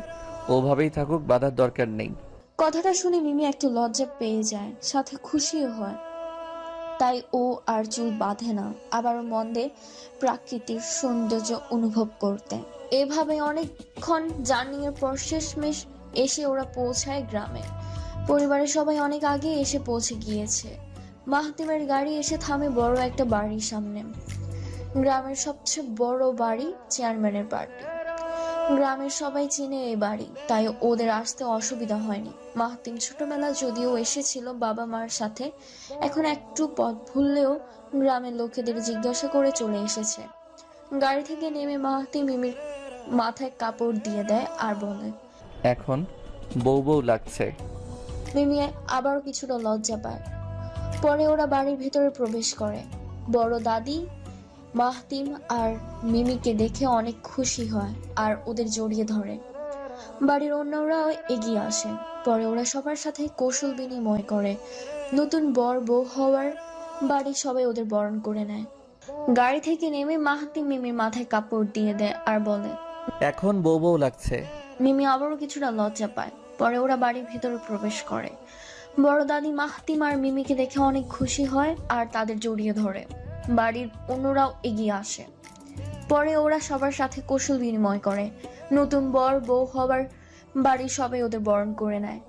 ওভাবেই থাকুক, বাঁধার দরকার নেই। কথাটা শুনে মিমি একটু লজ্জা পেয়ে যায়, সাথে খুশিও হয়। তাই ও আর চুল বাঁধে না, আবার মন দিয়ে প্রাকৃতিক সৌন্দর্য অনুভব করতে। এভাবে অনেকক্ষণ জার্নি এর পর শেষমেশ এসে ওরা পৌঁছায় গ্রামে। পরিবারের সবাই অনেক আগে এসে পৌঁছে গিয়েছে। মাহতিমের গাড়ি এসে থামে বড় একটা বাড়ির সামনে। গ্রামের সবচেয়ে বড় বাড়ি, চেয়ারম্যানের পার্টি। গ্রামের সবাই চেনে এই বাড়ি, তাই ওদের আসতে অসুবিধা হয়নি। মাহতিম ছোটবেলা যদিও এসেছিল বাবা মার সাথে, এখন একটু পথ ভুললেও গ্রামের লোকেদের জিজ্ঞাসা করে চলে এসেছে। গাড়ি থেকে নেমে মাহতিম মিমির মাথায় কাপড় দিয়ে দেয় আর বলে, এখন বউ বউ লাগছে। মিমি আবারও কিছুটা লজ্জা পায়। পরে ওরা বাড়ির ভেতরে প্রবেশ করে। বড় দাদি মাহতিম আর মিমিকে দেখে অনেক খুশি হয় আর ওদের জড়িয়ে ধরে। বাড়ির অন্যরাও এগিয়ে আসে। পরে ওরা সবার সাথে কৌশল বিনিময় করে। নতুন বর বউ হওয়ার বাড়ির সবাই ওদের বরণ করে নেয়। গাড়ি থেকে নেমে মাহতিম মিমির মাথায় কাপড় দিয়ে দেয় আর বলে, এখন বউ বউ লাগছে। মিমি আবারও কিছুটা লজ্জা পায়। পরে ওরা বাড়ির ভেতরে প্রবেশ করে। বড় দাদি মাহতিম আর মিমিকে দেখে অনেক খুশি হয় আর তাদের জড়িয়ে ধরে। বাড়ির অন্যরাও এগিয়ে আসে। পরে ওরা সবার সাথে কৌশল বিনিময় করে। নতুন বর বউ হবার বাড়ির সবাই ওদের বরণ করে নেয়।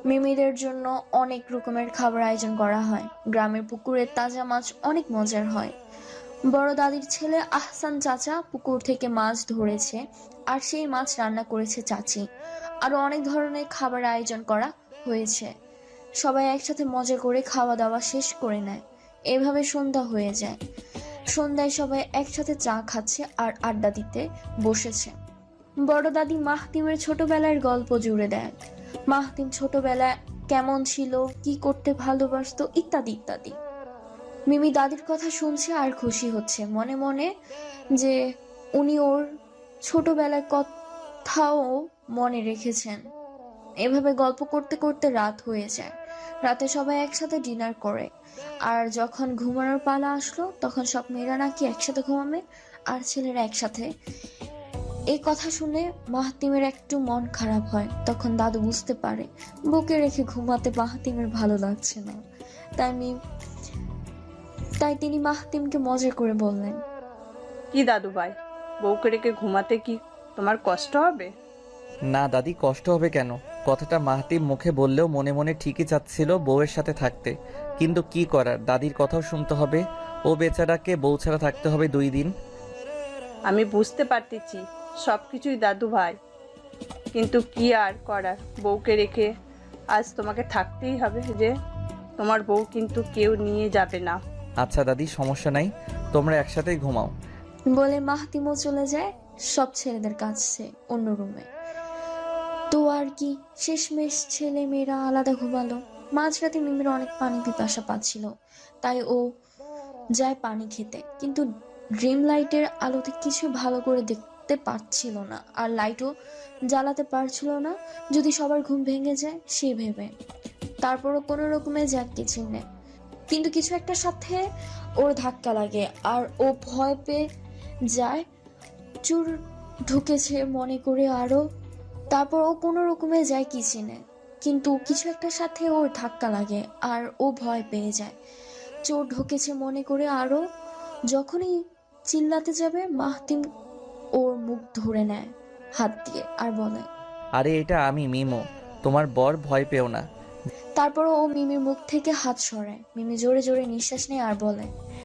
মিমিদের জন্য অনেক রকমের খাবার আয়োজন করা হয়। গ্রামের পুকুরের তাজা মাছ অনেক মজার হয়। বড় দাদির ছেলে আহসান চাচা পুকুর থেকে মাছ ধরেছে আর সেই মাছ রান্না করেছে চাচি। আরো অনেক ধরনের খাবার আয়োজন করা হয়েছে। সবাই একসাথে মজা করে খাওয়া দাওয়া শেষ করে নেয়। এভাবে সন্ধ্যা হয়ে যায়। সন্ধ্যায় সবাই একসাথে চা খাচ্ছে আর আড্ডা দিতে বসেছে। বড় দাদি মাহতিমের ছোটবেলার গল্প জুড়ে দেয়। মাহতিম ছোটবেলায় কেমন ছিল, কি করতে ভালোবাসতো, ইত্যাদি ইত্যাদি। মিমি দাদির কথা শুনছে আর খুশি হচ্ছে মনে মনে যে উনি ওর ছোটবেলার কথাও মনে রেখেছেন। এভাবে গল্প করতে করতে রাত হয়ে যায়। রাতে সবাই একসাথে ডিনার করে। আর যখন ঘুমানোর পালা আসলো তখন সব মেয়েরা নাকি একসাথে ঘুমাবে আর ছেলেরা একসাথে। এই কথা শুনে মাহতিমের একটু মন খারাপ হয়। তখন দাদু বুঝতে পারে বুকে রেখে ঘুমাতে মাহতিমের ভালো লাগছে না। তাই তিনি মাহতিমকে মজা করে বললেন, কি দাদু ভাই, বউকে রেখে ঘুমাতে কি তোমার কষ্ট হবে? না দাদি, কষ্ট হবে কেন? কথাটা মাহতিম মুখে বললেও মনে মনে ঠিকই চাচ্ছিল বউয়ের সাথে থাকতে। কিন্তু কি করার, দাদির কথাও শুনতে হবে। ও বেচারাকে বউ ছাড়া থাকতে হবে 2 দিন। আমি বুঝতে পারতেছি সব কিছুই দাদু ভাই, কিন্তু কি আর করার, বউকে রেখে আজ তোমাকে থাকতেই হবে। যে তোমার বউ কিন্তু কেউ নিয়ে যাবে না। আচ্ছা দাদি, সমস্যা নাই, তোমরা একসাথেই ঘুমাও। বলে মাহতিমও চলে যায় সব ছেলেদের কাছে অন্য রুমে। তো আর কি, শেষমেশ ছেলে মেয়েরা আলাদা ঘুমালো। মাঝরাতে মিমির অনেক পানি পিপাসা পাচ্ছিল, তাই ও যায় পানি খেতে। কিন্তু ড্রিম লাইটের আলোতে কিছু ভালো করে দেখতে পাচ্ছিল না আর লাইটও জ্বালাতে পারছিল না, যদি সবার ঘুম ভেঙে যায় সে ভেবে। তারপরও কোনো রকমে যাক কিচেনে, কিন্তু কিছু একটা সাথে ওর ধাক্কা লাগে আর ও ভয় পেয়ে যায়। চোর ঢুকেছে মনে করে আরো। তারপর ও কোনো রকমে যায় কিচেনে, কিন্তু কিছু একটা সাথে ওর ধাক্কা লাগে আর ও ভয় পেয়ে যায়। চোর ঢুকেছে মনে করে আরো। যখনই চিল্লাতে যাবে মাহতিম ওর মুখ ধরে নেয় হাত দিয়ে আর বলে, আরে এটা আমি মিমো, তোমার বর, ভয় পেও না। তারপর ও মিমির মুখ থেকে হাত সরায়। মিমি জোরে জোরে নিঃশ্বাস নেয় আর বলে,